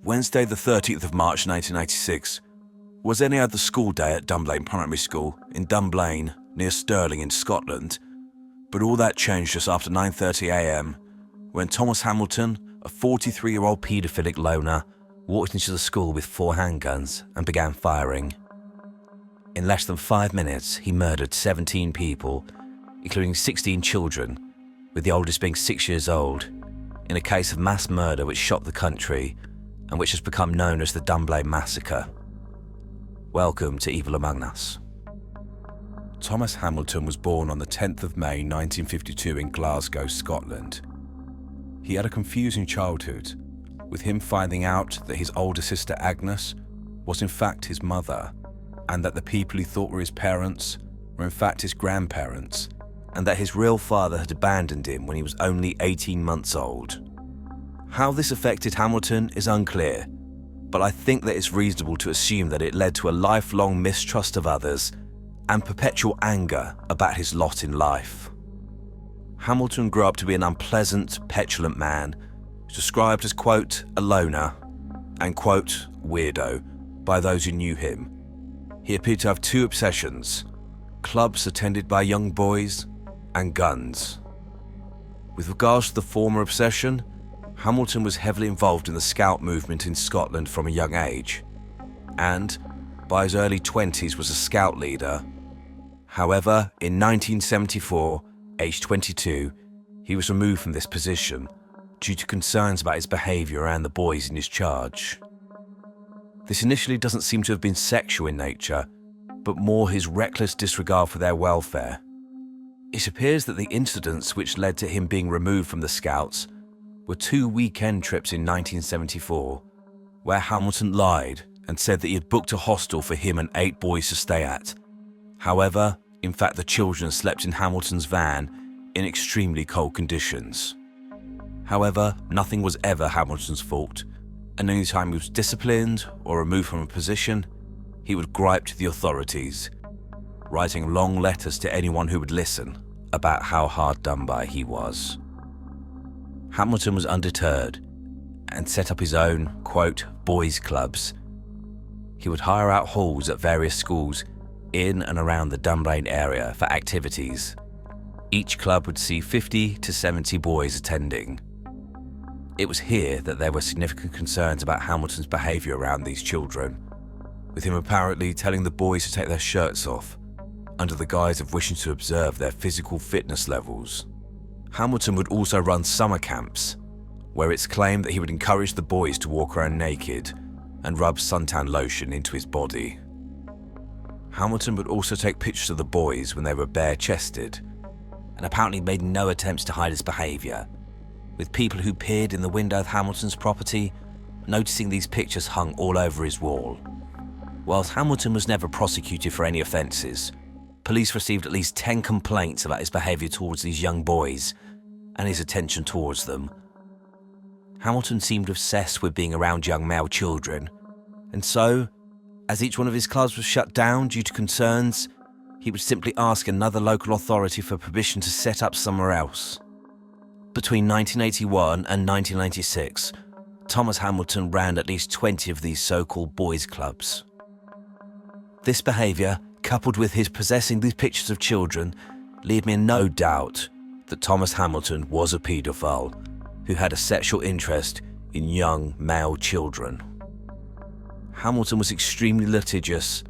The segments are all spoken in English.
Wednesday the 30th of March 1986 was any other school day at Dunblane Primary School in Dunblane, near Stirling in Scotland, but all that changed just after 9:30 a.m. when Thomas Hamilton, a 43-year-old paedophilic loner, walked into the school with 4 handguns and began firing. In less than 5 minutes, he murdered 17 people, including 16 children, with the oldest being 6 years old, in a case of mass murder which shocked the country and which has become known as the Dunblane Massacre. Welcome to Evil Among Us. Thomas Hamilton was born on the 10th of May 1952 in Glasgow, Scotland. He had a confusing childhood, with him finding out that his older sister Agnes was in fact his mother, and that the people he thought were his parents were in fact his grandparents, and that his real father had abandoned him when he was only 18 months old. How this affected Hamilton is unclear, but I think that it's reasonable to assume that it led to a lifelong mistrust of others and perpetual anger about his lot in life. Hamilton grew up to be an unpleasant, petulant man, described as, quote, a loner and, quote, weirdo by those who knew him. He appeared to have 2 obsessions: clubs attended by young boys and guns. With regards to the former obsession, Hamilton was heavily involved in the Scout movement in Scotland from a young age, and by his early 20s was a Scout leader. However, in 1974, aged 22, he was removed from this position due to concerns about his behaviour around the boys in his charge. This initially doesn't seem to have been sexual in nature, but more his reckless disregard for their welfare. It appears that the incidents which led to him being removed from the Scouts were 2 weekend trips in 1974, where Hamilton lied and said that he had booked a hostel for him and 8 boys to stay at. However, in fact the children slept in Hamilton's van in extremely cold conditions. However, nothing was ever Hamilton's fault, and any time he was disciplined or removed from a position, he would gripe to the authorities, writing long letters to anyone who would listen about how hard done by he was. Hamilton was undeterred and set up his own, quote, boys' clubs. He would hire out halls at various schools in and around the Dunblane area for activities. Each club would see 50 to 70 boys attending. It was here that there were significant concerns about Hamilton's behaviour around these children, with him apparently telling the boys to take their shirts off, under the guise of wishing to observe their physical fitness levels. Hamilton would also run summer camps, where it's claimed that he would encourage the boys to walk around naked and rub suntan lotion into his body. Hamilton would also take pictures of the boys when they were bare-chested, and apparently made no attempts to hide his behaviour, with people who peered in the window of Hamilton's property noticing these pictures hung all over his wall. Whilst Hamilton was never prosecuted for any offences, police received at least 10 complaints about his behaviour towards these young boys and his attention towards them. Hamilton seemed obsessed with being around young male children, and so, as each one of his clubs was shut down due to concerns, he would simply ask another local authority for permission to set up somewhere else. Between 1981 and 1996, Thomas Hamilton ran at least 20 of these so-called boys' clubs. This behaviour, coupled with his possessing these pictures of children, leave me in no doubt that Thomas Hamilton was a paedophile who had a sexual interest in young male children. Hamilton was extremely litigious,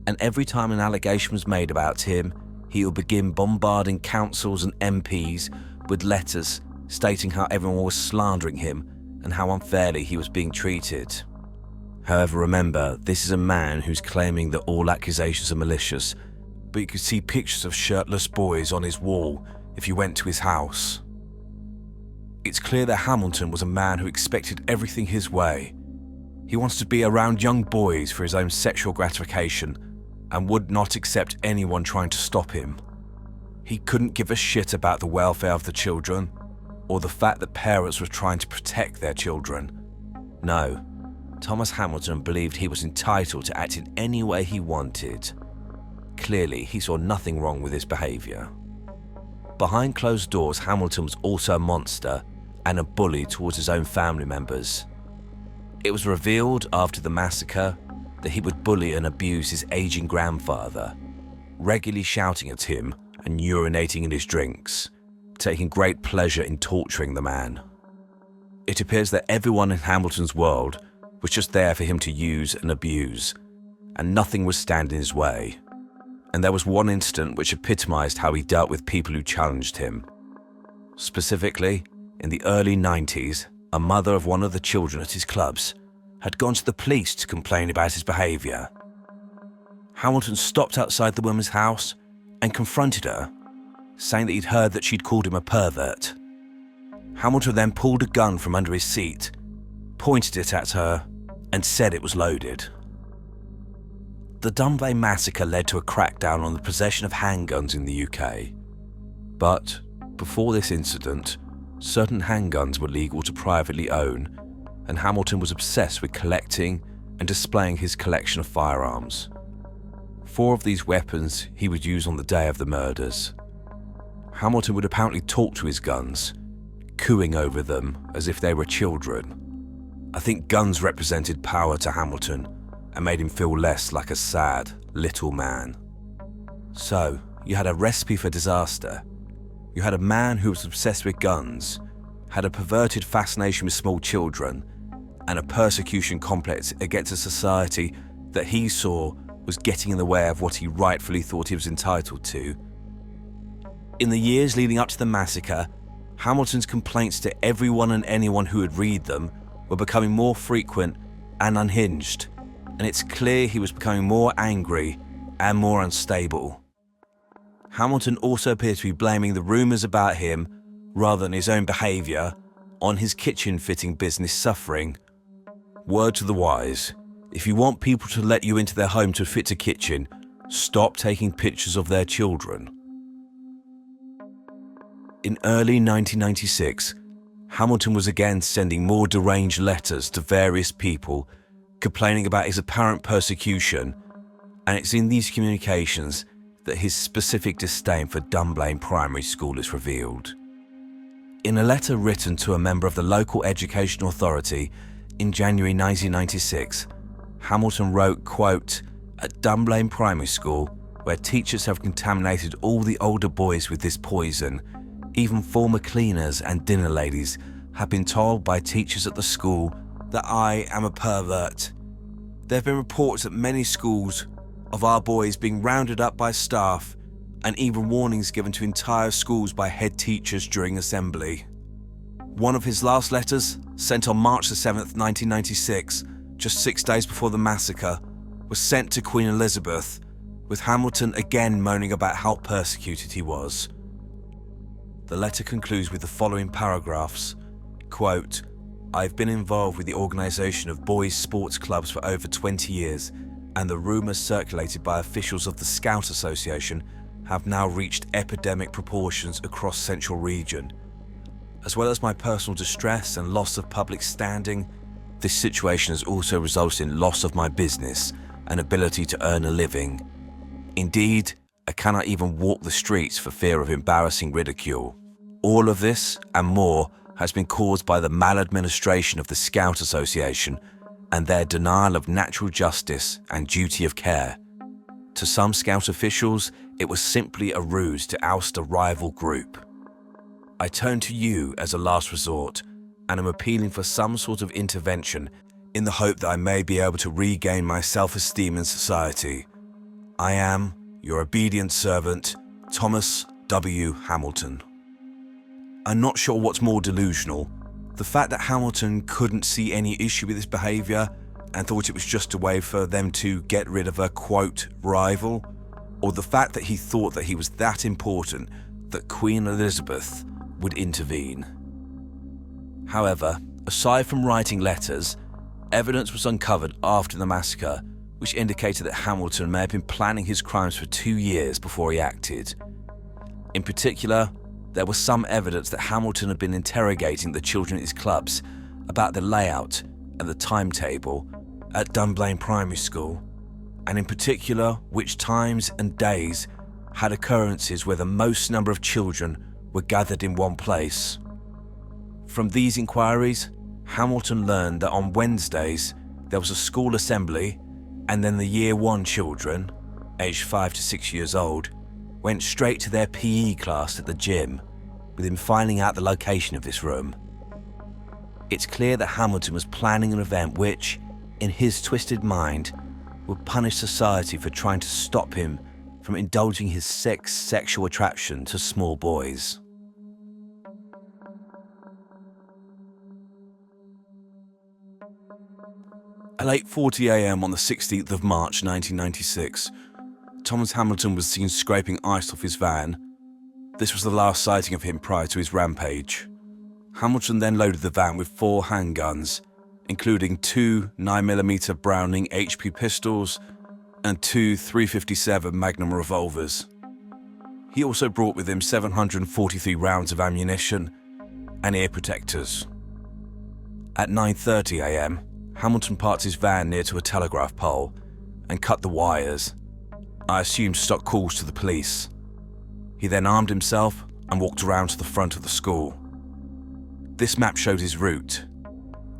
and every time an allegation was made about him, he would begin bombarding councils and MPs with letters stating how everyone was slandering him and how unfairly he was being treated. However, remember, this is a man who's claiming that all accusations are malicious, but you could see pictures of shirtless boys on his wall if you went to his house. It's clear that Hamilton was a man who expected everything his way. He wanted to be around young boys for his own sexual gratification and would not accept anyone trying to stop him. He couldn't give a shit about the welfare of the children or the fact that parents were trying to protect their children. No, Thomas Hamilton believed he was entitled to act in any way he wanted. Clearly, he saw nothing wrong with his behaviour. behind closed doors, Hamilton was also a monster and a bully towards his own family members. It was revealed after the massacre that he would bully and abuse his aging grandfather, regularly shouting at him and urinating in his drinks, taking great pleasure in torturing the man. It appears that everyone in Hamilton's world was just there for him to use and abuse, and nothing was standing in his way. And there was one incident which epitomized how he dealt with people who challenged him. Specifically, in the early 90s, a mother of one of the children at his clubs had gone to the police to complain about his behaviour. Hamilton stopped outside the woman's house and confronted her, saying that he'd heard that she'd called him a pervert. Hamilton then pulled a gun from under his seat, pointed it at her, and said it was loaded. The Dunblane massacre led to a crackdown on the possession of handguns in the UK. But before this incident, certain handguns were legal to privately own, and Hamilton was obsessed with collecting and displaying his collection of firearms. 4 of these weapons he would use on the day of the murders. Hamilton would apparently talk to his guns, cooing over them as if they were children. I think guns represented power to Hamilton and made him feel less like a sad, little man. So, you had a recipe for disaster. You had a man who was obsessed with guns, had a perverted fascination with small children, and a persecution complex against a society that he saw was getting in the way of what he rightfully thought he was entitled to. In the years leading up to the massacre, Hamilton's complaints to everyone and anyone who would read them were becoming more frequent and unhinged, and it's clear he was becoming more angry and more unstable. Hamilton also appeared to be blaming the rumours about him, rather than his own behaviour, on his kitchen fitting business suffering. Word to the wise: if you want people to let you into their home to fit a kitchen, stop taking pictures of their children. In early 1996, Hamilton was again sending more deranged letters to various people, complaining about his apparent persecution, and it's in these communications that his specific disdain for Dunblane Primary School is revealed. In a letter written to a member of the local education authority in January 1996, Hamilton wrote, quote, "At Dunblane Primary School, where teachers have contaminated all the older boys with this poison, even former cleaners and dinner ladies have been told by teachers at the school that I am a pervert. There have been reports at many schools of our boys being rounded up by staff, and even warnings given to entire schools by head teachers during assembly." One of his last letters, sent on March 7th, 1996, just 6 days before the massacre, was sent to Queen Elizabeth, with Hamilton again moaning about how persecuted he was. The letter concludes with the following paragraphs, quote, "I've been involved with the organisation of boys' sports clubs for over 20 years, and the rumours circulated by officials of the Scout Association have now reached epidemic proportions across Central Region. As well as my personal distress and loss of public standing, this situation has also resulted in loss of my business and ability to earn a living. Indeed, I cannot even walk the streets for fear of embarrassing ridicule. All of this and more has been caused by the maladministration of the Scout Association and their denial of natural justice and duty of care. To some Scout officials, it was simply a ruse to oust a rival group. I turn to you as a last resort and am appealing for some sort of intervention in the hope that I may be able to regain my self-esteem in society. I am your obedient servant, Thomas W. Hamilton." I'm not sure what's more delusional, the fact that Hamilton couldn't see any issue with his behaviour and thought it was just a way for them to get rid of a, quote, rival, or the fact that he thought that he was that important that Queen Elizabeth would intervene. However, aside from writing letters, evidence was uncovered after the massacre which indicated that Hamilton may have been planning his crimes for 2 years before he acted. In particular, there was some evidence that Hamilton had been interrogating the children at his clubs about the layout and the timetable at Dunblane Primary School, and in particular which times and days had occurrences where the most number of children were gathered in one place. From these inquiries, Hamilton learned that on Wednesdays there was a school assembly, and then the Year 1 children, aged 5 to 6 years old, went straight to their PE class at the gym, with him finding out the location of this room. It's clear that Hamilton was planning an event which, in his twisted mind, would punish society for trying to stop him from indulging his sexual attraction to small boys. At 8:40 a.m. on the 16th of March 1996, Thomas Hamilton was seen scraping ice off his van. This was the last sighting of him prior to his rampage. Hamilton then loaded the van with 4 handguns, including 2 9mm Browning HP pistols and 2 .357 Magnum revolvers. He also brought with him 743 rounds of ammunition and ear protectors. At 9:30 a.m, Hamilton parked his van near to a telegraph pole and cut the wires, I assumed to stop calls to the police. He then armed himself and walked around to the front of the school. This map showed his route.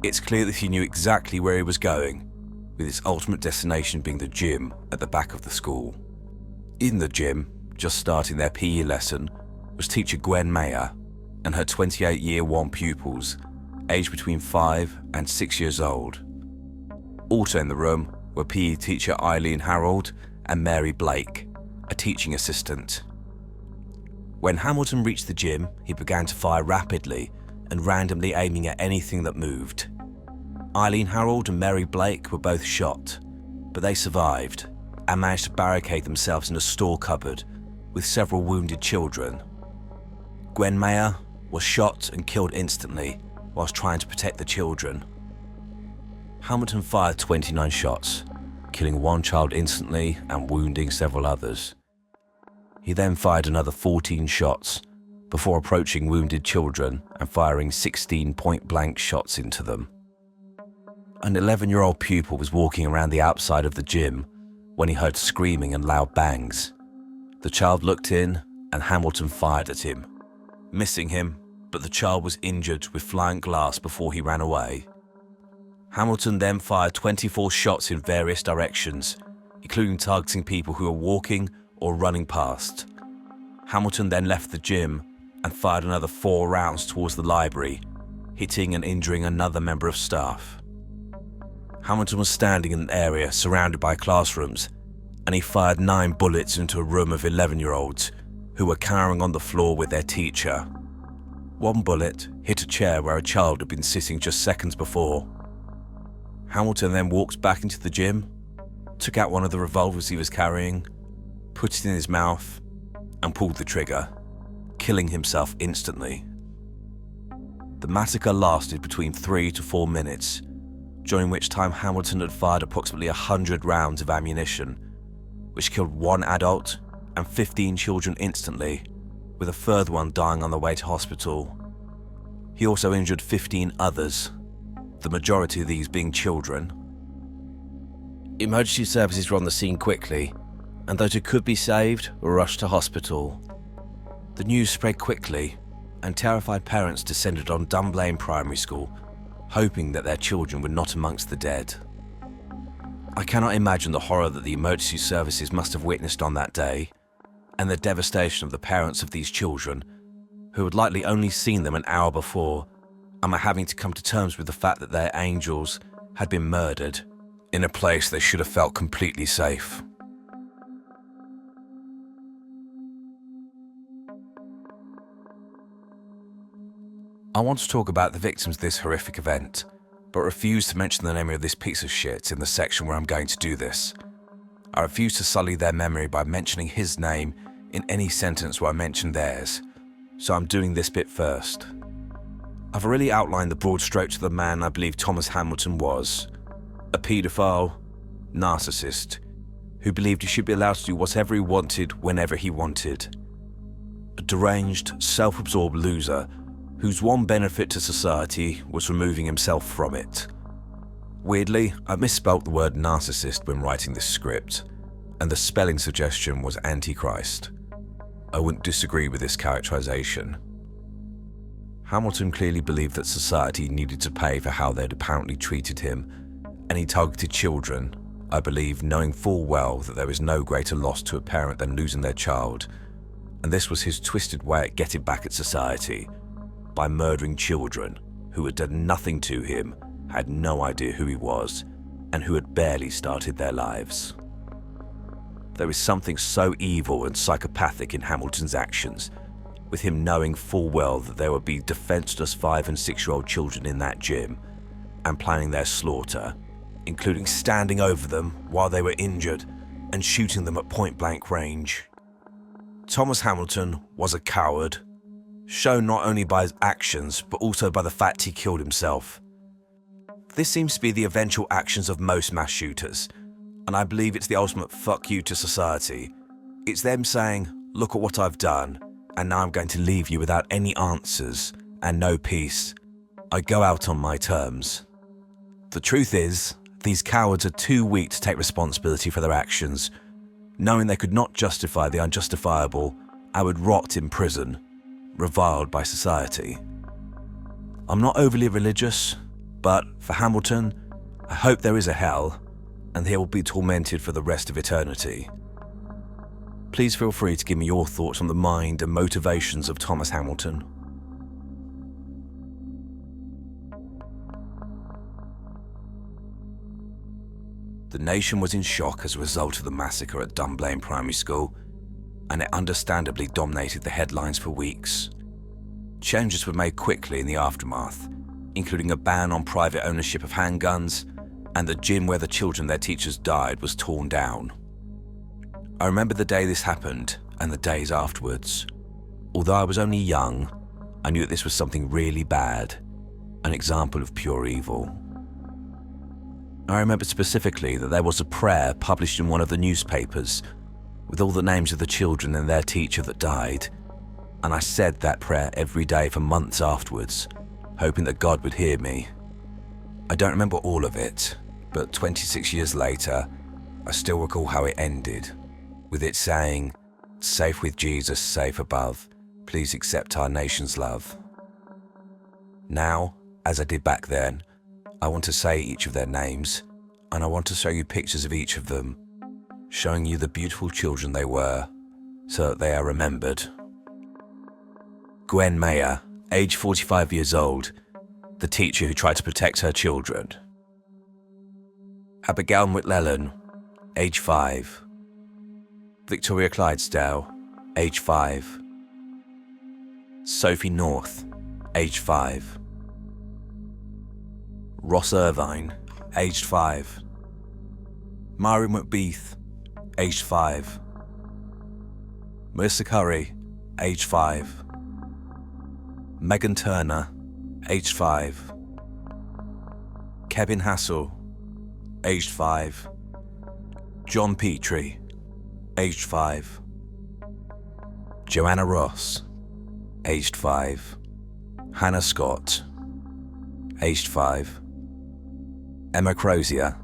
It's clear that he knew exactly where he was going, with his ultimate destination being the gym at the back of the school. In the gym, just starting their PE lesson, was teacher Gwen Mayer and her 28 Year 1 pupils, aged between 5 and 6 years old. Also in the room were PE teacher Eileen Harold and Mary Blake, a teaching assistant. When Hamilton reached the gym, he began to fire rapidly and randomly aiming at anything that moved. Eileen Harold and Mary Blake were both shot, but they survived and managed to barricade themselves in a store cupboard with several wounded children. Gwen Mayer was shot and killed instantly whilst trying to protect the children. Hamilton fired 29 shots, killing 1 child instantly and wounding several others. He then fired another 14 shots before approaching wounded children and firing 16 point-blank shots into them. An 11-year-old pupil was walking around the outside of the gym when he heard screaming and loud bangs. The child looked in and Hamilton fired at him, missing him, but the child was injured with flying glass before he ran away. Hamilton then fired 24 shots in various directions, including targeting people who were walking or running past. Hamilton then left the gym and fired another 4 rounds towards the library, hitting and injuring another member of staff. Hamilton was standing in an area surrounded by classrooms, and he fired 9 bullets into a room of 11-year-olds who were cowering on the floor with their teacher. 1 bullet hit a chair where a child had been sitting just seconds before. Hamilton then walked back into the gym, took out one of the revolvers he was carrying, put it in his mouth, and pulled the trigger, killing himself instantly. The massacre lasted between 3 to 4 minutes, during which time Hamilton had fired approximately 100 rounds of ammunition, which killed 1 adult and 15 children instantly, with a further one dying on the way to hospital. He also injured 15 others, the majority of these being children. Emergency services were on the scene quickly, and those who could be saved were rushed to hospital. The news spread quickly, and terrified parents descended on Dunblane Primary School, hoping that their children were not amongst the dead. I cannot imagine the horror that the emergency services must have witnessed on that day, and the devastation of the parents of these children, who had likely only seen them an hour before, and were having to come to terms with the fact that their angels had been murdered in a place they should have felt completely safe. I want to talk about the victims of this horrific event, but refuse to mention the name of this piece of shit in the section where I'm going to do this. I refuse to sully their memory by mentioning his name in any sentence where I mention theirs, so I'm doing this bit first. I've already outlined the broad strokes of the man I believe Thomas Hamilton was: a paedophile, narcissist, who believed he should be allowed to do whatever he wanted whenever he wanted. A deranged, self-absorbed loser whose one benefit to society was removing himself from it. Weirdly, I misspelt the word narcissist when writing this script, and the spelling suggestion was Antichrist. I wouldn't disagree with this characterization. Hamilton clearly believed that society needed to pay for how they'd apparently treated him, and he targeted children, I believe, knowing full well that there is no greater loss to a parent than losing their child, and this was his twisted way at getting back at society, by murdering children who had done nothing to him, had no idea who he was, and who had barely started their lives. There is something so evil and psychopathic in Hamilton's actions, with him knowing full well that there would be defenseless 5- and 6-year-old children in that gym, and planning their slaughter, including standing over them while they were injured and shooting them at point-blank range. Thomas Hamilton was a coward, shown not only by his actions but also by the fact he killed himself. This seems to be the eventual actions of most mass shooters, and I believe it's the ultimate fuck you to society. It's them saying, look at what I've done, and now I'm going to leave you without any answers and no peace. I go out on my terms. The truth is, these cowards are too weak to take responsibility for their actions, knowing they could not justify the unjustifiable and would rot in prison, reviled by society. I'm not overly religious, but for Hamilton, I hope there is a hell, and he will be tormented for the rest of eternity. Please feel free to give me your thoughts on the mind and motivations of Thomas Hamilton. The nation was in shock as a result of the massacre at Dunblane Primary School, and it understandably dominated the headlines for weeks. Changes were made quickly in the aftermath, including a ban on private ownership of handguns, and the gym where the children their teachers died was torn down. I remember the day this happened and the days afterwards. Although I was only young, I knew that this was something really bad, an example of pure evil. I remember specifically that there was a prayer published in one of the newspapers with all the names of the children and their teacher that died, and I said that prayer every day for months afterwards, hoping that God would hear me. I don't remember all of it, but 26 years later, I still recall how it ended, with it saying, "Safe with Jesus, safe above, please accept our nation's love." Now, as I did back then, I want to say each of their names, and I want to show you pictures of each of them, showing you the beautiful children they were, so that they are remembered. Gwen Mayer, age 45 years old, the teacher who tried to protect her children. Abigail McLellan, age 5. Victoria Clydesdale, age 5. Sophie North, age 5. Ross Irvine, aged 5. Mari McBeath, aged 5. Melissa Curry, aged 5. Megan Turner, aged 5. Kevin Hassel, aged 5. John Petrie, aged 5. Joanna Ross, aged 5. Hannah Scott, aged 5. Emma Crozier,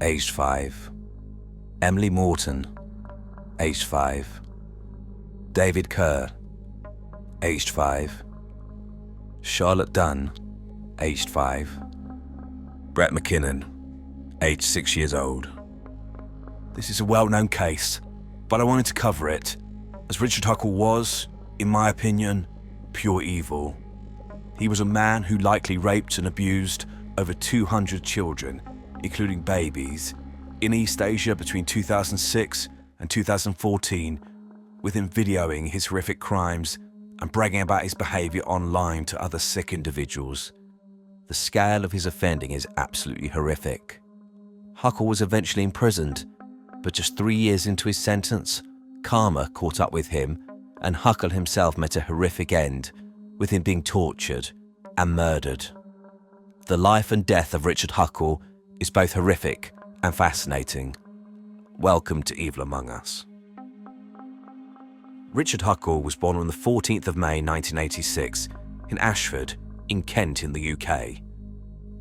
aged 5. Emily Morton, aged 5. David Kerr, aged 5. Charlotte Dunn, aged 5. Brett McKinnon, aged 6 years old. This is a well-known case, but I wanted to cover it, as Richard Huckle was, in my opinion, pure evil. He was a man who likely raped and abused over 200 children, including babies, in East Asia between 2006 and 2014, with him videoing his horrific crimes and bragging about his behaviour online to other sick individuals. The scale of his offending is absolutely horrific. Huckle was eventually imprisoned, but just 3 years into his sentence, karma caught up with him, and Huckle himself met a horrific end, with him being tortured and murdered. The life and death of Richard Huckle is both horrific and fascinating. Welcome to Evil Among Us. Richard Huckle was born on the 14th of May 1986 in Ashford, in Kent in the UK.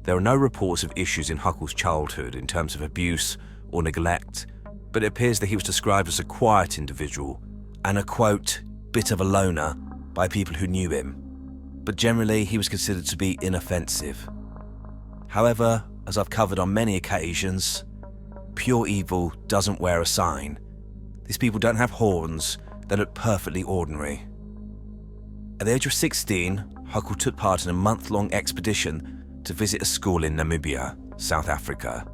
There are no reports of issues in Huckle's childhood in terms of abuse or neglect, but it appears that he was described as a quiet individual and a quote, bit of a loner by people who knew him, but generally he was considered to be inoffensive. However, as I've covered on many occasions, pure evil doesn't wear a sign. These people don't have horns, they look perfectly ordinary. At the age of 16, Huckle took part in a month-long expedition to visit a school in Namibia, South Africa.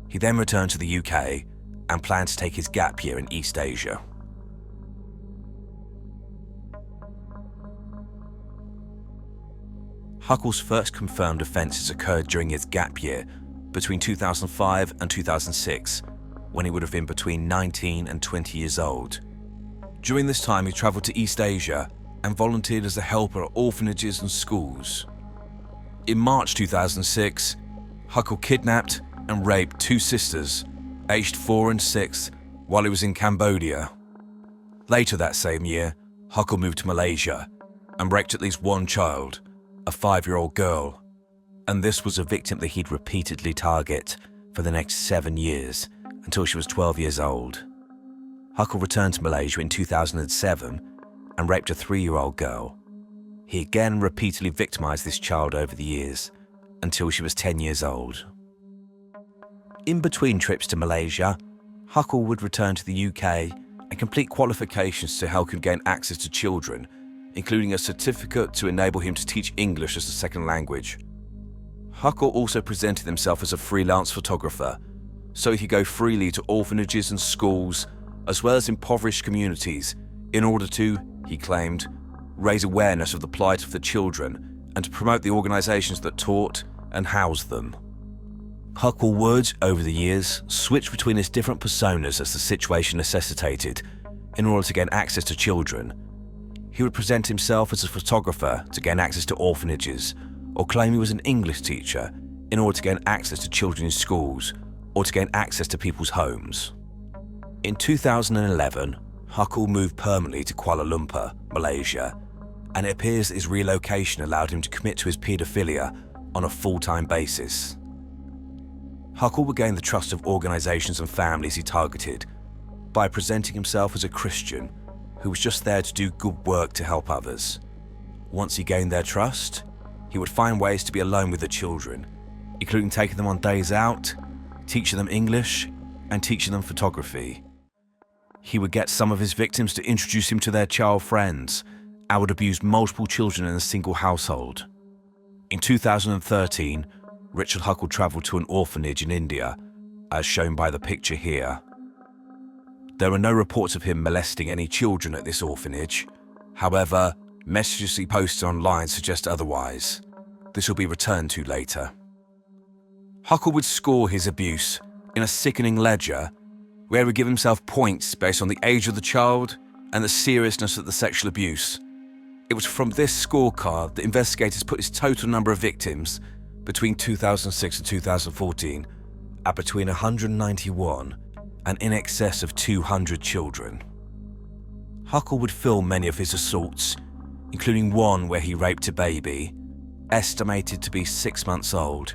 He then returned to the UK and planned to take his gap year in East Asia. Huckle's first confirmed offences occurred during his gap year between 2005 and 2006, when he would have been between 19 and 20 years old. During this time, he travelled to East Asia and volunteered as a helper at orphanages and schools. In March 2006, Huckle kidnapped and raped 2 sisters, aged 4 and 6, while he was in Cambodia. Later that same year, Huckle moved to Malaysia and raped at least 1 child, a 5-year-old girl, and this was a victim that he'd repeatedly target for the next 7 years until she was 12 years old. Huckle returned to Malaysia in 2007 and raped a 3-year-old girl. He again repeatedly victimized this child over the years until she was 10 years old. In between trips to Malaysia, Huckle would return to the UK and complete qualifications to help him gain access to children, including a certificate to enable him to teach English as a second language. Huckle also presented himself as a freelance photographer, so he could go freely to orphanages and schools, as well as impoverished communities, in order to, he claimed, raise awareness of the plight of the children and to promote the organisations that taught and housed them. Huckle would, over the years, switch between his different personas as the situation necessitated in order to gain access to children. He would present himself as a photographer to gain access to orphanages, or claim he was an English teacher in order to gain access to children in schools, or to gain access to people's homes. In 2011, Huckle moved permanently to Kuala Lumpur, Malaysia, and it appears that his relocation allowed him to commit to his paedophilia on a full-time basis. Huckle would gain the trust of organisations and families he targeted by presenting himself as a Christian who was just there to do good work to help others. Once he gained their trust, he would find ways to be alone with the children, including taking them on days out, teaching them English, and teaching them photography. He would get some of his victims to introduce him to their child friends and would abuse multiple children in a single household. In 2013, Richard Huckle travelled to an orphanage in India, as shown by the picture here. There are no reports of him molesting any children at this orphanage. However, messages he posted online suggest otherwise. This will be returned to later. Huckle would score his abuse in a sickening ledger where he would give himself points based on the age of the child and the seriousness of the sexual abuse. It was from this scorecard that investigators put his total number of victims between 2006 and 2014 at between 191 and in excess of 200 children. Huckle would film many of his assaults, including one where he raped a baby, estimated to be 6 months old,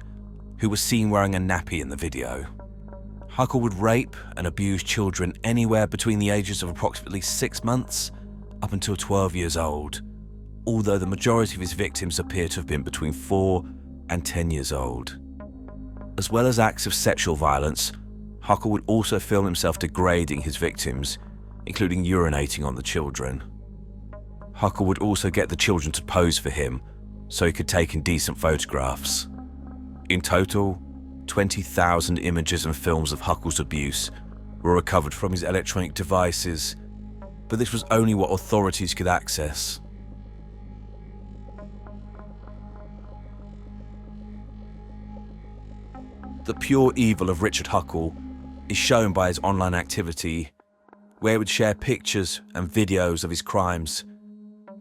who was seen wearing a nappy in the video. Huckle would rape and abuse children anywhere between the ages of approximately 6 months up until 12 years old, although the majority of his victims appear to have been between 4 and 10 years old. As well as acts of sexual violence, Huckle would also film himself degrading his victims, including urinating on the children. Huckle would also get the children to pose for him so he could take indecent photographs. In total, 20,000 images and films of Huckle's abuse were recovered from his electronic devices, but this was only what authorities could access. The pure evil of Richard Huckle is shown by his online activity, where he would share pictures and videos of his crimes,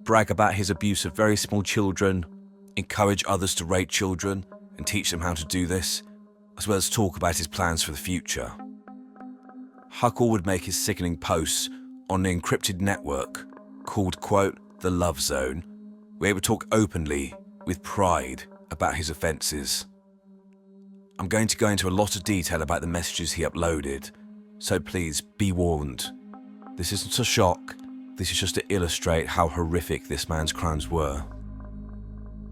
brag about his abuse of very small children, encourage others to rape children and teach them how to do this, as well as talk about his plans for the future. Huckle would make his sickening posts on an encrypted network called, quote, the Love Zone, where he would talk openly, with pride, about his offences. I'm going to go into a lot of detail about the messages he uploaded, so please be warned. This isn't a shock, This is just to illustrate how horrific this man's crimes were.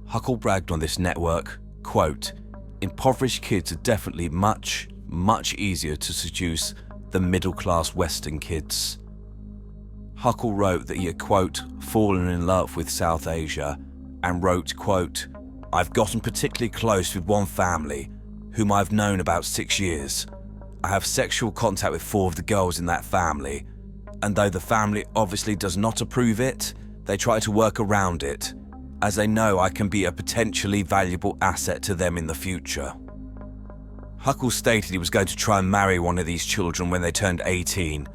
Huckle bragged on this network, quote, "Impoverished kids are definitely much, much easier to seduce than middle-class Western kids." Huckle wrote that he had, quote, "fallen in love with South Asia," and wrote, quote, "I've gotten particularly close with one family, whom I've known about 6 years. I have sexual contact with 4 of the girls in that family, and though the family obviously does not approve it, they try to work around it, as they know I can be a potentially valuable asset to them in the future." Huckle stated he was going to try and marry one of these children when they turned 18,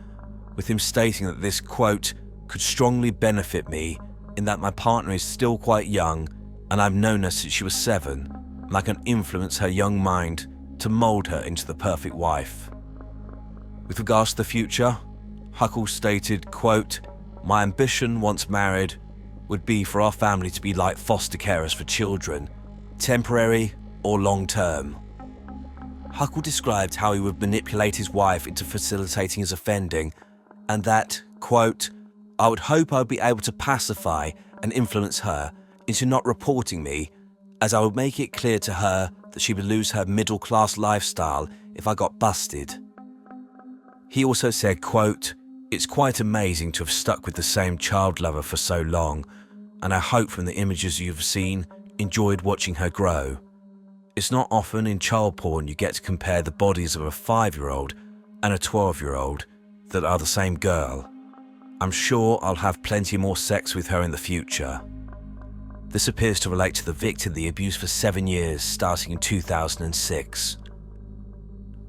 with him stating that this, quote, "could strongly benefit me in that my partner is still quite young and I've known her since she was 7, and I can influence her young mind to mould her into the perfect wife." With regards to the future, Huckle stated, quote, "My ambition once married would be for our family to be like foster carers for children, temporary or long-term." Huckle described how he would manipulate his wife into facilitating his offending, and that, quote, "I would hope I would be able to pacify and influence her into not reporting me, as I would make it clear to her that she would lose her middle-class lifestyle if I got busted." He also said, quote, "It's quite amazing to have stuck with the same child lover for so long, and I hope from the images you've seen, enjoyed watching her grow. It's not often in child porn you get to compare the bodies of a 5-year-old and a 12-year-old that are the same girl. I'm sure I'll have plenty more sex with her in the future." This appears to relate to the victim they abused for 7 years, starting in 2006.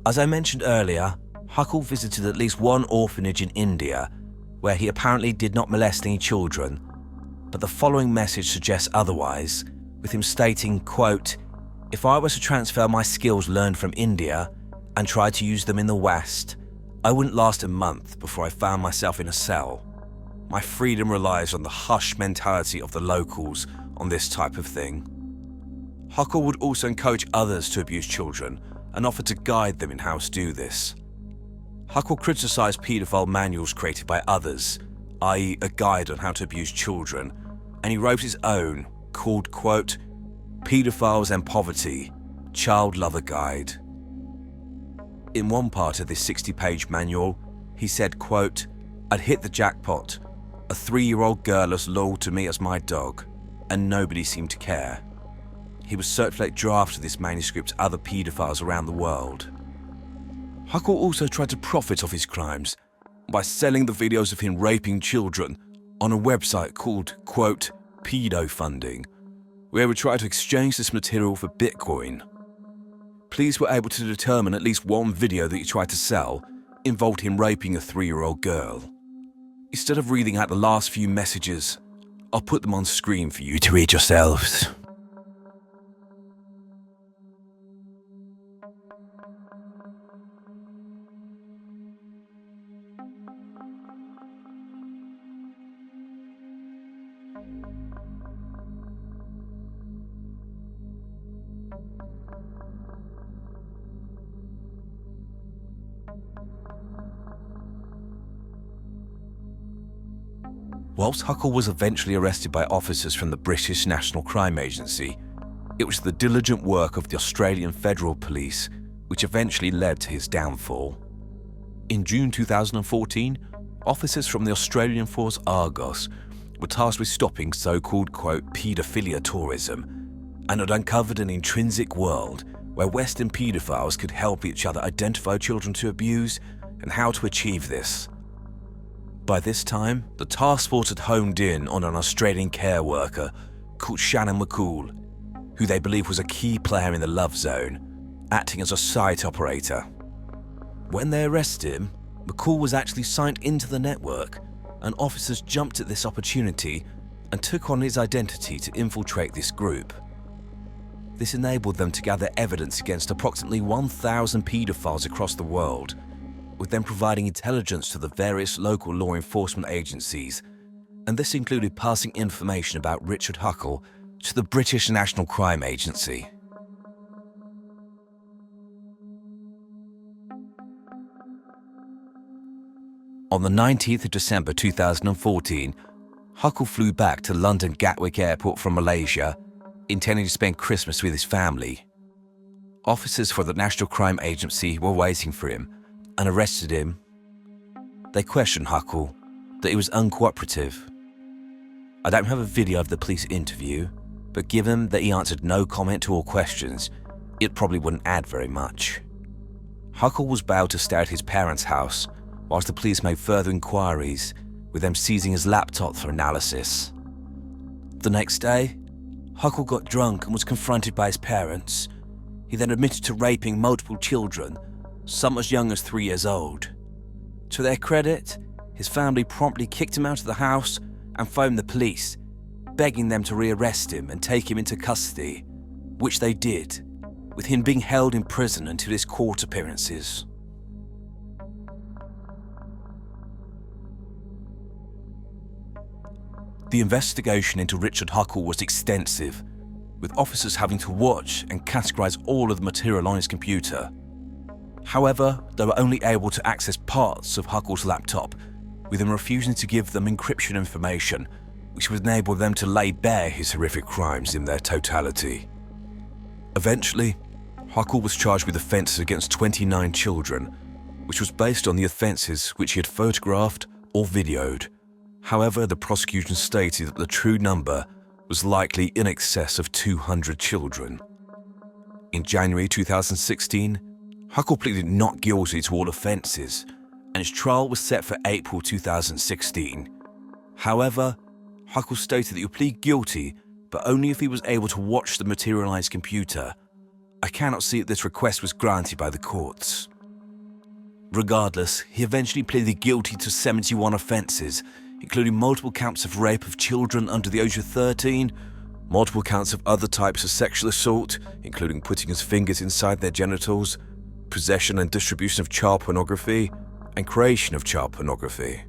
As I mentioned earlier, Huckle visited at least one orphanage in India, where he apparently did not molest any children, but the following message suggests otherwise, with him stating, quote, "If I was to transfer my skills learned from India and try to use them in the West, I wouldn't last a month before I found myself in a cell. My freedom relies on the hush mentality of the locals on this type of thing." Huckle would also encourage others to abuse children and offer to guide them in how to do this. Huckle criticised paedophile manuals created by others, i.e. a guide on how to abuse children, and he wrote his own, called, quote, "Paedophiles and Poverty, Child Lover Guide." In one part of this 60-page manual, he said, quote, "I'd hit the jackpot. A 3-year-old girl as loyal to me as my dog, and nobody seemed to care." He would circulate drafts of this manuscript to other paedophiles around the world. Huckle also tried to profit off his crimes by selling the videos of him raping children on a website called, quote, "Pedofunding," where he would try to exchange this material for Bitcoin. Police were able to determine at least one video that he tried to sell involved him raping a 3-year-old girl. Instead of reading out the last few messages, I'll put them on screen for you to read yourselves. Whilst Huckle was eventually arrested by officers from the British National Crime Agency, it was the diligent work of the Australian Federal Police which eventually led to his downfall. In June 2014, officers from the Australian force Argos were tasked with stopping so-called, quote, "paedophilia tourism," and had uncovered an intrinsic world where Western paedophiles could help each other identify children to abuse and how to achieve this. By this time, the task force had honed in on an Australian care worker called Shannon McCool, who they believed was a key player in the Love Zone, acting as a site operator. When they arrested him, McCool was actually signed into the network, and officers jumped at this opportunity and took on his identity to infiltrate this group. This enabled them to gather evidence against approximately 1,000 paedophiles across the world, with them providing intelligence to the various local law enforcement agencies, and this included passing information about Richard Huckle to the British National Crime Agency. On the 19th of December 2014, Huckle flew back to London Gatwick Airport from Malaysia, intending to spend Christmas with his family. Officers for the National Crime Agency were waiting for him and arrested him. They questioned Huckle, that he was uncooperative. I don't have a video of the police interview, but given that he answered no comment to all questions, it probably wouldn't add very much. Huckle was bailed to stay at his parents' house, whilst the police made further inquiries, with them seizing his laptop for analysis. The next day, Huckle got drunk and was confronted by his parents. He then admitted to raping multiple children, some as young as 3 years old. To their credit, his family promptly kicked him out of the house and phoned the police, begging them to rearrest him and take him into custody, which they did, with him being held in prison until his court appearances. The investigation into Richard Huckle was extensive, with officers having to watch and categorize all of the material on his computer. However, they were only able to access parts of Huckle's laptop, with him refusing to give them encryption information, which would enable them to lay bare his horrific crimes in their totality. Eventually, Huckle was charged with offences against 29 children, which was based on the offences which he had photographed or videoed. However, the prosecution stated that the true number was likely in excess of 200 children. In January 2016, Huckle pleaded not guilty to all offences, and his trial was set for April 2016. However, Huckle stated that he would plead guilty, but only if he was able to watch the materialised computer. I cannot see that this request was granted by the courts. Regardless, he eventually pleaded guilty to 71 offences, including multiple counts of rape of children under the age of 13, multiple counts of other types of sexual assault, including putting his fingers inside their genitals, possession and distribution of child pornography, and creation of child pornography.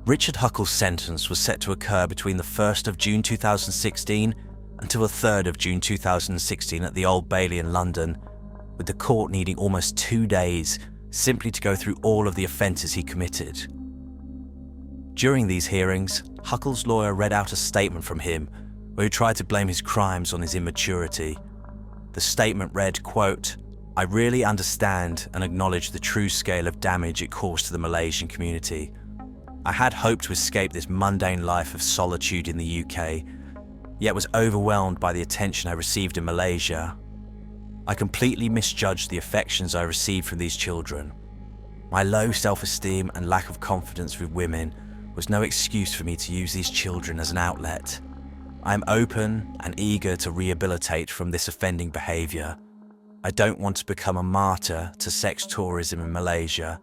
Richard Huckle's sentence was set to occur between the 1st of June 2016 until the 3rd of June 2016 at the Old Bailey in London, with the court needing almost 2 days simply to go through all of the offences he committed. During these hearings, Huckle's lawyer read out a statement from him where he tried to blame his crimes on his immaturity. The statement read, quote, "I really understand and acknowledge the true scale of damage it caused to the Malaysian community. I had hoped to escape this mundane life of solitude in the UK, yet was overwhelmed by the attention I received in Malaysia. I completely misjudged the affections I received from these children. My low self-esteem and lack of confidence with women was no excuse for me to use these children as an outlet. I am open and eager to rehabilitate from this offending behaviour. I don't want to become a martyr to sex tourism in Malaysia.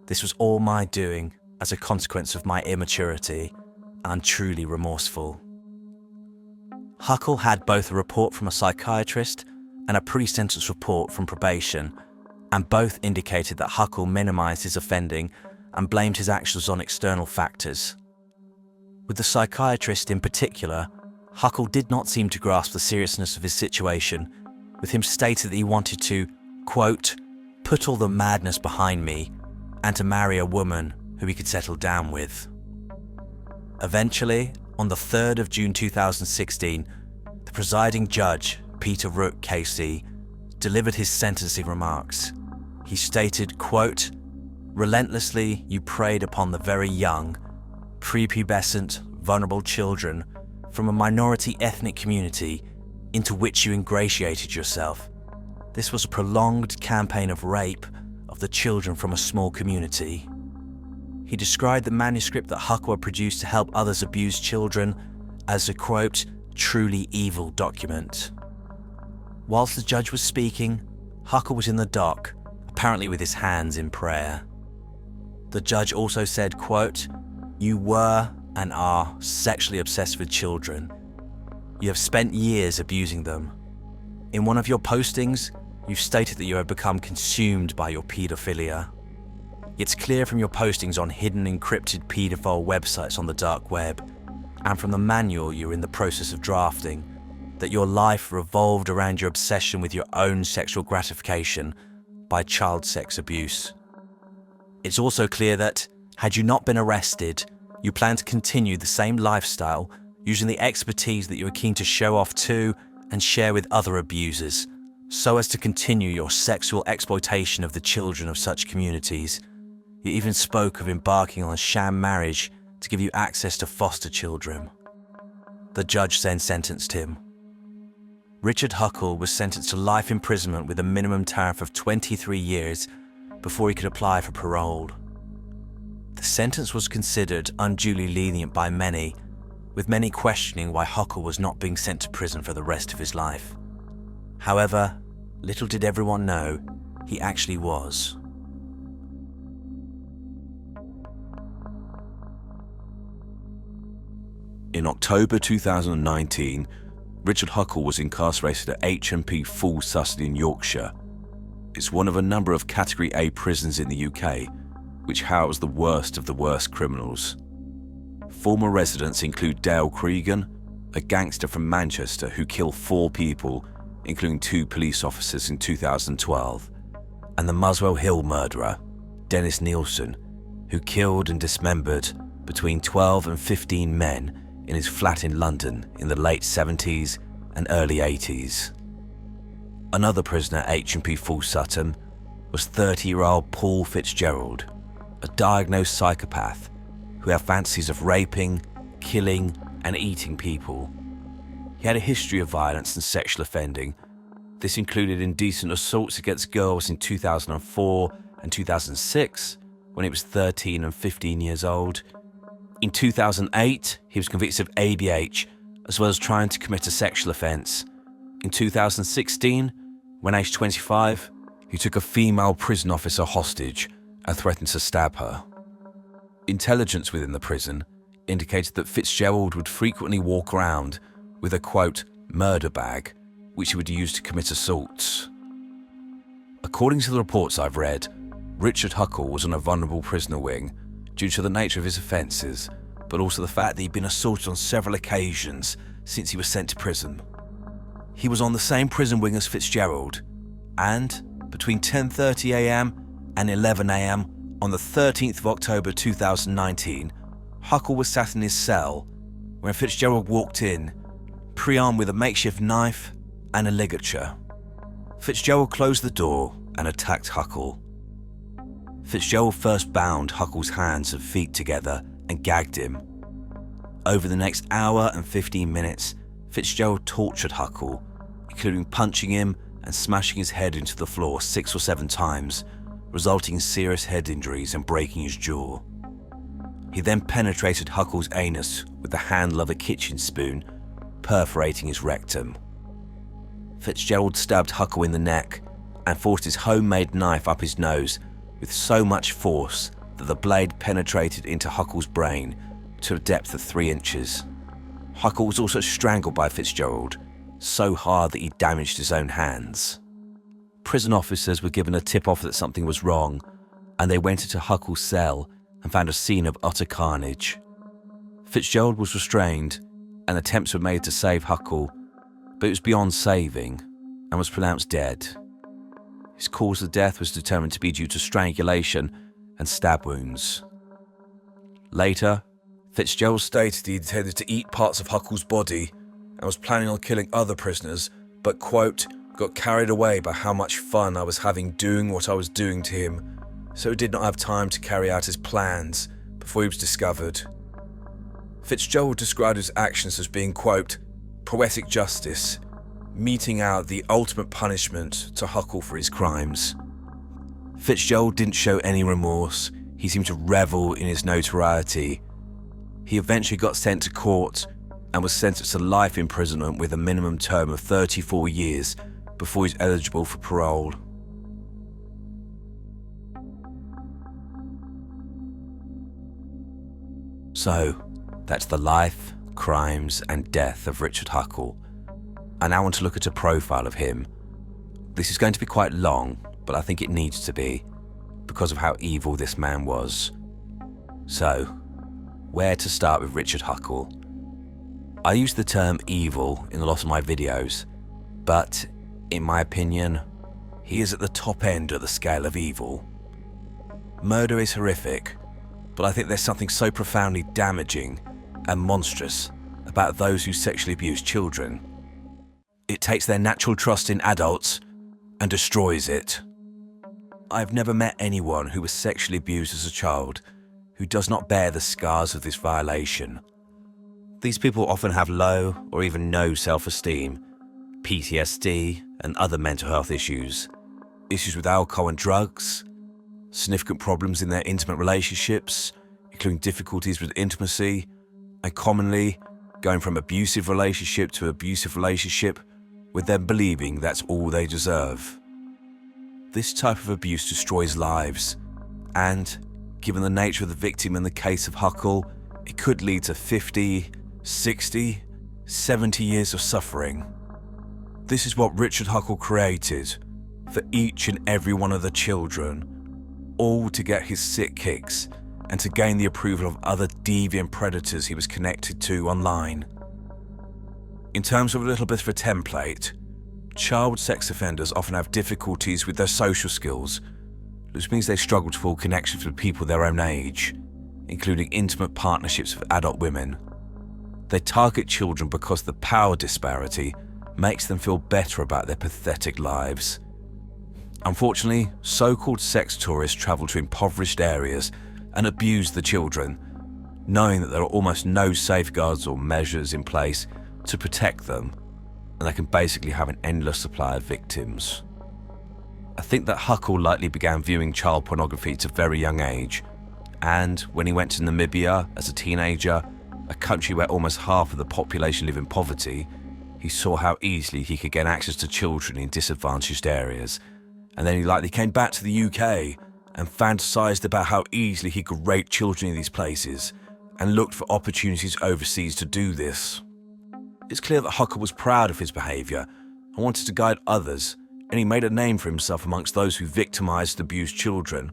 This was all my doing as a consequence of my immaturity, and I'm truly remorseful." Huckle had both a report from a psychiatrist and a pre-sentence report from probation, and both indicated that Huckle minimised his offending and blamed his actions on external factors. With the psychiatrist in particular, Huckle did not seem to grasp the seriousness of his situation, with him stating that he wanted to, quote, "put all the madness behind me and to marry a woman who he could settle down with." Eventually, on the 3rd of June 2016, the presiding judge, Peter Rook KC, delivered his sentencing remarks. He stated, quote, "Relentlessly you preyed upon the very young, prepubescent, vulnerable children from a minority ethnic community into which you ingratiated yourself. This was a prolonged campaign of rape of the children from a small community." He described the manuscript that Huckle had produced to help others abuse children as a, quote, "truly evil document." Whilst the judge was speaking, Huckle was in the dock, apparently with his hands in prayer. The judge also said, quote, "You were and are sexually obsessed with children. You have spent years abusing them. In one of your postings, you've stated that you have become consumed by your paedophilia. It's clear from your postings on hidden encrypted paedophile websites on the dark web, and from the manual you're in the process of drafting, that your life revolved around your obsession with your own sexual gratification by child sex abuse. It's also clear that, had you not been arrested, you plan to continue the same lifestyle using the expertise that you were keen to show off to and share with other abusers, so as to continue your sexual exploitation of the children of such communities. You even spoke of embarking on a sham marriage to give you access to foster children. The judge then sentenced him. Richard Huckle was sentenced to life imprisonment with a minimum tariff of 23 years before he could apply for parole. The sentence was considered unduly lenient by many, with many questioning why Huckle was not being sent to prison for the rest of his life. However, little did everyone know, he actually was. In October 2019, Richard Huckle was incarcerated at HMP Full Sutton in Yorkshire. It's one of a number of Category A prisons in the UK, which house the worst of the worst criminals. Former residents include Dale Cregan, a gangster from Manchester who killed 4 people, including 2 police officers in 2012, and the Muswell Hill murderer, Dennis Nielsen, who killed and dismembered between 12 and 15 men in his flat in London in the late 70s and early 80s. Another prisoner at HMP Full Sutton was 30-year-old Paul Fitzgerald, a diagnosed psychopath who had fantasies of raping, killing, and eating people. He had a history of violence and sexual offending. This included indecent assaults against girls in 2004 and 2006, when he was 13 and 15 years old. In 2008, he was convicted of ABH, as well as trying to commit a sexual offence. In 2016, when aged 25, he took a female prison officer hostage and threatened to stab her. Intelligence within the prison indicated that Fitzgerald would frequently walk around with a, quote, murder bag, which he would use to commit assaults. According to the reports I've read, Richard Huckle was on a vulnerable prisoner wing due to the nature of his offences, but also the fact that he'd been assaulted on several occasions since he was sent to prison. He was on the same prison wing as Fitzgerald, and between 10:30 a.m. and 11 a.m. on the 13th of October 2019, Huckle was sat in his cell when Fitzgerald walked in, pre-armed with a makeshift knife and a ligature. Fitzgerald closed the door and attacked Huckle. Fitzgerald first bound Huckle's hands and feet together and gagged him. Over the next hour and 15 minutes, Fitzgerald tortured Huckle, including punching him and smashing his head into the floor 6 or 7 times, resulting in serious head injuries and breaking his jaw. He then penetrated Huckle's anus with the handle of a kitchen spoon, perforating his rectum. Fitzgerald stabbed Huckle in the neck and forced his homemade knife up his nose with so much force that the blade penetrated into Huckle's brain to a depth of 3 inches. Huckle was also strangled by Fitzgerald, so hard that he damaged his own hands. Prison officers were given a tip-off that something was wrong, and they went into Huckle's cell and found a scene of utter carnage. Fitzgerald was restrained, and attempts were made to save Huckle, but it was beyond saving and was pronounced dead. His cause of death was determined to be due to strangulation and stab wounds. Later, Fitzgerald stated he intended to eat parts of Huckle's body and was planning on killing other prisoners, but, quote, got carried away by how much fun I was having doing what I was doing to him, so he did not have time to carry out his plans before he was discovered. Fitzgerald described his actions as being, quote, poetic justice, meting out the ultimate punishment to Huckle for his crimes. Fitzgerald didn't show any remorse. He seemed to revel in his notoriety. He eventually got sent to court and was sentenced to life imprisonment with a minimum term of 34 years before he's eligible for parole. So, that's the life, crimes and death of Richard Huckle. I now want to look at a profile of him. This is going to be quite long, but I think it needs to be, because of how evil this man was. So, where to start with Richard Huckle? I use the term evil in a lot of my videos, but in my opinion, he is at the top end of the scale of evil. Murder is horrific, but I think there's something so profoundly damaging and monstrous about those who sexually abuse children. It takes their natural trust in adults and destroys it. I've never met anyone who was sexually abused as a child who does not bear the scars of this violation. These people often have low or even no self-esteem, PTSD and other mental health issues with alcohol and drugs, significant problems in their intimate relationships, including difficulties with intimacy, and commonly going from abusive relationship to abusive relationship with them believing that's all they deserve. This type of abuse destroys lives, and given the nature of the victim in the case of Huckle, it could lead to 50, 60, 70 years of suffering. This is what Richard Huckle created for each and every one of the children, all to get his sick kicks and to gain the approval of other deviant predators he was connected to online. In terms of a little bit of a template, child sex offenders often have difficulties with their social skills, which means they struggle to form connections with people their own age, including intimate partnerships with adult women. They target children because the power disparity makes them feel better about their pathetic lives. Unfortunately, so-called sex tourists travel to impoverished areas and abuse the children, knowing that there are almost no safeguards or measures in place to protect them, and they can basically have an endless supply of victims. I think that Huckle likely began viewing child pornography at a very young age, and when he went to Namibia as a teenager, a country where almost half of the population live in poverty, he saw how easily he could get access to children in disadvantaged areas, and then he likely came back to the UK and fantasized about how easily he could rape children in these places and looked for opportunities overseas to do this. It's clear that Huckle was proud of his behaviour and wanted to guide others, and he made a name for himself amongst those who victimised and abused children.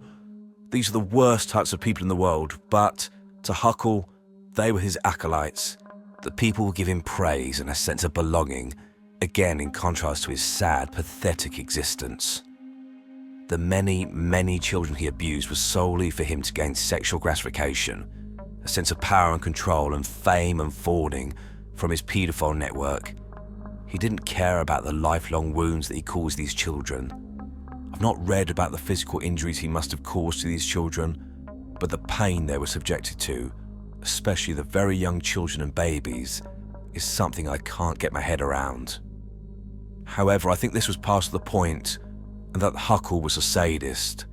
These are the worst types of people in the world, but to Huckle, they were his acolytes. The people will give him praise and a sense of belonging, again in contrast to his sad, pathetic existence. The many, many children he abused was solely for him to gain sexual gratification, a sense of power and control and fame and forwarding from his paedophile network. He didn't care about the lifelong wounds that he caused these children. I've not read about the physical injuries he must have caused to these children, but the pain they were subjected to, especially the very young children and babies, is something I can't get my head around. However, I think this was part of the point, and that Huckle was a sadist.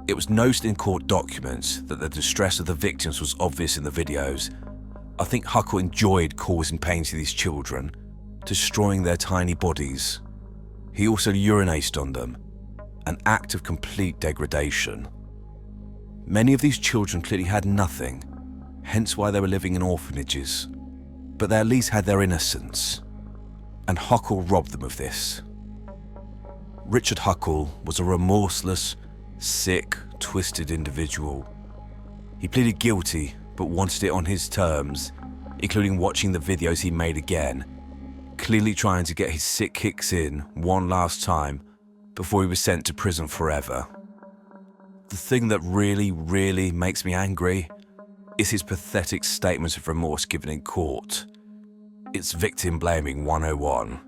It was noted in court documents that the distress of the victims was obvious in the videos. I think Huckle enjoyed causing pain to these children, destroying their tiny bodies. He also urinated on them, an act of complete degradation. Many of these children clearly had nothing, hence why they were living in orphanages, but they at least had their innocence, and Huckle robbed them of this. Richard Huckle was a remorseless, sick, twisted individual. He pleaded guilty, but wanted it on his terms, including watching the videos he made again, clearly trying to get his sick kicks in one last time before he was sent to prison forever. The thing that really, really makes me angry is his pathetic statements of remorse given in court. It's victim blaming 101.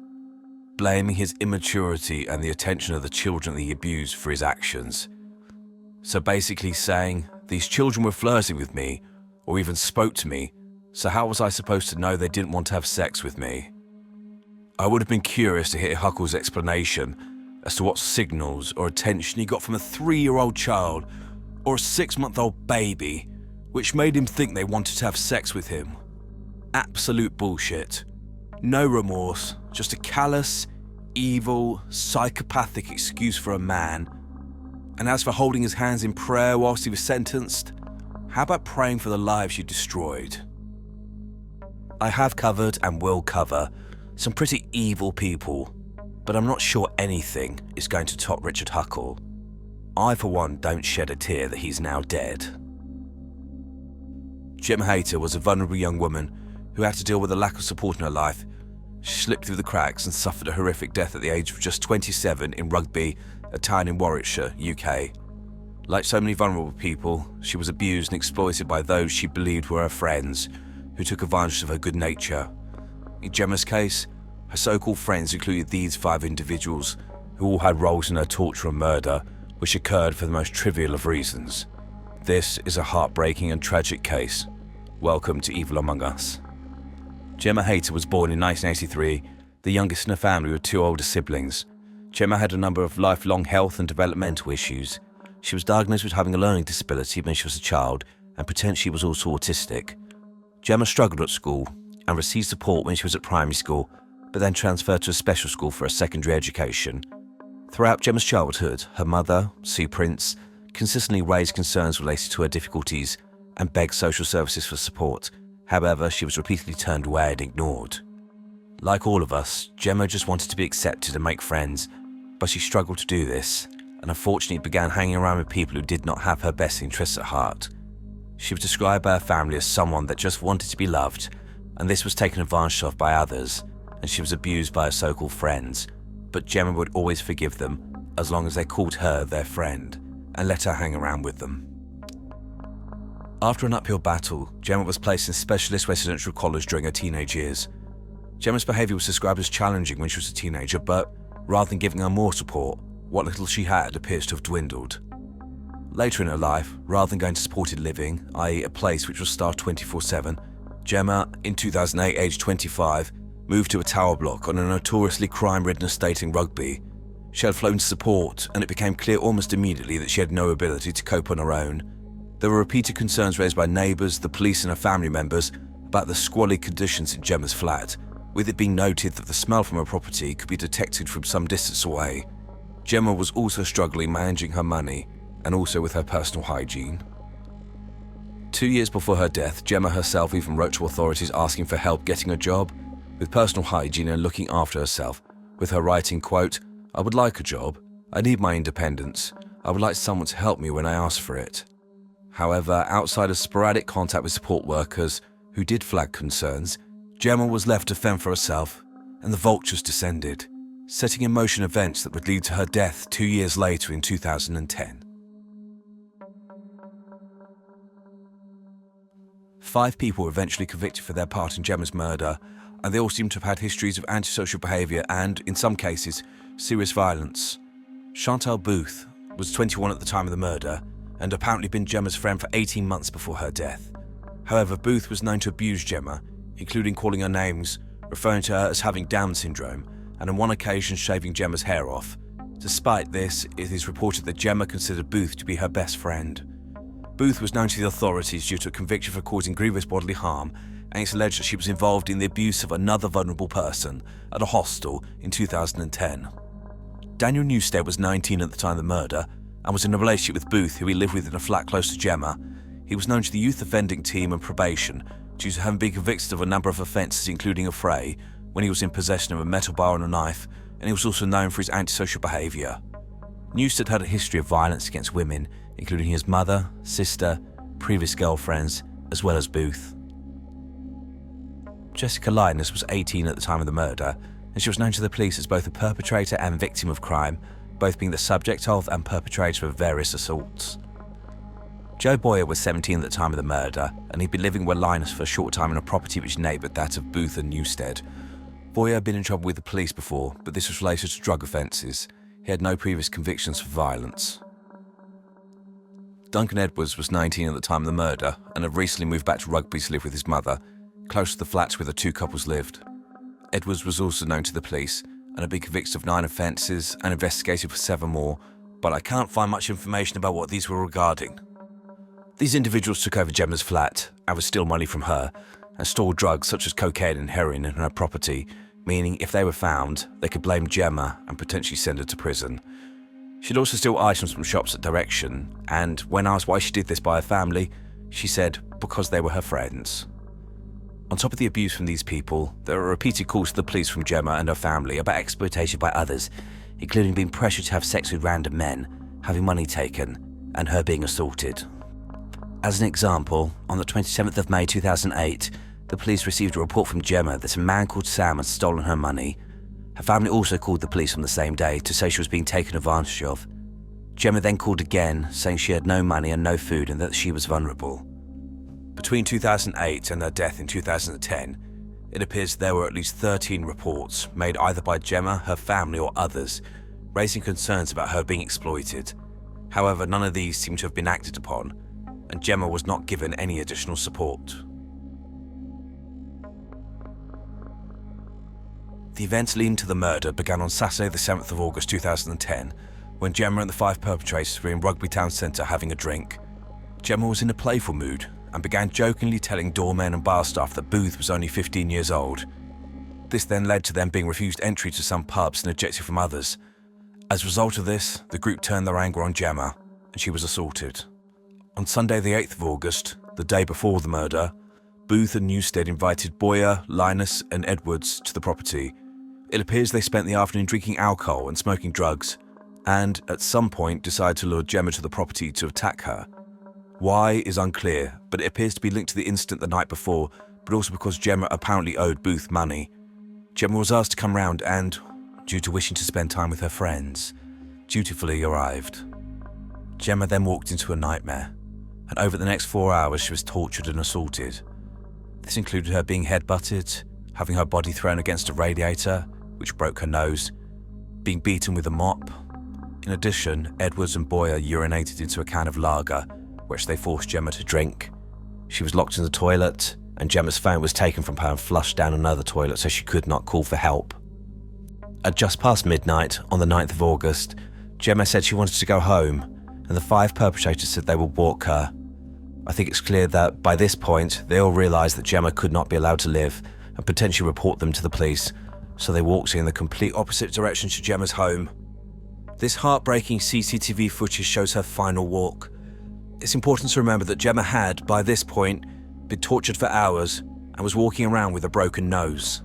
Blaming his immaturity and the attention of the children that he abused for his actions. So basically saying, these children were flirting with me, or even spoke to me, so how was I supposed to know they didn't want to have sex with me? I would have been curious to hear Huckle's explanation as to what signals or attention he got from a 3-year-old child or a 6-month-old baby, which made him think they wanted to have sex with him. Absolute bullshit. No remorse, just a callous, evil, psychopathic excuse for a man. And as for holding his hands in prayer whilst he was sentenced, how about praying for the lives you destroyed? I have covered and will cover some pretty evil people, but I'm not sure anything is going to top Richard Huckle. I, for one, don't shed a tear that he's now dead. Jem Hayter was a vulnerable young woman who had to deal with a lack of support in her life, she slipped through the cracks and suffered a horrific death at the age of just 27 in Rugby, a town in Warwickshire, UK. Like so many vulnerable people, she was abused and exploited by those she believed were her friends, who took advantage of her good nature. In Gemma's case, her so-called friends included these 5 individuals, who all had roles in her torture and murder, which occurred for the most trivial of reasons. This is a heartbreaking and tragic case. Welcome to Evil Among Us. Gemma Hayter was born in 1983, the youngest in a family with 2 older siblings. Gemma had a number of lifelong health and developmental issues. She was diagnosed with having a learning disability when she was a child and potentially was also autistic. Gemma struggled at school and received support when she was at primary school, but then transferred to a special school for a secondary education. Throughout Gemma's childhood, her mother, Sue Prince, consistently raised concerns related to her difficulties and begged social services for support. However, she was repeatedly turned away and ignored. Like all of us, Gemma just wanted to be accepted and make friends, but she struggled to do this, and unfortunately began hanging around with people who did not have her best interests at heart. She was described by her family as someone that just wanted to be loved, and this was taken advantage of by others, and she was abused by her so-called friends, but Gemma would always forgive them as long as they called her their friend and let her hang around with them. After an uphill battle, Gemma was placed in specialist residential college during her teenage years. Gemma's behaviour was described as challenging when she was a teenager, but rather than giving her more support, what little she had appears to have dwindled. Later in her life, rather than going to supported living, i.e. a place which was staffed 24/7, Gemma, in 2008, aged 25, moved to a tower block on a notoriously crime-ridden estate in Rugby. She had flown support, and it became clear almost immediately that she had no ability to cope on her own. There were repeated concerns raised by neighbours, the police and her family members about the squalid conditions in Gemma's flat, with it being noted that the smell from her property could be detected from some distance away. Gemma was also struggling managing her money and also with her personal hygiene. 2 years before her death, Gemma herself even wrote to authorities asking for help getting a job with personal hygiene and looking after herself, with her writing, quote, "I would like a job. I need my independence. I would like someone to help me when I ask for it." However, outside of sporadic contact with support workers who did flag concerns, Gemma was left to fend for herself, and the vultures descended, setting in motion events that would lead to her death 2 years later in 2010. 5 people were eventually convicted for their part in Gemma's murder, and they all seem to have had histories of antisocial behaviour and, in some cases, serious violence. Chantal Booth was 21 at the time of the murder and apparently been Gemma's friend for 18 months before her death. However, Booth was known to abuse Gemma, including calling her names, referring to her as having Down syndrome, and on one occasion shaving Gemma's hair off. Despite this, it is reported that Gemma considered Booth to be her best friend. Booth was known to the authorities due to a conviction for causing grievous bodily harm, and it's alleged that she was involved in the abuse of another vulnerable person at a hostel in 2010. Daniel Newstead was 19 at the time of the murder and was in a relationship with Booth, who he lived with in a flat close to Gemma. He was known to the youth offending team and probation due to having been convicted of a number of offences including a fray when he was in possession of a metal bar and a knife, and he was also known for his antisocial behaviour. Newstead had a history of violence against women, including his mother, sister, previous girlfriends, as well as Booth. Jessica Linus was 18 at the time of the murder, and she was known to the police as both a perpetrator and victim of crime, both being the subject of and perpetrator of various assaults. Joe Boyer was 17 at the time of the murder, and he'd been living with Linus for a short time in a property which neighboured that of Booth and Newstead. Boyer had been in trouble with the police before, but this was related to drug offences. He had no previous convictions for violence. Duncan Edwards was 19 at the time of the murder and had recently moved back to Rugby to live with his mother, close to the flats where the 2 couples lived. Edwards was also known to the police and had been convicted of 9 offences and investigated for 7 more, but I can't find much information about what these were regarding. These individuals took over Gemma's flat and would steal money from her and store drugs such as cocaine and heroin in her property, meaning if they were found, they could blame Gemma and potentially send her to prison. She'd also steal items from shops at Direction, and when asked why she did this by her family, she said because they were her friends. On top of the abuse from these people, there were repeated calls to the police from Gemma and her family about exploitation by others, including being pressured to have sex with random men, having money taken, and her being assaulted. As an example, on the 27th of May 2008, the police received a report from Gemma that a man called Sam had stolen her money. Her family also called the police on the same day to say she was being taken advantage of. Gemma then called again, saying she had no money and no food and that she was vulnerable. Between 2008 and her death in 2010, it appears there were at least 13 reports made either by Gemma, her family or others, raising concerns about her being exploited. However, none of these seem to have been acted upon, and Gemma was not given any additional support. The events leading to the murder began on Saturday the 7th of August 2010, when Gemma and the 5 perpetrators were in Rugby Town Centre having a drink. Gemma was in a playful mood and began jokingly telling doormen and bar staff that Booth was only 15 years old. This then led to them being refused entry to some pubs and ejected from others. As a result of this, the group turned their anger on Gemma, and she was assaulted. On Sunday the 8th of August, the day before the murder, Booth and Newstead invited Boyer, Linus and Edwards to the property. It appears they spent the afternoon drinking alcohol and smoking drugs, and at some point decided to lure Gemma to the property to attack her. Why is unclear, but it appears to be linked to the incident the night before, but also because Gemma apparently owed Booth money. Gemma was asked to come round and, due to wishing to spend time with her friends, dutifully arrived. Gemma then walked into a nightmare, and over the next 4 hours she was tortured and assaulted. This included her being headbutted, having her body thrown against a radiator, which broke her nose, being beaten with a mop. In addition, Edwards and Boyer urinated into a can of lager, which they forced Gemma to drink. She was locked in the toilet, and Gemma's phone was taken from her and flushed down another toilet so she could not call for help. At just past midnight, on the 9th of August, Gemma said she wanted to go home, and the 5 perpetrators said they would walk her. I think it's clear that by this point, they all realised that Gemma could not be allowed to live and potentially report them to the police, so they walked in the complete opposite direction to Gemma's home. This heartbreaking CCTV footage shows her final walk. It's important to remember that Gemma had, by this point, been tortured for hours and was walking around with a broken nose.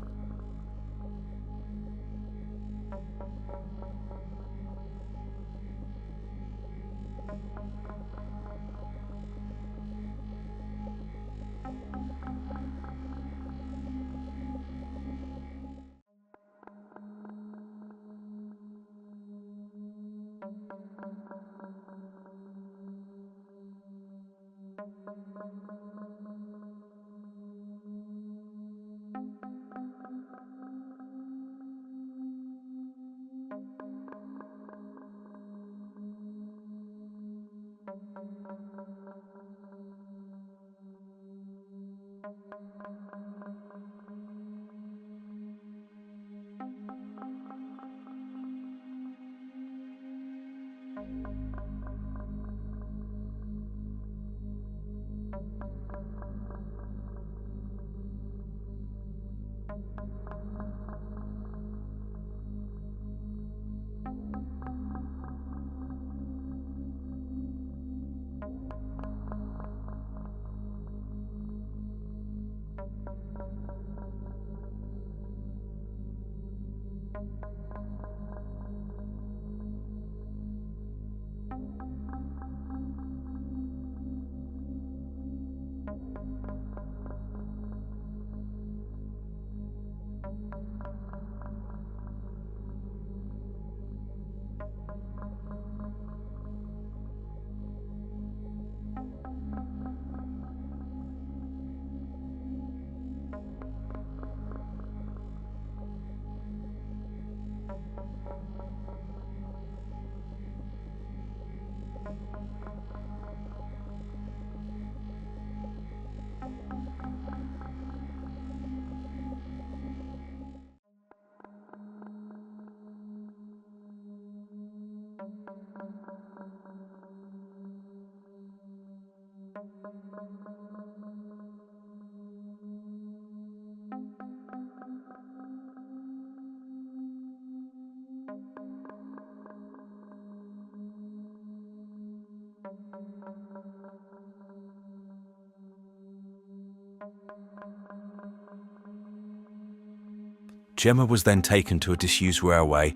Gemma was then taken to a disused railway.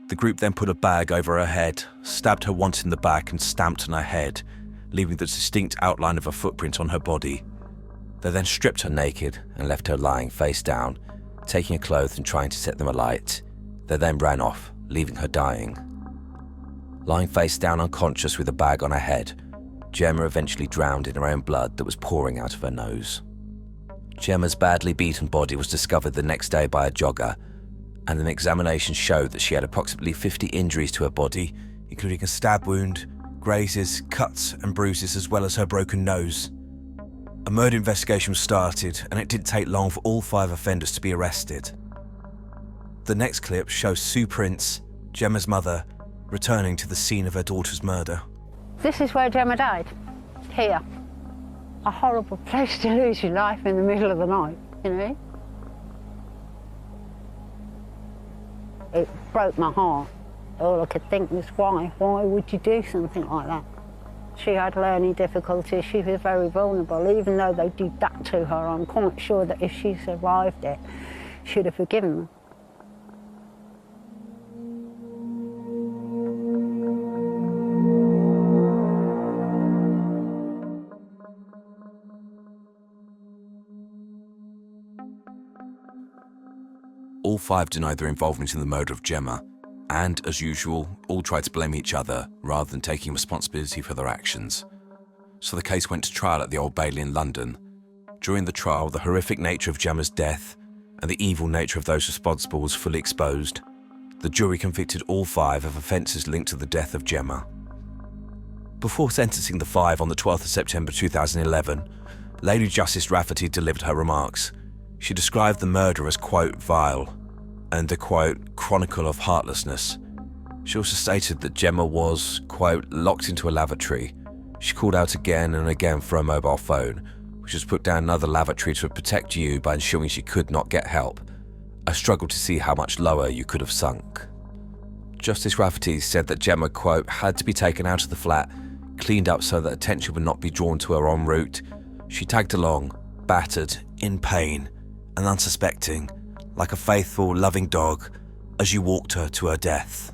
The group then put a bag over her head, stabbed her once in the back and stamped on her head, leaving the distinct outline of a footprint on her body. They then stripped her naked and left her lying face down, taking her clothes and trying to set them alight. They then ran off, leaving her dying. Lying face down unconscious with a bag on her head, Gemma eventually drowned in her own blood that was pouring out of her nose. Gemma's badly beaten body was discovered the next day by a jogger, and an examination showed that she had approximately 50 injuries to her body, including a stab wound, grazes, cuts and bruises, as well as her broken nose. A murder investigation was started, and it didn't take long for all 5 offenders to be arrested. The next clip shows Sue Prince, Gemma's mother, returning to the scene of her daughter's murder. This is where Gemma died, here. A horrible place to lose your life in the middle of the night, you know? It broke my heart. All I could think was, why? Why would you do something like that? She had learning difficulties, she was very vulnerable. Even though they did that to her, I'm quite sure that if she survived it, she'd have forgiven them. All 5 denied their involvement in the murder of Gemma, and, as usual, all tried to blame each other rather than taking responsibility for their actions. So the case went to trial at the Old Bailey in London. During the trial, the horrific nature of Gemma's death and the evil nature of those responsible was fully exposed. The jury convicted all 5 of offences linked to the death of Gemma. Before sentencing the 5 on the 12th of September 2011, Lady Justice Rafferty delivered her remarks. She described the murder as, quote, vile, and a, quote, chronicle of heartlessness. She also stated that Gemma was, quote, locked into a lavatory. She called out again and again for a mobile phone, which was put down another lavatory to protect you by ensuring she could not get help. I struggled to see how much lower you could have sunk. Justice Rafferty said that Gemma, quote, had to be taken out of the flat, cleaned up so that attention would not be drawn to her en route. She tagged along, battered, in pain, and unsuspecting, like a faithful, loving dog, as you walked her to her death.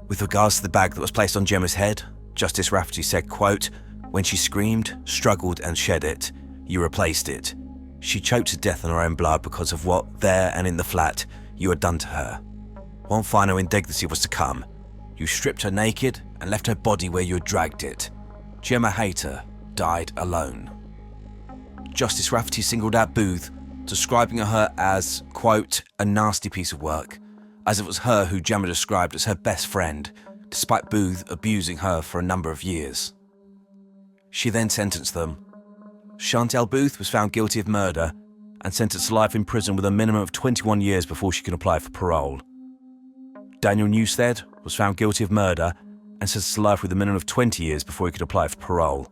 With regards to the bag that was placed on Gemma's head, Justice Rafferty said, quote, when she screamed, struggled and shed it, you replaced it. She choked to death in her own blood because of what, there and in the flat, you had done to her. One final indignity was to come. You stripped her naked and left her body where you had dragged it. Gemma Hayter died alone. Justice Rafferty singled out Booth, describing her as, quote, a nasty piece of work, as it was her who Gemma described as her best friend, despite Booth abusing her for a number of years. She then sentenced them. Chantal Booth was found guilty of murder and sentenced to life in prison with a minimum of 21 years before she could apply for parole. Daniel Newstead was found guilty of murder and sentenced to life with a minimum of 20 years before he could apply for parole.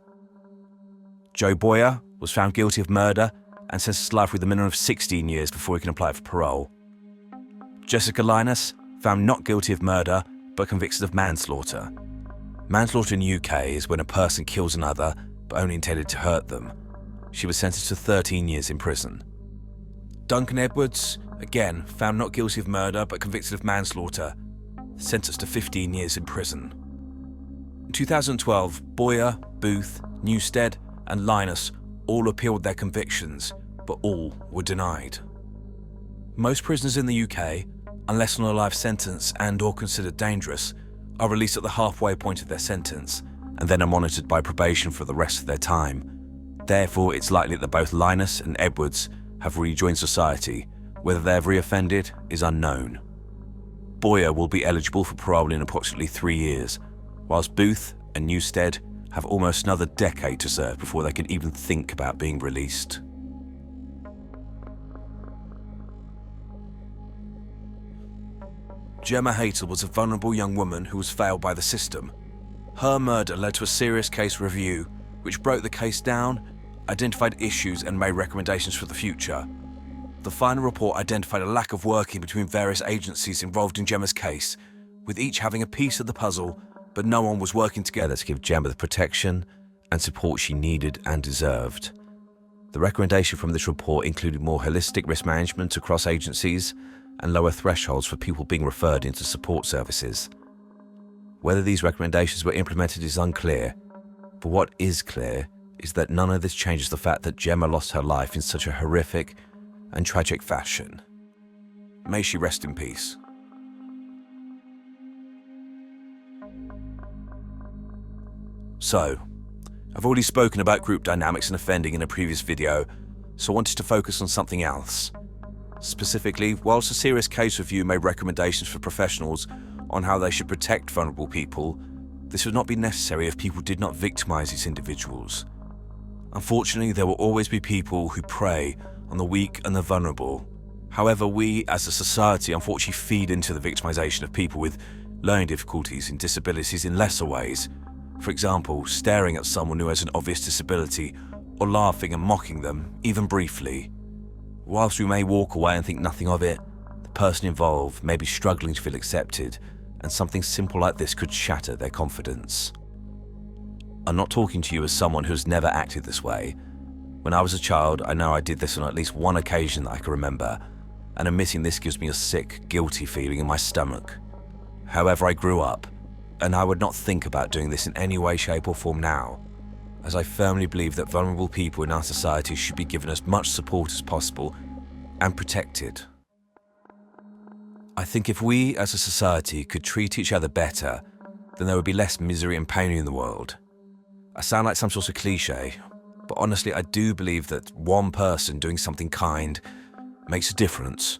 Joe Boyer was found guilty of murder and sentenced to life with a minimum of 16 years before he can apply for parole. Jessica Linus, found not guilty of murder but convicted of manslaughter. Manslaughter in the UK is when a person kills another but only intended to hurt them. She was sentenced to 13 years in prison. Duncan Edwards, again found not guilty of murder but convicted of manslaughter, sentenced to 15 years in prison. In 2012, Boyer, Booth, Newstead and Linus all appealed their convictions, but all were denied. Most prisoners in the UK, unless on a life sentence and or considered dangerous, are released at the halfway point of their sentence and then are monitored by probation for the rest of their time. Therefore, it's likely that both Linus and Edwards have rejoined society. Whether they have reoffended is unknown. Boyer will be eligible for parole in approximately 3 years, whilst Booth and Newstead have almost another decade to serve before they can even think about being released. Gemma Hayter was a vulnerable young woman who was failed by the system. Her murder led to a serious case review, which broke the case down, identified issues and made recommendations for the future. The final report identified a lack of working between various agencies involved in Gemma's case, with each having a piece of the puzzle, but no one was working together to give Gemma the protection and support she needed and deserved. The recommendation from this report included more holistic risk management across agencies and lower thresholds for people being referred into support services. Whether these recommendations were implemented is unclear, but what is clear is that none of this changes the fact that Gemma lost her life in such a horrific and tragic fashion. May she rest in peace. So, I've already spoken about group dynamics and offending in a previous video, so I wanted to focus on something else. Specifically, whilst a serious case review made recommendations for professionals on how they should protect vulnerable people, this would not be necessary if people did not victimise these individuals. Unfortunately, there will always be people who prey on the weak and the vulnerable. However, we as a society unfortunately feed into the victimisation of people with learning difficulties and disabilities in lesser ways. For example, staring at someone who has an obvious disability or laughing and mocking them, even briefly. Whilst we may walk away and think nothing of it, the person involved may be struggling to feel accepted, and something simple like this could shatter their confidence. I'm not talking to you as someone who has never acted this way. When I was a child, I know I did this on at least one occasion that I can remember, and admitting this gives me a sick, guilty feeling in my stomach. However, I grew up, and I would not think about doing this in any way, shape or form now, as I firmly believe that vulnerable people in our society should be given as much support as possible and protected. I think if we as a society could treat each other better, then there would be less misery and pain in the world. I sound like some sort of cliche, but honestly I do believe that one person doing something kind makes a difference.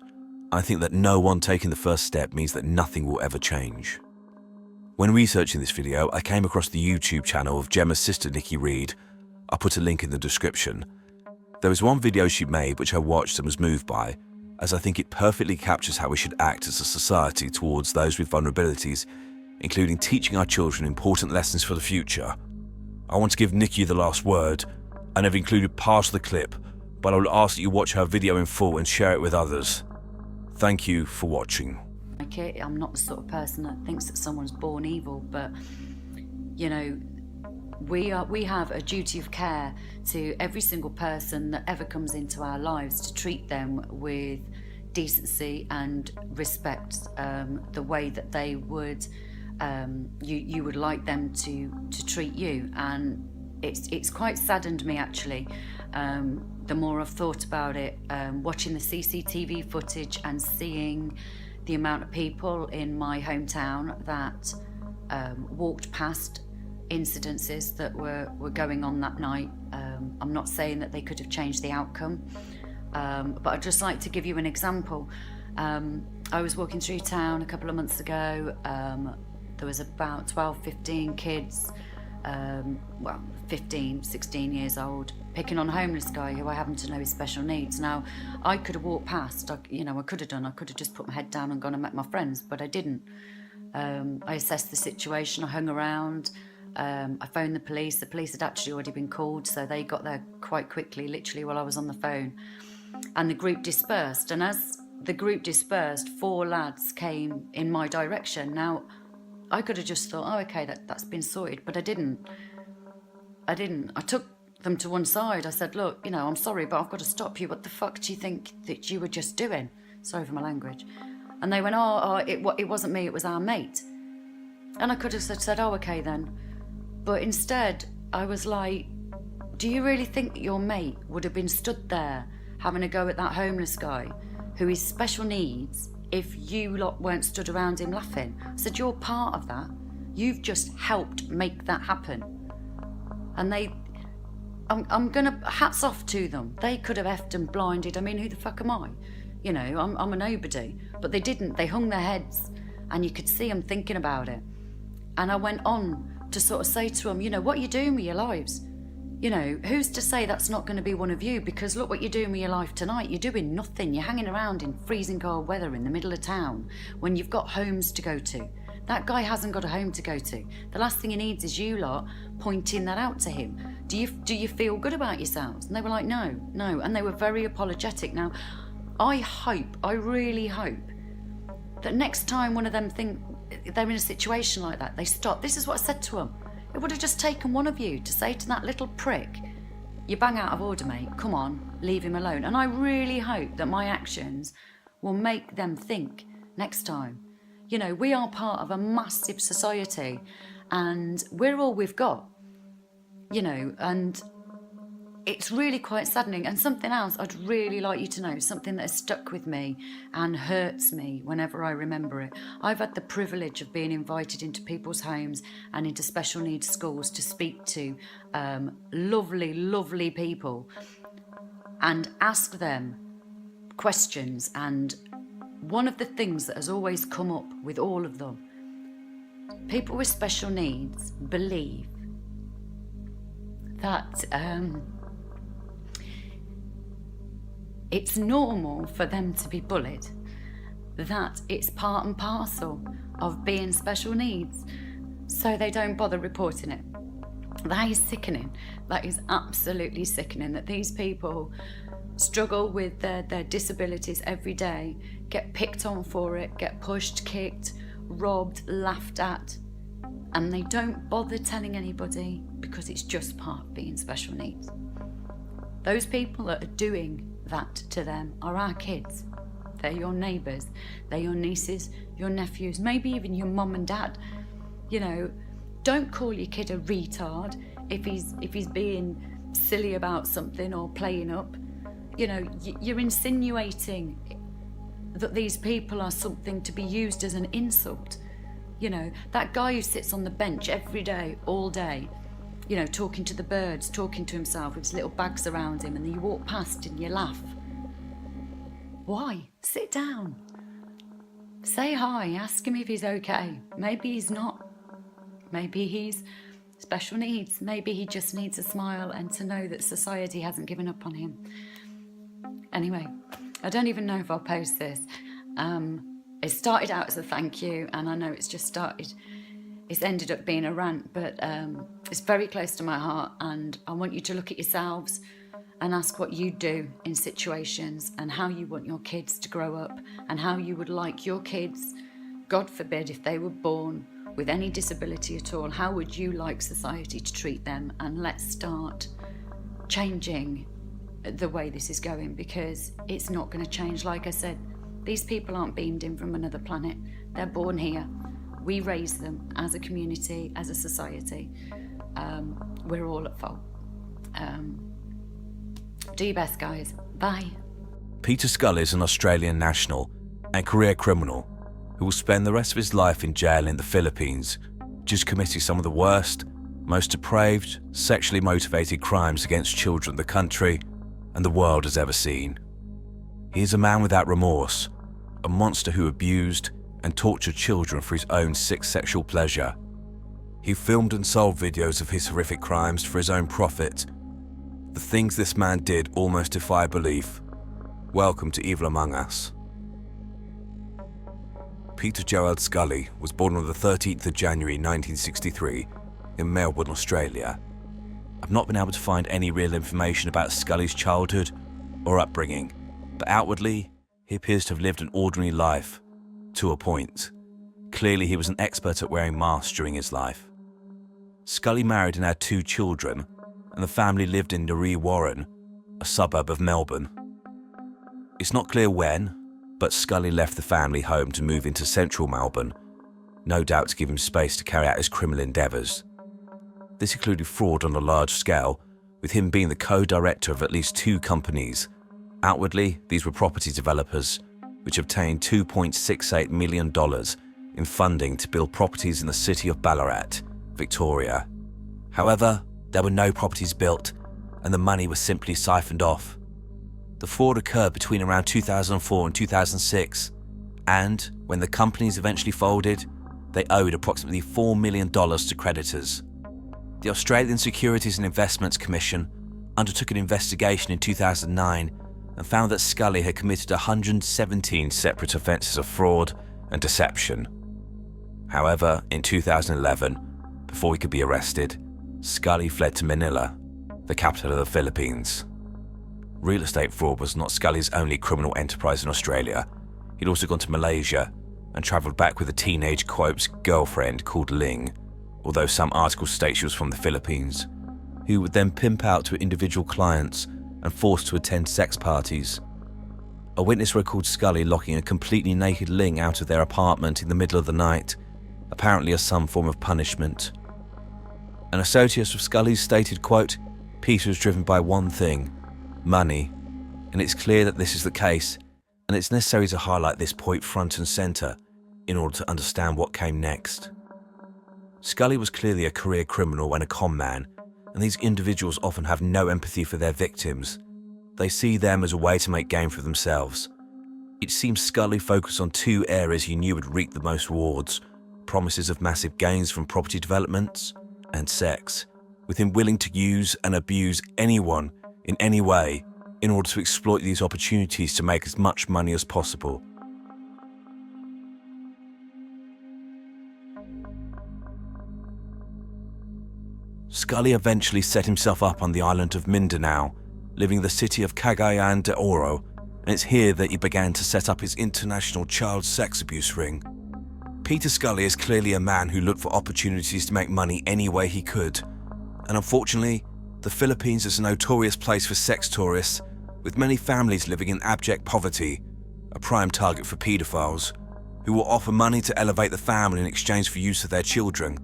I think that no one taking the first step means that nothing will ever change. When researching this video, I came across the YouTube channel of Gemma's sister Nikki Reed. I'll put a link in the description. There was one video she made which I watched and was moved by, as I think it perfectly captures how we should act as a society towards those with vulnerabilities, including teaching our children important lessons for the future. I want to give Nikki the last word, and have included part of the clip, but I will ask that you watch her video in full and share it with others. Thank you for watching. Okay, I'm not the sort of person that thinks that someone's born evil, but you know, we have a duty of care to every single person that ever comes into our lives, to treat them with decency and respect, the way that they would you would like them to treat you. And it's quite saddened me actually, the more I've thought about it, watching the CCTV footage and seeing the amount of people in my hometown that walked past incidences that were going on that night. I'm not saying that they could have changed the outcome, but I'd just like to give you an example. I was walking through town a couple of months ago. There was about 12-15 kids, 15, 16 years old, picking on a homeless guy who I happen to know his special needs. Now, I could have walked past, I could have just put my head down and gone and met my friends, but I didn't. I assessed the situation, I hung around, I phoned the police. The police had actually already been called, so they got there quite quickly, literally while I was on the phone. And the group dispersed, and as the group dispersed, 4 lads came in my direction. Now, I could have just thought, oh, okay, that's been sorted, but I didn't. I took them to one side. I said, look, I'm sorry, but I've got to stop you. What the fuck do you think that you were just doing? Sorry for my language. And they went, it wasn't me, it was our mate. And I could have said, oh, okay then. But instead, I was like, do you really think that your mate would have been stood there having a go at that homeless guy who is special needs if you lot weren't stood around him laughing? I said, you're part of that. You've just helped make that happen. And I'm gonna, hats off to them. They could have effed and blinded. I mean, who the fuck am I? I'm a nobody. But they didn't. They hung their heads, and you could see them thinking about it. And I went on to sort of say to them, what are you doing with your lives? Who's to say that's not going to be one of you? Because look what you're doing with your life tonight. You're doing nothing. You're hanging around in freezing cold weather in the middle of town when you've got homes to go to. That guy hasn't got a home to go to. The last thing he needs is you lot pointing that out to him. Do you feel good about yourselves? And they were like, no. And they were very apologetic. Now, I really hope that next time one of them think they're in a situation like that, they stop. This is what I said to them. It would have just taken one of you to say to that little prick, you bang out of order, mate. Come on, leave him alone. And I really hope that my actions will make them think next time. We are part of a massive society, and we're all we've got. And it's really quite saddening. And something else I'd really like you to know, something that has stuck with me and hurts me whenever I remember it. I've had the privilege of being invited into people's homes and into special needs schools to speak to lovely, lovely people and ask them questions. And one of the things that has always come up with all of them, people with special needs believe that it's normal for them to be bullied, that it's part and parcel of being special needs, so they don't bother reporting it. That is sickening. That is absolutely sickening, that these people struggle with their disabilities every day, get picked on for it, get pushed, kicked, robbed, laughed at, and they don't bother telling anybody because it's just part of being special needs. Those people that are doing that to them are our kids. They're your neighbours, they're your nieces, your nephews, maybe even your mum and dad. You know, don't call your kid a retard if he's being silly about something or playing up. You know, you're insinuating that these people are something to be used as an insult. You know, that guy who sits on the bench every day, all day, you know, talking to the birds, talking to himself with his little bags around him, and then you walk past and you laugh. Why? Sit down. Say hi, ask him if he's okay. Maybe he's not. Maybe he's special needs. Maybe he just needs a smile and to know that society hasn't given up on him. Anyway, I don't even know if I'll post this. It started out as a thank you, and I know it's ended up being a rant, but it's very close to my heart, and I want you to look at yourselves and ask what you do in situations and how you want your kids to grow up and how you would like your kids, God forbid, if they were born with any disability at all, how would you like society to treat them? And let's start changing the way this is going, because it's not going to change. Like I said, these people aren't beamed in from another planet. They're born here. We raise them as a community, as a society. We're all at fault. Do your best, guys. Bye. Peter Scully is an Australian national and career criminal who will spend the rest of his life in jail in the Philippines, just committing some of the worst, most depraved, sexually motivated crimes against children the country and the world has ever seen. He is a man without remorse, a monster who abused and tortured children for his own sick sexual pleasure. He filmed and sold videos of his horrific crimes for his own profit. The things this man did almost defy belief. Welcome to Evil Among Us. Peter Gerald Scully was born on the 13th of January 1963 in Melbourne, Australia. I've not been able to find any real information about Scully's childhood or upbringing, but outwardly, he appears to have lived an ordinary life, to a point. Clearly, he was an expert at wearing masks during his life. Scully married and had 2 children, and the family lived in Naree Warren, a suburb of Melbourne. It's not clear when, but Scully left the family home to move into central Melbourne, no doubt to give him space to carry out his criminal endeavours. This included fraud on a large scale, with him being the co-director of at least 2 companies. Outwardly, these were property developers, which obtained $2.68 million in funding to build properties in the city of Ballarat, Victoria. However, there were no properties built, and the money was simply siphoned off. The fraud occurred between around 2004 and 2006, and when the companies eventually folded, they owed approximately $4 million to creditors. The Australian Securities and Investments Commission undertook an investigation in 2009 and found that Scully had committed 117 separate offences of fraud and deception. However, in 2011, before he could be arrested, Scully fled to Manila, the capital of the Philippines. Real estate fraud was not Scully's only criminal enterprise in Australia. He'd also gone to Malaysia and travelled back with a teenage, quote, girlfriend called Ling, although some articles state she was from the Philippines, who would then pimp out to individual clients and forced to attend sex parties. A witness recalled Scully locking a completely naked Ling out of their apartment in the middle of the night, apparently as some form of punishment. An associate of Scully's stated, quote, Peter is driven by one thing: money, and it's clear that this is the case, and it's necessary to highlight this point front and centre in order to understand what came next. Scully was clearly a career criminal and a con man, and these individuals often have no empathy for their victims. They see them as a way to make gain for themselves. It seems Scully focused on two areas he knew would reap the most rewards: promises of massive gains from property developments and sex, with him willing to use and abuse anyone in any way in order to exploit these opportunities to make as much money as possible. Scully eventually set himself up on the island of Mindanao, leaving the city of Cagayan de Oro, and it's here that he began to set up his international child sex abuse ring. Peter Scully is clearly a man who looked for opportunities to make money any way he could, and unfortunately, the Philippines is a notorious place for sex tourists, with many families living in abject poverty, a prime target for paedophiles, who will offer money to elevate the family in exchange for use of their children.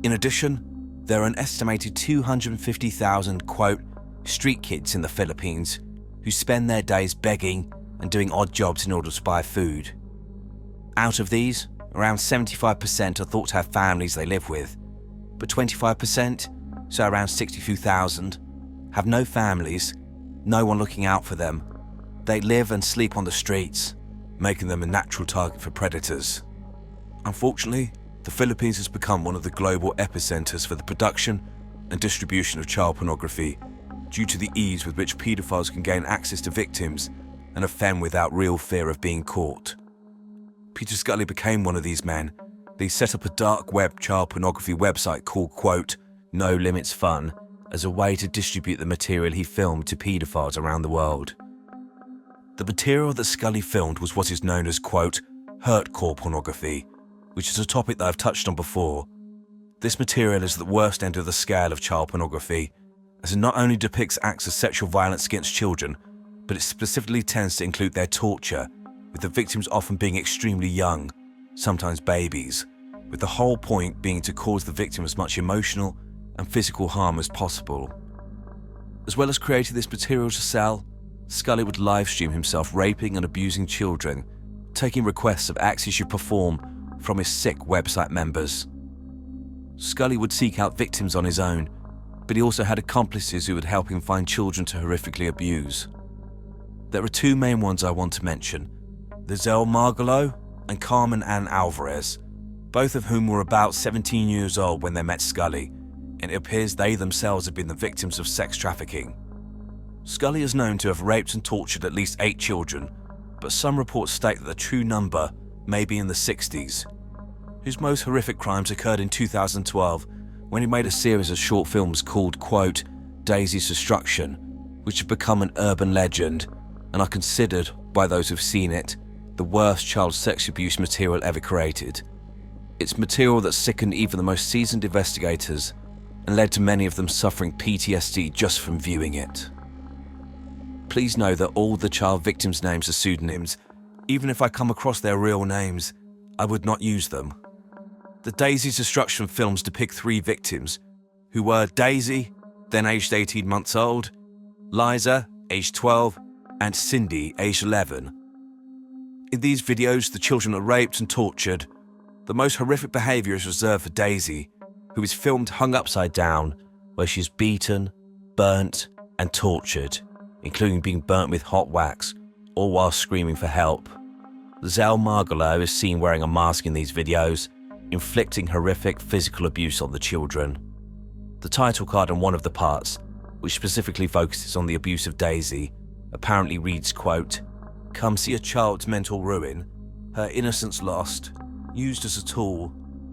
In addition, there are an estimated 250,000, quote, street kids in the Philippines who spend their days begging and doing odd jobs in order to buy food. Out of these, around 75% are thought to have families they live with, but 25%, so around 62,000, have no families, no one looking out for them. They live and sleep on the streets, making them a natural target for predators. Unfortunately, the Philippines has become one of the global epicenters for the production and distribution of child pornography due to the ease with which paedophiles can gain access to victims and offend without real fear of being caught. Peter Scully became one of these men. He set up a dark web child pornography website called, quote, No Limits Fun, as a way to distribute the material he filmed to paedophiles around the world. The material that Scully filmed was what is known as, quote, hurtcore pornography, which is a topic that I've touched on before. This material is the worst end of the scale of child pornography, as it not only depicts acts of sexual violence against children, but it specifically tends to include their torture, with the victims often being extremely young, sometimes babies, with the whole point being to cause the victim as much emotional and physical harm as possible. As well as creating this material to sell, Scully would livestream himself raping and abusing children, taking requests of acts he should perform from his sick website members. Scully would seek out victims on his own, but he also had accomplices who would help him find children to horrifically abuse. There are two main ones I want to mention: Lizelle Margolo and Carmen Ann Alvarez, both of whom were about 17 years old when they met Scully, and it appears they themselves have been the victims of sex trafficking. Scully is known to have raped and tortured at least 8 children, but some reports state that the true number may be in the 60s. His most horrific crimes occurred in 2012 when he made a series of short films called, quote, Daisy's Destruction, which have become an urban legend and are considered, by those who've seen it, the worst child sex abuse material ever created. It's material that sickened even the most seasoned investigators and led to many of them suffering PTSD just from viewing it. Please know that all the child victims' names are pseudonyms. Even if I come across their real names, I would not use them. The Daisy's Destruction films depict 3 victims, who were Daisy, then aged 18 months old, Liza, aged 12, and Cindy, aged 11. In these videos, the children are raped and tortured. The most horrific behaviour is reserved for Daisy, who is filmed hung upside down, where she is beaten, burnt, and tortured, including being burnt with hot wax, all while screaming for help. Lizelle Margolo is seen wearing a mask in these videos, inflicting horrific physical abuse on the children. The title card on one of the parts, which specifically focuses on the abuse of Daisy, apparently reads, quote, Come see a child's mental ruin, her innocence lost, used as a tool.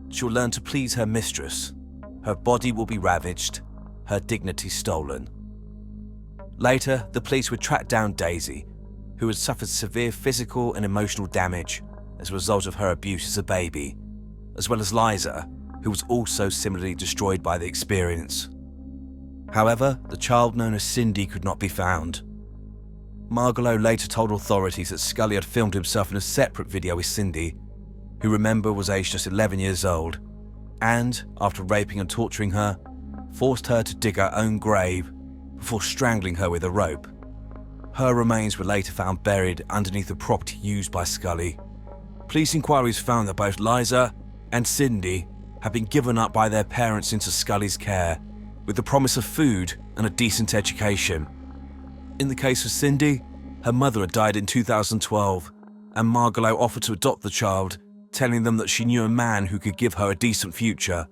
She'll learn to please her mistress. Her body will be ravaged, her dignity stolen. Later, the police would track down Daisy, who had suffered severe physical and emotional damage as a result of her abuse as a baby, as well as Liza, who was also similarly destroyed by the experience. However, the child known as Cindy could not be found. Margolo later told authorities that Scully had filmed himself in a separate video with Cindy, who, remember, was aged just 11 years old, and, after raping and torturing her, forced her to dig her own grave before strangling her with a rope. Her remains were later found buried underneath the property used by Scully. Police inquiries found that both Liza and Cindy had been given up by their parents into Scully's care, with the promise of food and a decent education. In the case of Cindy, her mother had died in 2012, and Margalo offered to adopt the child, telling them that she knew a man who could give her a decent future.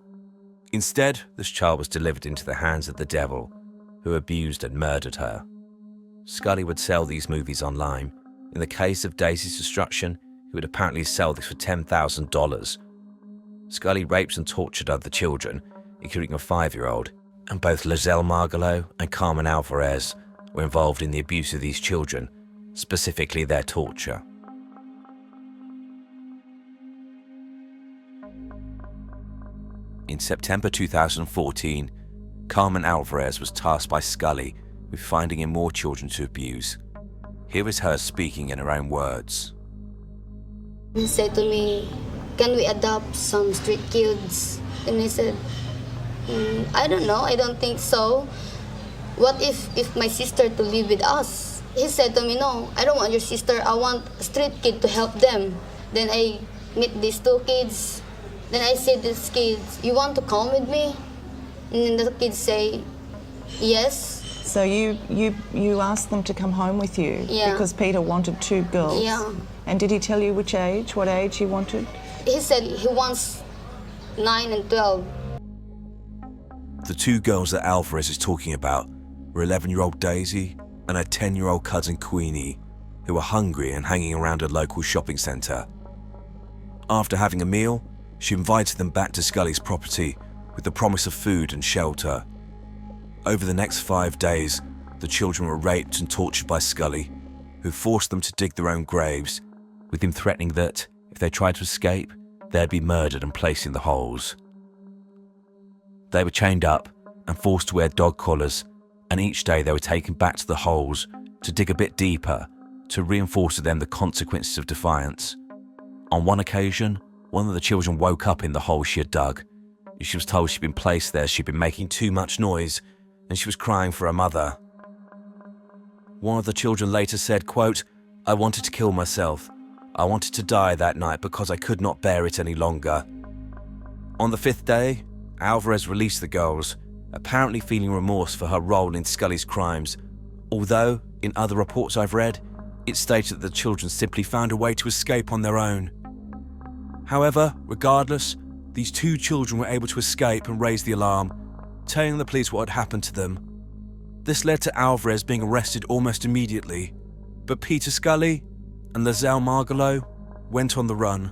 Instead, this child was delivered into the hands of the devil, who abused and murdered her. Scully would sell these movies online. In the case of Daisy's destruction, he would apparently sell this for $10,000. Scully raped and tortured other children, including a 5-year-old, and both Lizelle Margalo and Carmen Alvarez were involved in the abuse of these children, specifically their torture. In September 2014, Carmen Alvarez was tasked by Scully with finding him more children to abuse. Here is her speaking in her own words. He said to me, "Can we adopt some street kids?" And I said, "I don't know, I don't think so. What if my sister to live with us?" He said to me, "No, I don't want your sister, I want a street kid to help them." Then I meet these 2 kids. Then I said to these kids, "You want to come with me?" And then the kids say, "Yes." So you asked them to come home with you? Yeah. Because Peter wanted 2 girls? Yeah. And did he tell you what age he wanted? He said he wants 9 and 12. The 2 girls that Alvarez is talking about were 11-year-old Daisy and her 10-year-old cousin Queenie, who were hungry and hanging around a local shopping centre. After having a meal, she invited them back to Scully's property with the promise of food and shelter. Over the next 5 days, the children were raped and tortured by Scully, who forced them to dig their own graves, with him threatening that, if they tried to escape, they'd be murdered and placed in the holes. They were chained up and forced to wear dog collars, and each day they were taken back to the holes to dig a bit deeper to reinforce to them the consequences of defiance. On one occasion, one of the children woke up in the hole she had dug. She was told she'd been placed there, she'd been making too much noise, and she was crying for her mother. One of the children later said, quote, "I wanted to kill myself. I wanted to die that night because I could not bear it any longer." On the 5th day, Alvarez released the girls, apparently feeling remorse for her role in Scully's crimes, although, in other reports I've read, it stated that the children simply found a way to escape on their own. However, regardless, these 2 children were able to escape and raise the alarm, telling the police what had happened to them. This led to Alvarez being arrested almost immediately, but Peter Scully and Lizelle Margalo went on the run.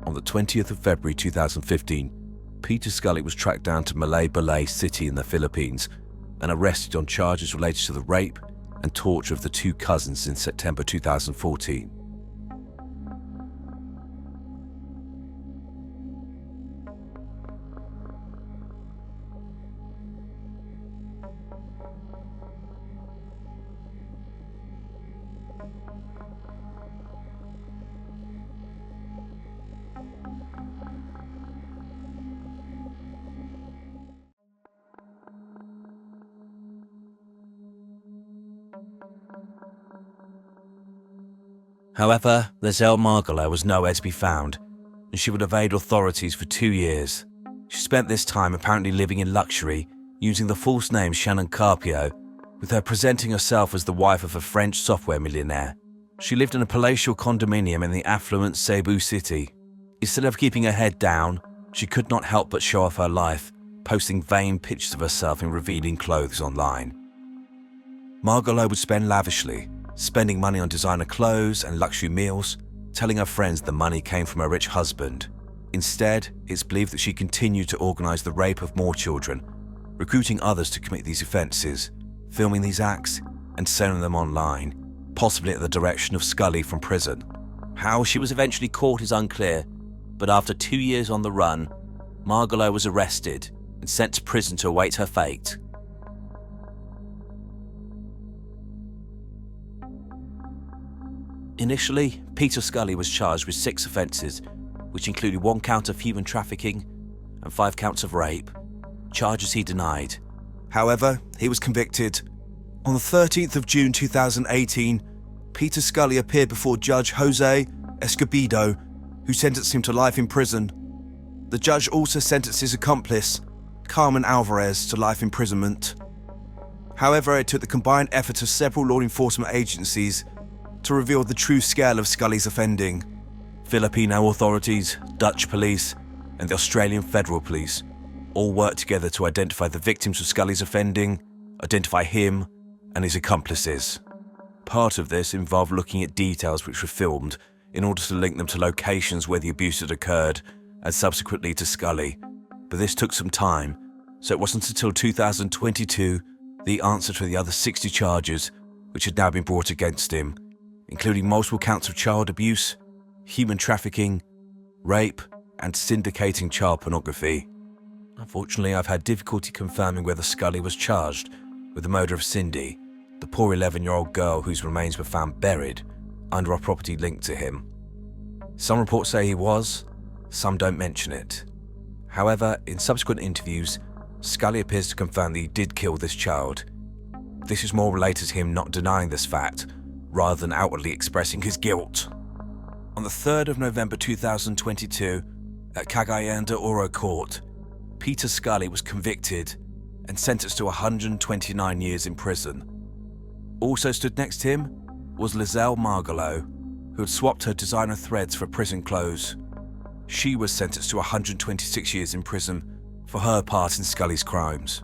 On the 20th of February 2015, Peter Scully was tracked down to Balay City in the Philippines and arrested on charges related to the rape and torture of the 2 cousins in September 2014. However, Lizelle Margalo was nowhere to be found, and she would evade authorities for 2 years. She spent this time apparently living in luxury, using the false name Shannon Carpio, with her presenting herself as the wife of a French software millionaire. She lived in a palatial condominium in the affluent Cebu city. Instead of keeping her head down, she could not help but show off her life, posting vain pictures of herself in revealing clothes online. Margalo would spend lavishly, spending money on designer clothes and luxury meals, telling her friends the money came from her rich husband. Instead, it's believed that she continued to organise the rape of more children, recruiting others to commit these offences, filming these acts and selling them online, possibly at the direction of Scully from prison. How she was eventually caught is unclear, but after 2 years on the run, Margalo was arrested and sent to prison to await her fate. Initially, Peter Scully was charged with 6 offences, which included 1 count of human trafficking and 5 counts of rape, charges he denied. However, he was convicted. On the 13th of June 2018, Peter Scully appeared before Judge Jose Escobedo, who sentenced him to life in prison. The judge also sentenced his accomplice, Carmen Alvarez, to life imprisonment. However, it took the combined effort of several law enforcement agencies to reveal the true scale of Scully's offending. Filipino authorities, Dutch police, and the Australian Federal Police all worked together to identify the victims of Scully's offending, identify him and his accomplices. Part of this involved looking at details which were filmed in order to link them to locations where the abuse had occurred and subsequently to Scully, but this took some time, so it wasn't until 2022 the answer to the other 60 charges which had now been brought against him, including multiple counts of child abuse, human trafficking, rape, and syndicating child pornography. Unfortunately, I've had difficulty confirming whether Scully was charged with the murder of Cindy, the poor 11-year-old girl whose remains were found buried under a property linked to him. Some reports say he was, some don't mention it. However, in subsequent interviews, Scully appears to confirm that he did kill this child. This is more related to him not denying this fact, rather than outwardly expressing his guilt. On the 3rd of November 2022, at Cagayan de Oro Court, Peter Scully was convicted and sentenced to 129 years in prison. Also stood next to him was Lizelle Margolo, who had swapped her designer threads for prison clothes. She was sentenced to 126 years in prison for her part in Scully's crimes.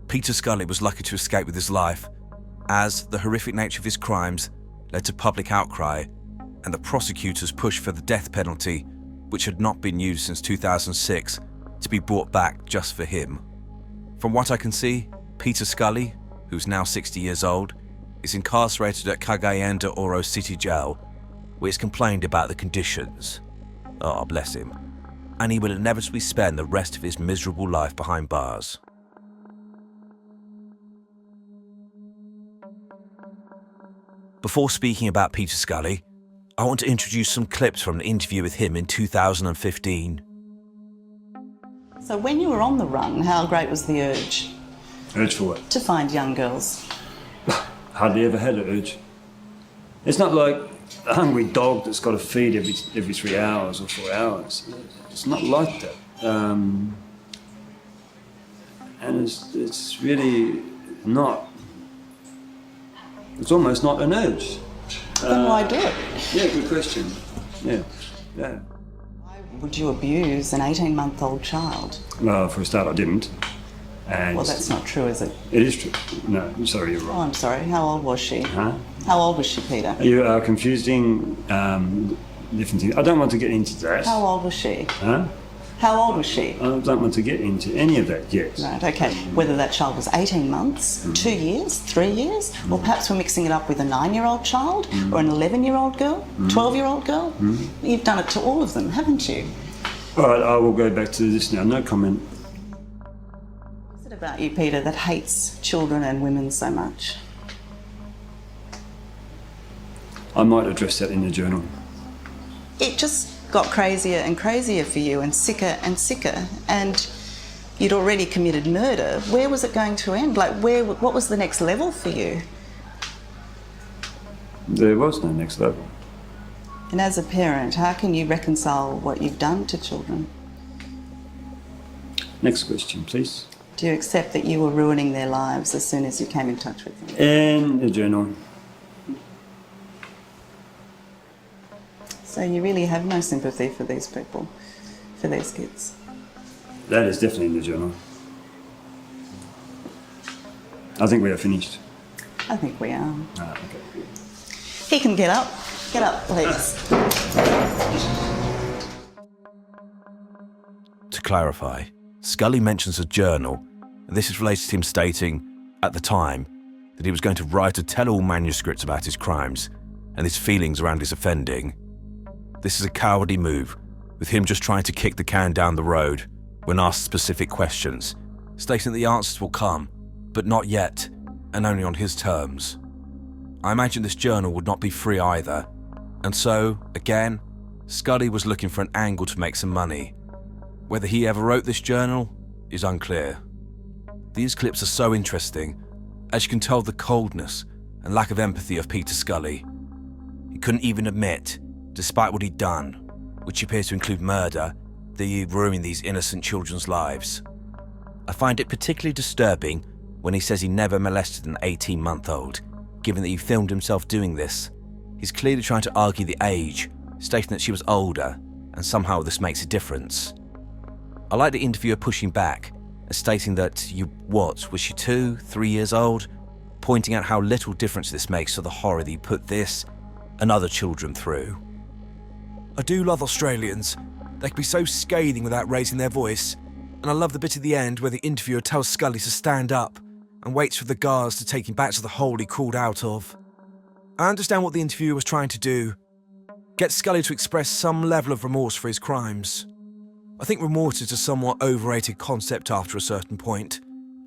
Peter Scully was lucky to escape with his life, as the horrific nature of his crimes led to public outcry and the prosecutors pushed for the death penalty, which had not been used since 2006, to be brought back just for him. From what I can see, Peter Scully, who's now 60 years old, is incarcerated at Cagayan de Oro City Jail, where he's complained about the conditions. Oh, bless him. And he will inevitably spend the rest of his miserable life behind bars. Before speaking about Peter Scully, I want to introduce some clips from an interview with him in 2015. So when you were on the run, how great was the urge? Urge for what? To find young girls. Hardly ever had an urge. It's not like a hungry dog that's got to feed every 3 hours or 4 hours. It's not like that. And it's really not. It's almost not an urge. Then why do it? Yeah, good question. Yeah. Why would you abuse an 18-month-old child? Well, for a start, I didn't. And Well, that's not true, is it? It is true. No, I'm sorry, you're Oh, wrong. I'm sorry. How old was she? Huh? How old was she, Peter? You are confusing different things. I don't want to get into that. How old was she? Huh? How old was she? I don't want to get into any of that yet. Right, okay. Whether that child was 18 months, 2 years, 3 years, or perhaps we're mixing it up with a 9-year-old child or an 11-year-old girl, 12-year-old girl. You've done it to all of them, haven't you? All right, I will go back to this now. No comment. What is it about you, Peter, that hates children and women so much? I might address that in the journal. It just got crazier and crazier for you and sicker, and you'd already committed murder. Where was it going to end? Like, what was the next level for you? There was no next level. And as a parent, how can you reconcile what you've done to children? Next question, please. Do you accept that you were ruining their lives as soon as you came in touch with them? In the journal. So you really have no sympathy for these people, for these kids? That is definitely in the journal. I think we are finished. I think we are. Okay. He can get up. Get up, please. To clarify, Scully mentions a journal, and this is related to him stating, at the time, that he was going to write a tell-all manuscript about his crimes and his feelings around his offending. This is a cowardly move, with him just trying to kick the can down the road when asked specific questions, stating that the answers will come, but not yet, and only on his terms. I imagine this journal would not be free either, and so, again, Scully was looking for an angle to make some money. Whether he ever wrote this journal is unclear. These clips are so interesting, as you can tell the coldness and lack of empathy of Peter Scully. He couldn't even admit, despite what he'd done, which appears to include murder, that he'd ruined these innocent children's lives. I find it particularly disturbing when he says he never molested an 18-month-old, given that he filmed himself doing this. He's clearly trying to argue the age, stating that she was older, and somehow this makes a difference. I like the interviewer pushing back and stating that was she 2, 3 years old? Pointing out how little difference this makes to the horror that he put this and other children through. I do love Australians. They can be so scathing without raising their voice, and I love the bit at the end where the interviewer tells Scully to stand up and waits for the guards to take him back to the hole he crawled out of. I understand what the interviewer was trying to do. Get Scully to express some level of remorse for his crimes. I think remorse is a somewhat overrated concept after a certain point.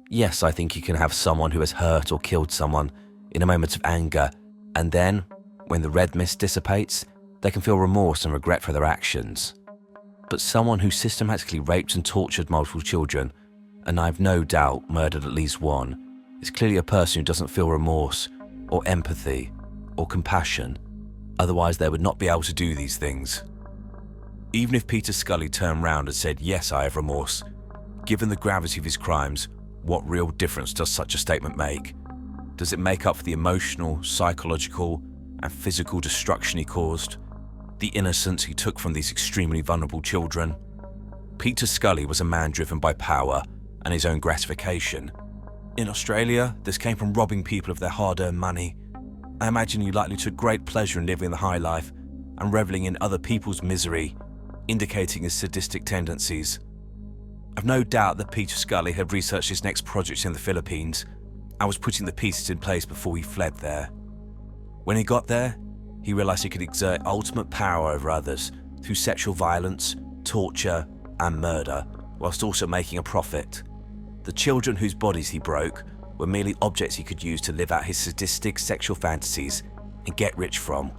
Yes, I think you can have someone who has hurt or killed someone in a moment of anger, and then, when the red mist dissipates, they can feel remorse and regret for their actions. But someone who systematically raped and tortured multiple children, and I've no doubt murdered at least one, is clearly a person who doesn't feel remorse, or empathy, or compassion. Otherwise they would not be able to do these things. Even if Peter Scully turned round and said, "Yes, I have remorse," given the gravity of his crimes, what real difference does such a statement make? Does it make up for the emotional, psychological, and physical destruction he caused? The innocence he took from these extremely vulnerable children? Peter Scully was a man driven by power and his own gratification. In Australia, this came from robbing people of their hard-earned money. I imagine he likely took great pleasure in living the high life and reveling in other people's misery, indicating his sadistic tendencies. I've no doubt that Peter Scully had researched his next project in the Philippines and was putting the pieces in place before he fled there. When he got there, he realised he could exert ultimate power over others through sexual violence, torture, and murder, whilst also making a profit. The children whose bodies he broke were merely objects he could use to live out his sadistic sexual fantasies and get rich from.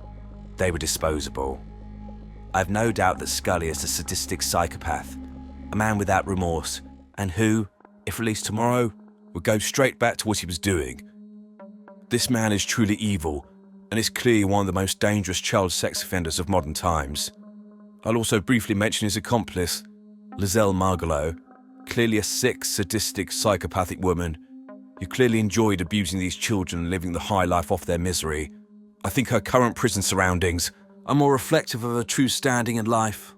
They were disposable. I have no doubt that Scully is a sadistic psychopath, a man without remorse, and who, if released tomorrow, would go straight back to what he was doing. This man is truly evil, and is clearly one of the most dangerous child sex offenders of modern times. I'll also briefly mention his accomplice, Lizelle Margolo, clearly a sick, sadistic, psychopathic woman who clearly enjoyed abusing these children and living the high life off their misery. I think her current prison surroundings are more reflective of her true standing in life.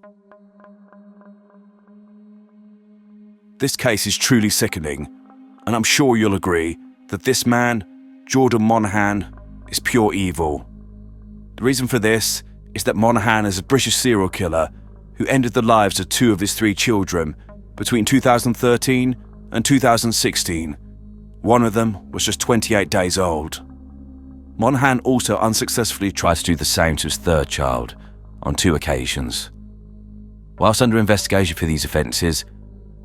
This case is truly sickening, and I'm sure you'll agree that this man, Jordan Monaghan, is pure evil. The reason for this is that Monaghan is a British serial killer who ended the lives of 2 of his 3 children between 2013 and 2016. One of them was just 28 days old. Monaghan also unsuccessfully tried to do the same to his 3rd child on 2 occasions. Whilst under investigation for these offences,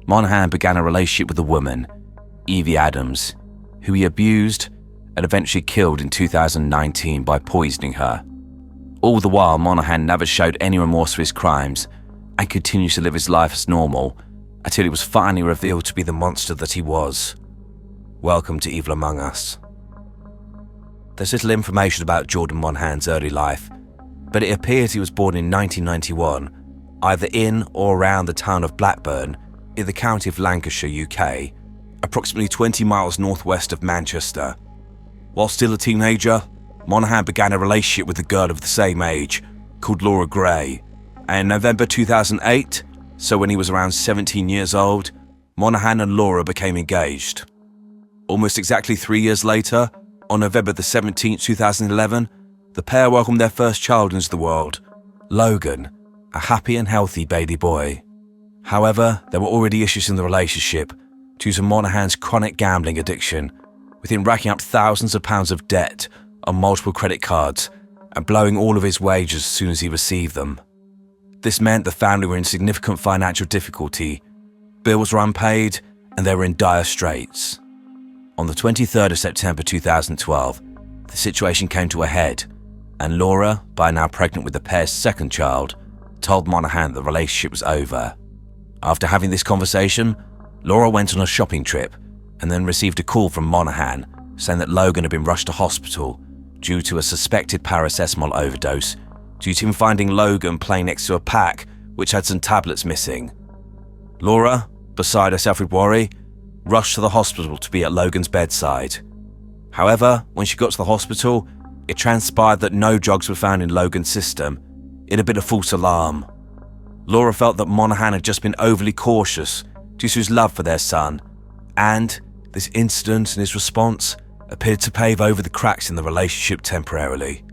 Monaghan began a relationship with a woman, Evie Adams, who he abused and eventually killed in 2019 by poisoning her. All the while, Monaghan never showed any remorse for his crimes and continued to live his life as normal until he was finally revealed to be the monster that he was. Welcome to Evil Among Us. There's little information about Jordan Monaghan's early life, but it appears he was born in 1991, either in or around the town of Blackburn in the county of Lancashire, UK, approximately 20 miles northwest of Manchester. While still a teenager, Monaghan began a relationship with a girl of the same age, called Laura Gray, and in November 2008, so when he was around 17 years old, Monaghan and Laura became engaged. Almost exactly 3 years later, on November the 17th, 2011, the pair welcomed their first child into the world, Logan, a happy and healthy baby boy. However, there were already issues in the relationship due to Monaghan's chronic gambling addiction, with him racking up thousands of pounds of debt on multiple credit cards and blowing all of his wages as soon as he received them. This meant the family were in significant financial difficulty, bills were unpaid, and they were in dire straits. On the 23rd of September 2012, the situation came to a head, and Laura, by now pregnant with the pair's second child, told Monaghan the relationship was over. After having this conversation, Laura went on a shopping trip and then received a call from Monaghan saying that Logan had been rushed to hospital due to a suspected paracetamol overdose due to him finding Logan playing next to a pack which had some tablets missing. Laura, beside herself with worry, rushed to the hospital to be at Logan's bedside. However, when she got to the hospital, it transpired that no drugs were found in Logan's system. It had been a false alarm. Laura felt that Monaghan had just been overly cautious due to his love for their son, and this incident and his response appeared to pave over the cracks in the relationship temporarily.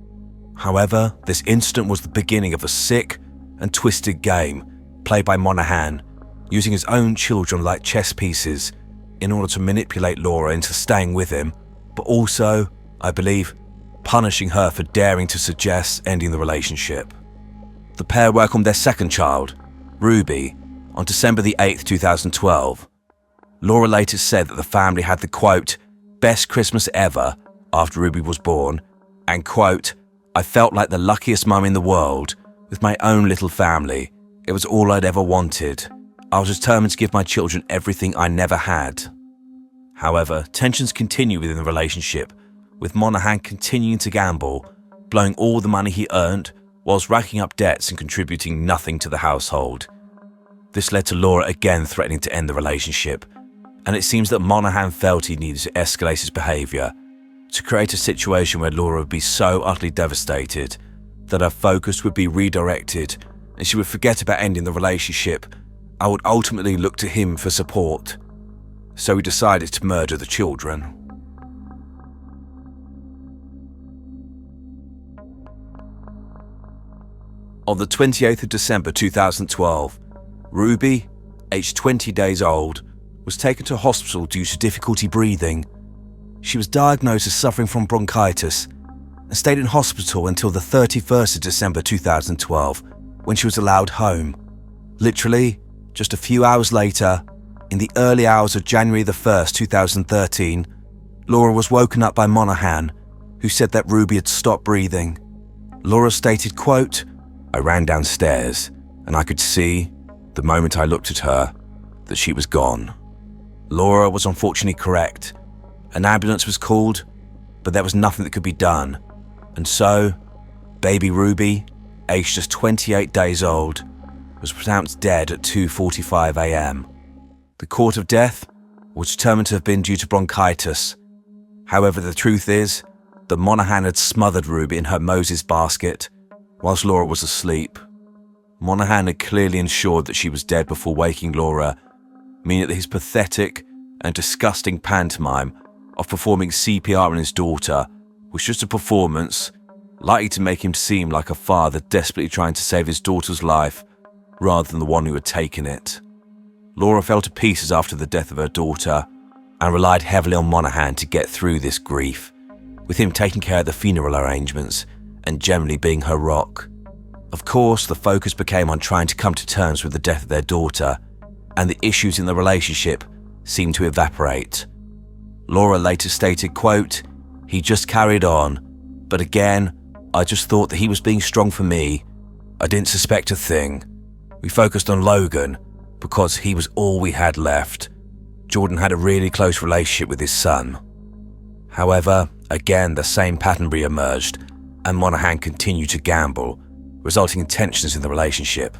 However, this incident was the beginning of a sick and twisted game played by Monaghan, using his own children like chess pieces in order to manipulate Laura into staying with him, but also, I believe, punishing her for daring to suggest ending the relationship. The pair welcomed their second child, Ruby, on December the 8th, 2012. Laura later said that the family had the, quote, best Christmas ever after Ruby was born, and, quote, I felt like the luckiest mum in the world with my own little family. It was all I'd ever wanted. I was determined to give my children everything I never had. However, tensions continue within the relationship, with Monaghan continuing to gamble, blowing all the money he earned whilst racking up debts and contributing nothing to the household. This led to Laura again threatening to end the relationship, and it seems that Monaghan felt he needed to escalate his behaviour to create a situation where Laura would be so utterly devastated that her focus would be redirected and she would forget about ending the relationship and would ultimately look to him for support. So he decided to murder the children. On the 28th of December 2012, Ruby, aged 20 days old, was taken to hospital due to difficulty breathing. She was diagnosed as suffering from bronchitis and stayed in hospital until the 31st of December 2012, when she was allowed home. Literally, just a few hours later, in the early hours of January the 1st, 2013, Laura was woken up by Monaghan, who said that Ruby had stopped breathing. Laura stated, quote, I ran downstairs and I could see, the moment I looked at her, that she was gone. Laura was unfortunately correct. An ambulance was called, but there was nothing that could be done. And so, baby Ruby, aged just 28 days old, was pronounced dead at 2:45 a.m. The cause of death was determined to have been due to bronchitis. However, the truth is that Monaghan had smothered Ruby in her Moses basket whilst Laura was asleep. Monaghan had clearly ensured that she was dead before waking Laura, meaning that his pathetic and disgusting pantomime of performing CPR on his daughter was just a performance likely to make him seem like a father desperately trying to save his daughter's life rather than the one who had taken it. Laura fell to pieces after the death of her daughter and relied heavily on Monaghan to get through this grief, with him taking care of the funeral arrangements and generally being her rock. Of course, the focus became on trying to come to terms with the death of their daughter, and the issues in the relationship seemed to evaporate. Laura later stated, quote, he just carried on, but again, I just thought that he was being strong for me. I didn't suspect a thing. We focused on Logan because he was all we had left. Jordan had a really close relationship with his son. However, again, the same pattern re-emerged, and Monaghan continued to gamble, resulting in tensions in the relationship.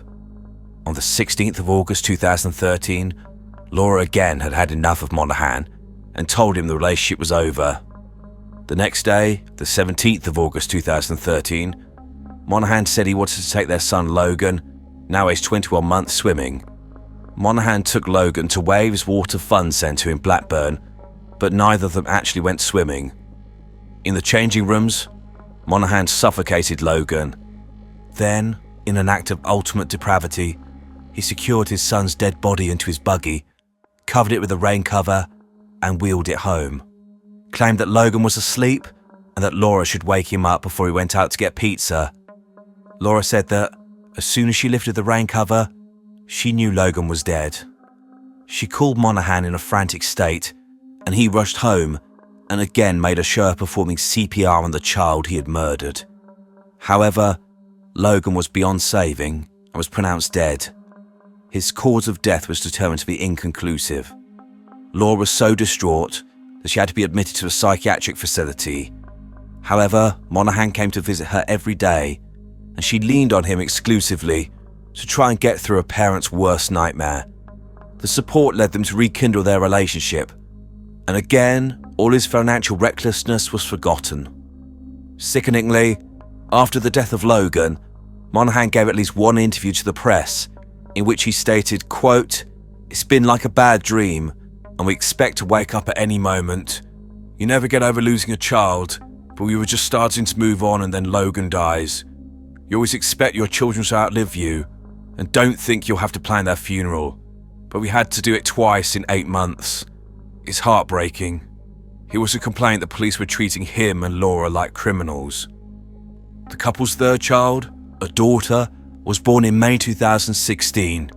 On the 16th of August 2013, Laura again had had enough of Monaghan and told him the relationship was over. The next day, the 17th of August 2013, Monaghan said he wanted to take their son Logan, now aged 21 months, swimming. Monaghan took Logan to Waves Water Fun Centre in Blackburn, but neither of them actually went swimming. In the changing rooms, Monaghan suffocated Logan. Then, in an act of ultimate depravity, he secured his son's dead body into his buggy, covered it with a rain cover, and wheeled it home. Claimed that Logan was asleep and that Laura should wake him up before he went out to get pizza. Laura said that as soon as she lifted the rain cover, she knew Logan was dead. She called Monaghan in a frantic state, and he rushed home and again made a show of performing CPR on the child he had murdered. However, Logan was beyond saving and was pronounced dead. His cause of death was determined to be inconclusive. Laura was so distraught that she had to be admitted to a psychiatric facility. However, Monaghan came to visit her every day, and she leaned on him exclusively to try and get through a parent's worst nightmare. The support led them to rekindle their relationship, and again, all his financial recklessness was forgotten. Sickeningly, after the death of Logan, Monaghan gave at least one interview to the press in which he stated, quote, "It's been like a bad dream, and we expect to wake up at any moment. You never get over losing a child, but we were just starting to move on and then Logan dies. You always expect your children to outlive you and don't think you'll have to plan their funeral, but we had to do it twice in 8 months. It's heartbreaking." He also complained that police were treating him and Laura like criminals. The couple's third child, a daughter, was born in May 2016.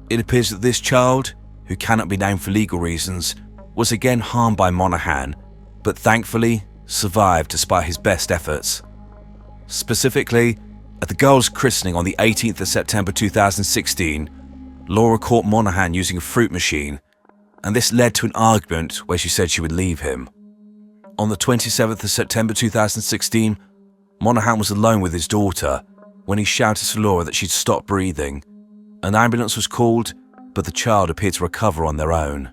It appears that this child, who cannot be named for legal reasons, was again harmed by Monaghan, but thankfully survived despite his best efforts. Specifically, at the girl's christening on the 18th of September 2016, Laura caught Monaghan using a fruit machine, and this led to an argument where she said she would leave him. On the 27th of September 2016, Monaghan was alone with his daughter when he shouted to Laura that she'd stopped breathing. An ambulance was called, but the child appeared to recover on their own.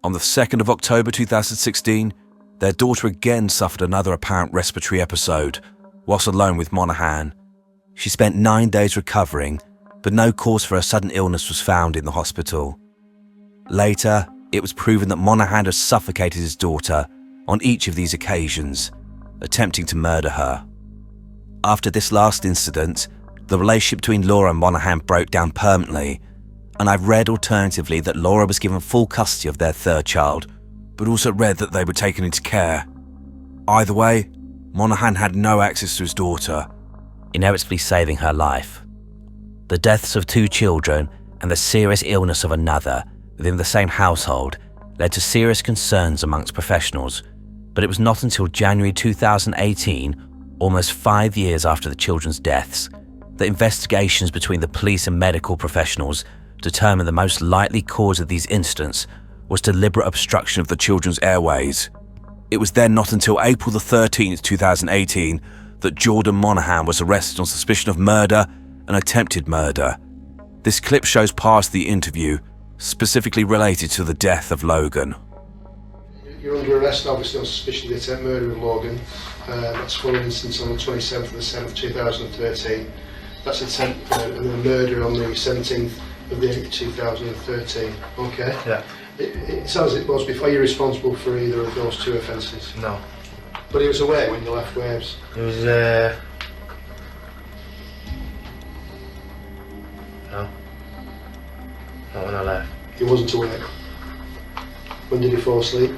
On the 2nd of October 2016, their daughter again suffered another apparent respiratory episode whilst alone with Monaghan. She spent 9 days recovering, but no cause for her sudden illness was found in the hospital. Later, it was proven that Monaghan had suffocated his daughter on each of these occasions, attempting to murder her. After this last incident, the relationship between Laura and Monaghan broke down permanently, and I've read alternatively that Laura was given full custody of their third child, but also read that they were taken into care. Either way, Monaghan had no access to his daughter, inevitably saving her life. The deaths of 2 children and the serious illness of another within the same household led to serious concerns amongst professionals, but it was not until January 2018, almost 5 years after the children's deaths, that investigations between the police and medical professionals determined the most likely cause of these incidents was deliberate obstruction of the children's airways. It was then not until April the 13th, 2018, that Jordan Monaghan was arrested on suspicion of murder and attempted murder. This clip shows part of the interview, specifically related to the death of Logan. You're under arrest, obviously, on suspicion of the attempt murder of Logan. That's for instance on the 27th of the 7th, 2013. That's attempt and the murder on the 17th of the 8th, 2013. Okay? Yeah. It's as it was before. Are you responsible for either of those 2 offences? No. But he was away when you left Waves? It was, no. Not when I left. He wasn't awake. When did he fall asleep?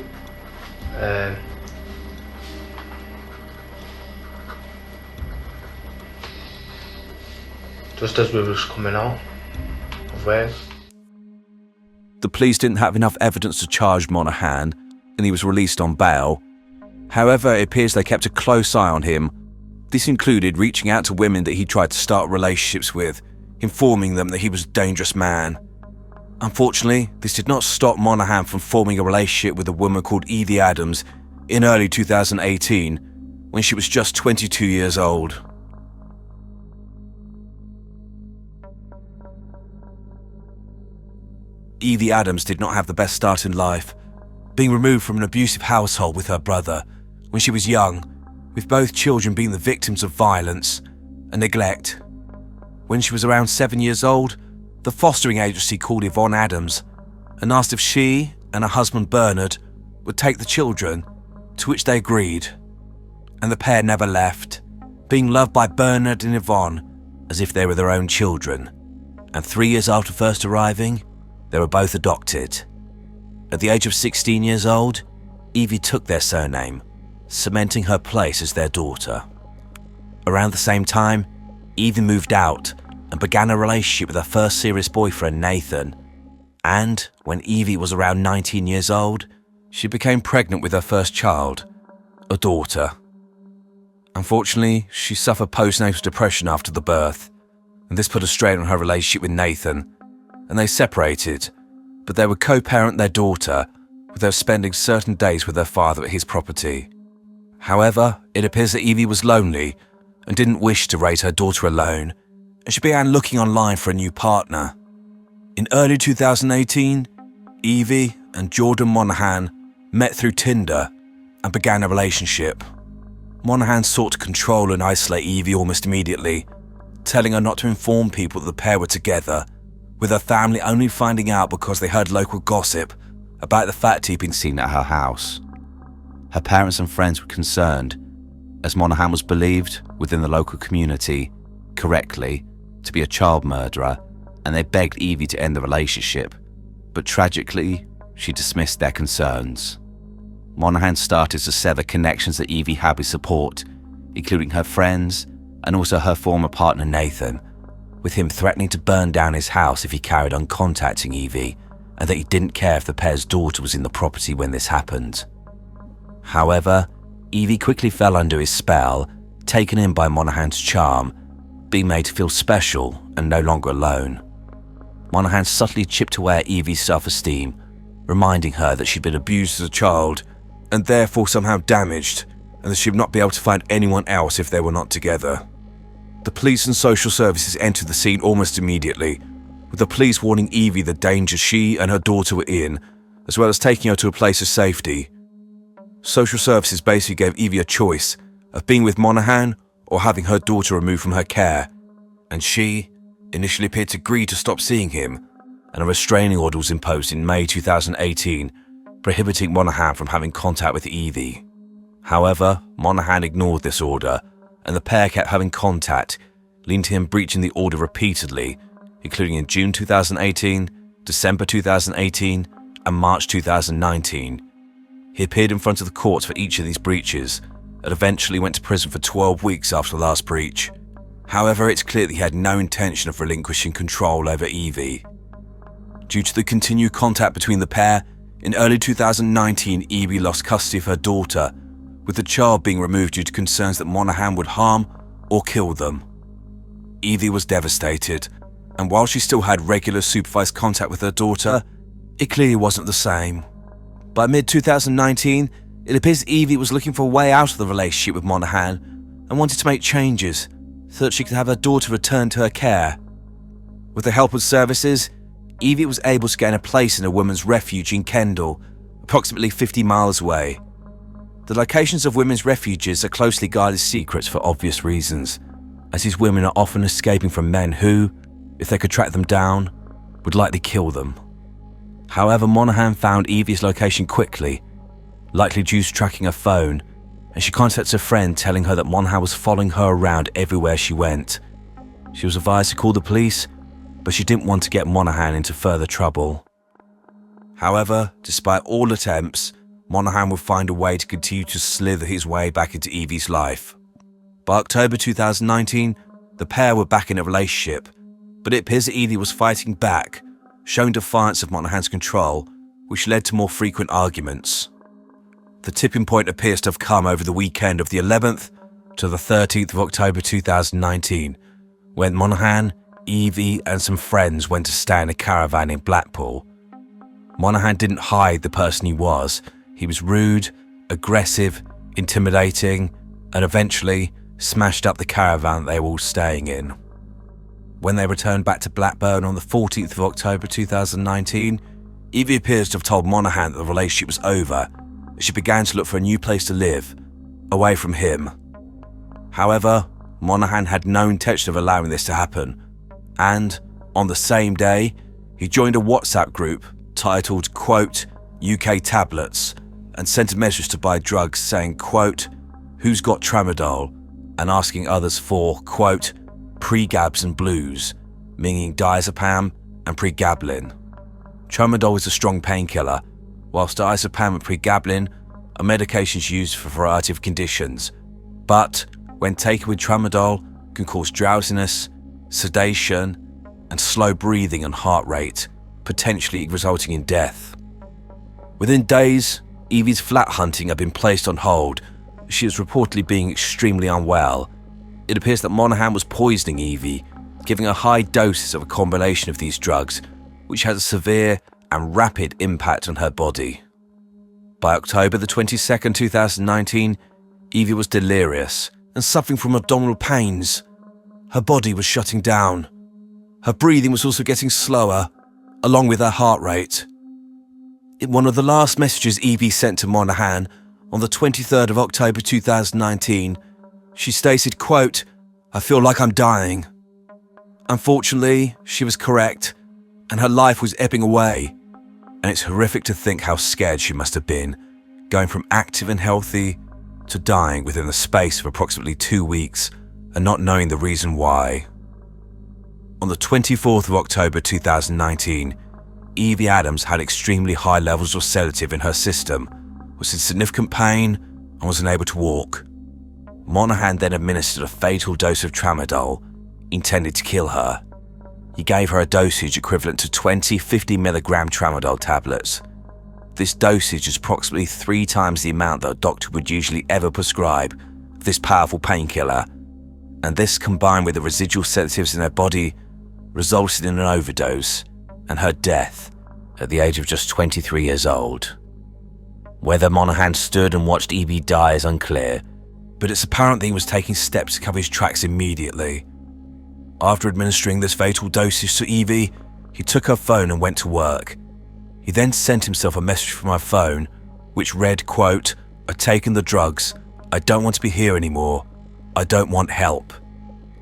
Just as we was coming out of Wales. The police didn't have enough evidence to charge Monaghan, and he was released on bail. However, it appears they kept a close eye on him. This included reaching out to women that he tried to start relationships with, informing them that he was a dangerous man. Unfortunately, this did not stop Monaghan from forming a relationship with a woman called Evie Adams in early 2018, when she was just 22 years old. Evie Adams did not have the best start in life, being removed from an abusive household with her brother when she was young, with both children being the victims of violence and neglect. When she was around 7 years old, the fostering agency called Yvonne Adams and asked if she and her husband Bernard would take the children, to which they agreed, and the pair never left, being loved by Bernard and Yvonne as if they were their own children, and 3 years after first arriving, they were both adopted. At the age of 16 years old, Evie took their surname, cementing her place as their daughter. Around the same time, Evie moved out and began a relationship with her first serious boyfriend, Nathan. And when Evie was around 19 years old, she became pregnant with her first child, a daughter. Unfortunately, she suffered postnatal depression after the birth. and this put a strain on her relationship with Nathan, and they separated, but they would co-parent their daughter, with her spending certain days with her father at his property. However, it appears that Evie was lonely and didn't wish to raise her daughter alone, and she began looking online for a new partner. In early 2018, Evie and Jordan Monahan met through Tinder and began a relationship. Monahan sought to control and isolate Evie almost immediately, telling her not to inform people that the pair were together, with her family only finding out because they heard local gossip about the fact he'd been seen at her house. Her parents and friends were concerned, as Monahan was believed, within the local community, correctly, to be a child murderer, and they begged Evie to end the relationship, but tragically, she dismissed their concerns. Monahan started to sever connections that Evie had with support, including her friends and also her former partner Nathan, with him threatening to burn down his house if he carried on contacting Evie, and that he didn't care if the pair's daughter was in the property when this happened. However, Evie quickly fell under his spell, taken in by Monahan's charm, being made to feel special and no longer alone. Monahan subtly chipped away at Evie's self-esteem, reminding her that she'd been abused as a child and therefore somehow damaged, and that she would not be able to find anyone else if they were not together. The police and social services entered the scene almost immediately, with the police warning Evie the danger she and her daughter were in, as well as taking her to a place of safety. Social services basically gave Evie a choice of being with Monahan or having her daughter removed from her care, and she initially appeared to agree to stop seeing him, and a restraining order was imposed in May 2018, prohibiting Monahan from having contact with Evie. However, Monahan ignored this order, and the pair kept having contact, leading to him breaching the order repeatedly, including in June 2018, December 2018, and March 2019. He appeared in front of the courts for each of these breaches, and eventually went to prison for 12 weeks after the last breach. However, it's clear that he had no intention of relinquishing control over Evie. Due to the continued contact between the pair, in early 2019, Evie lost custody of her daughter, with the child being removed due to concerns that Monahan would harm or kill them. Evie was devastated, and while she still had regular supervised contact with her daughter, it clearly wasn't the same. By mid-2019, it appears Evie was looking for a way out of the relationship with Monahan and wanted to make changes so that she could have her daughter returned to her care. With the help of services, Evie was able to gain a place in a women's refuge in Kendal, approximately 50 miles away. The locations of women's refuges are closely guarded secrets for obvious reasons, as these women are often escaping from men who, if they could track them down, would likely kill them. However, Monahan found Evie's location quickly, likely due to tracking her phone, and she contacts a friend telling her that Monahan was following her around everywhere she went. She was advised to call the police, but she didn't want to get Monahan into further trouble. However, despite all attempts, Monahan would find a way to continue to slither his way back into Evie's life. By October 2019, the pair were back in a relationship, but it appears that Evie was fighting back, showing defiance of Monahan's control, which led to more frequent arguments. The tipping point appears to have come over the weekend of the 11th to the 13th of October 2019, when Monahan, Evie and some friends went to stay in a caravan in Blackpool. Monahan didn't hide the person he was. He was rude, aggressive, intimidating, and eventually smashed up the caravan they were all staying in. When they returned back to Blackburn on the 14th of October 2019, Evie appears to have told Monahan that the relationship was over, and she began to look for a new place to live, away from him. However, Monahan had no intention of allowing this to happen, and on the same day, he joined a WhatsApp group titled, quote, UK Tablets, and sent a message to buy drugs saying, quote, who's got tramadol, and asking others for, quote, pregabs and blues, meaning diazepam and pregabalin. Tramadol is a strong painkiller, whilst diazepam and pregabalin are medications used for a variety of conditions, but when taken with tramadol can cause drowsiness, sedation, and slow breathing and heart rate, potentially resulting in death. Within days, Evie's flat hunting had been placed on hold. She was reportedly being extremely unwell. It appears that Monahan was poisoning Evie, giving her high doses of a combination of these drugs, which has a severe and rapid impact on her body. By October the 22nd, 2019, Evie was delirious and suffering from abdominal pains. Her body was shutting down. Her breathing was also getting slower, along with her heart rate. In one of the last messages Evie sent to Monaghan on the 23rd of October 2019, she stated, quote, "I feel like I'm dying." Unfortunately, she was correct, and her life was ebbing away. And it's horrific to think how scared she must have been, going from active and healthy to dying within the space of approximately 2 weeks and not knowing the reason why. On the 24th of October 2019, Evie Adams had extremely high levels of sedative in her system, was in significant pain and was unable to walk. Monaghan then administered a fatal dose of tramadol intended to kill her. He gave her a dosage equivalent to 20 50-milligram tramadol tablets. This dosage is approximately 3 times the amount that a doctor would usually ever prescribe of this powerful painkiller, and this, combined with the residual sedatives in her body, resulted in an overdose and her death at the age of just 23 years old. Whether Monaghan stood and watched Evie die is unclear, but it's apparent that he was taking steps to cover his tracks immediately. After administering this fatal dosage to Evie, he took her phone and went to work. He then sent himself a message from her phone, which read, quote, "I've taken the drugs. I don't want to be here anymore. I don't want help,"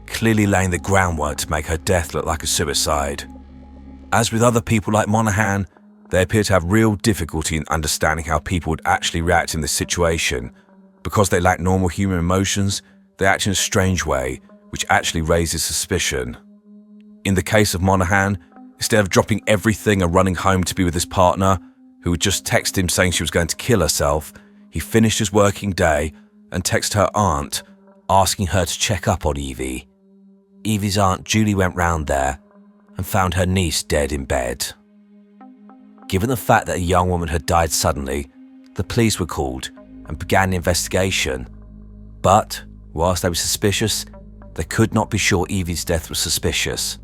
clearly laying the groundwork to make her death look like a suicide. As with other people like Monaghan, they appear to have real difficulty in understanding how people would actually react in this situation. Because they lack normal human emotions, they act in a strange way, which actually raises suspicion. In the case of Monaghan, instead of dropping everything and running home to be with his partner, who had just texted him saying she was going to kill herself, he finished his working day and texted her aunt, asking her to check up on Evie. Evie's aunt Julie went round there and found her niece dead in bed. Given the fact that a young woman had died suddenly, the police were called and began an investigation. But, whilst they were suspicious, they could not be sure Evie's death was suspicious.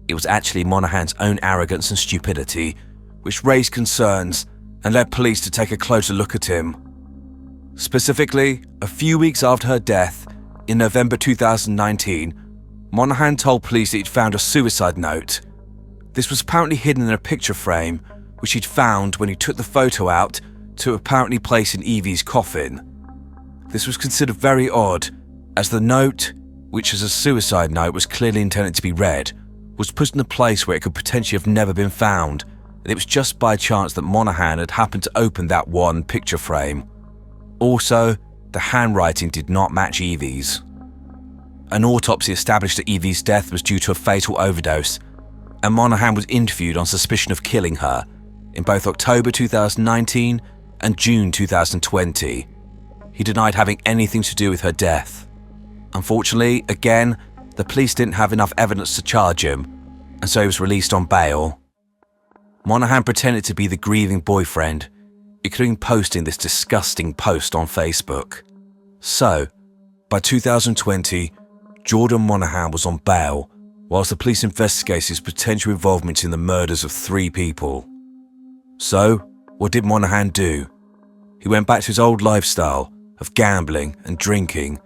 It was actually Monaghan's own arrogance and stupidity which raised concerns and led police to take a closer look at him. Specifically, a few weeks after her death, in November 2019, Monaghan told police that he'd found a suicide note. This was apparently hidden in a picture frame, which he'd found when he took the photo out to apparently place in Evie's coffin. This was considered very odd, as the note, which as a suicide note was clearly intended to be read, was put in a place where it could potentially have never been found, and it was just by chance that Monaghan had happened to open that one picture frame. Also, the handwriting did not match Evie's. An autopsy established that Evie's death was due to a fatal overdose, and Monaghan was interviewed on suspicion of killing her in both October 2019 and June 2020. He denied having anything to do with her death. Unfortunately, again, the police didn't have enough evidence to charge him, and so he was released on bail. Monaghan pretended to be the grieving boyfriend, including posting this disgusting post on Facebook. So, by 2020, Jordan Monaghan was on bail, whilst the police investigated his potential involvement in the murders of 3 people. So, what did Monaghan do? He went back to his old lifestyle of gambling and drinking,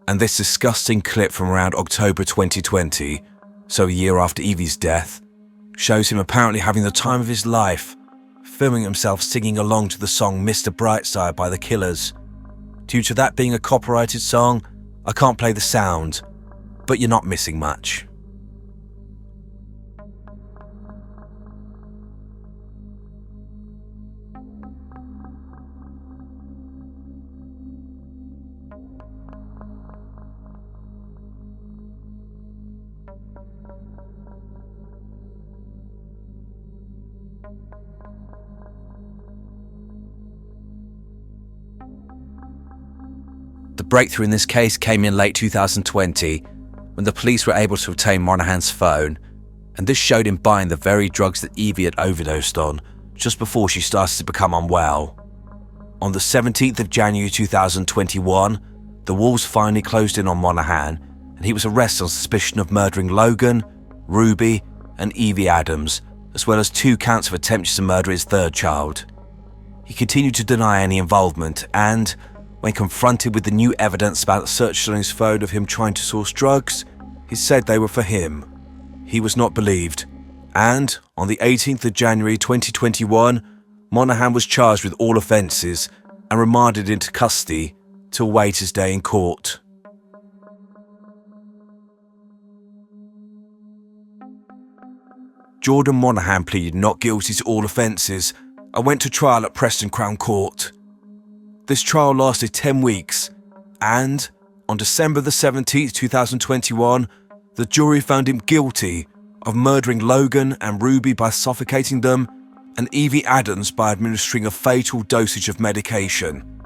and this disgusting clip from around October 2020, so a year after Evie's death, shows him apparently having the time of his life, filming himself singing along to the song Mr. Brightside by The Killers. Due to that being a copyrighted song, I can't play the sound, but you're not missing much. The breakthrough in this case came in late 2020 when the police were able to obtain Monaghan's phone, and this showed him buying the very drugs that Evie had overdosed on just before she started to become unwell. On the 17th of January 2021, the walls finally closed in on Monaghan and he was arrested on suspicion of murdering Logan, Ruby, and Evie Adams, as well as 2 counts of attempting to murder his 3rd child. He continued to deny any involvement, and when confronted with the new evidence about the searches on his phone of him trying to source drugs, he said they were for him. He was not believed, and on the 18th of January 2021, Monaghan was charged with all offences and remanded into custody to await his day in court. Jordan Monaghan pleaded not guilty to all offences and went to trial at Preston Crown Court. This trial lasted 10 weeks, and on December the 17th, 2021, the jury found him guilty of murdering Logan and Ruby by suffocating them and Evie Adams by administering a fatal dosage of medication.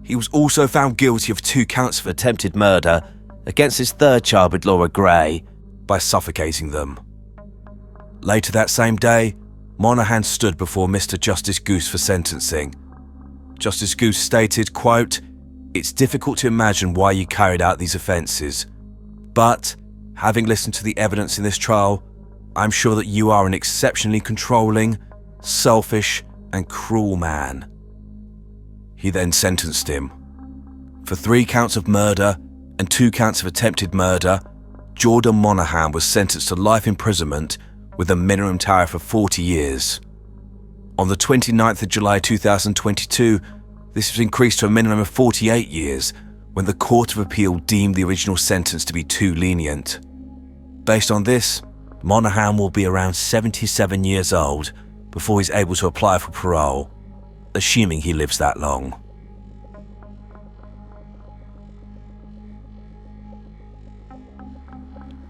He was also found guilty of 2 counts of attempted murder against his 3rd child with Laura Gray by suffocating them. Later that same day, Monaghan stood before Mr. Justice Goose for sentencing. Justice Goose stated, quote, "It's difficult to imagine why you carried out these offences, but having listened to the evidence in this trial, I'm sure that you are an exceptionally controlling, selfish, and cruel man." He then sentenced him. For 3 counts of murder and 2 counts of attempted murder, Jordan Monaghan was sentenced to life imprisonment with a minimum tariff of 40 years. On the 29th of July 2022, this was increased to a minimum of 48 years when the Court of Appeal deemed the original sentence to be too lenient. Based on this, Monaghan will be around 77 years old before he's able to apply for parole, assuming he lives that long.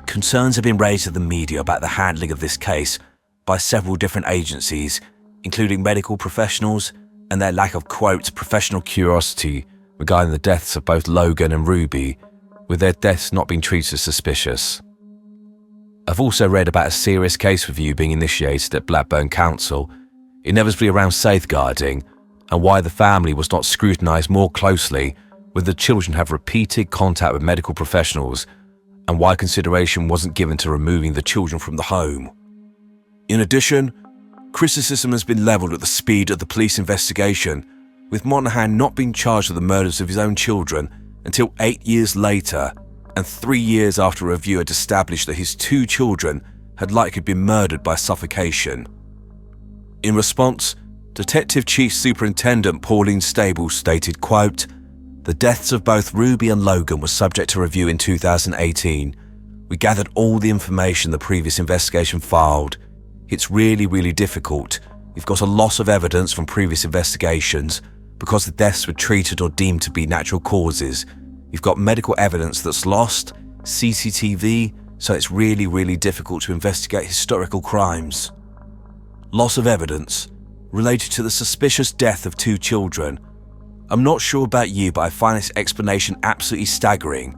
Concerns have been raised to the media about the handling of this case by several different agencies, including medical professionals, and their lack of, quote, professional curiosity regarding the deaths of both Logan and Ruby, with their deaths not being treated as suspicious. I've also read about a serious case review being initiated at Blackburn Council, inevitably around safeguarding, and why the family was not scrutinised more closely when the children have repeated contact with medical professionals, and why consideration wasn't given to removing the children from the home. In addition, criticism has been levelled at the speed of the police investigation, with Monaghan not being charged with the murders of his own children until 8 years later, and 3 years after a review had established that his 2 children had likely been murdered by suffocation. In response, Detective Chief Superintendent Pauline Stables stated, quote, "The deaths of both Ruby and Logan were subject to review in 2018. We gathered all the information the previous investigation filed. It's really difficult. We've got a loss of evidence from previous investigations because the deaths were treated or deemed to be natural causes. You've got medical evidence that's lost, CCTV, so it's really difficult to investigate historical crimes. Loss of evidence related to the suspicious death of 2 children. I'm not sure about you, but I find this explanation absolutely staggering.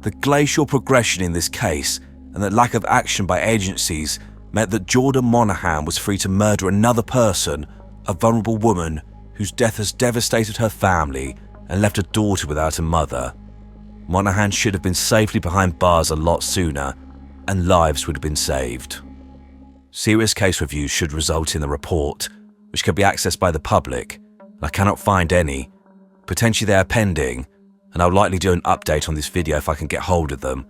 The glacial progression in this case and the lack of action by agencies meant that Jordan Monaghan was free to murder another person, a vulnerable woman whose death has devastated her family and left a daughter without a mother. Monaghan should have been safely behind bars a lot sooner, and lives would have been saved. Serious case reviews should result in a report, which can be accessed by the public, and I cannot find any. Potentially they are pending, and I'll likely do an update on this video if I can get hold of them,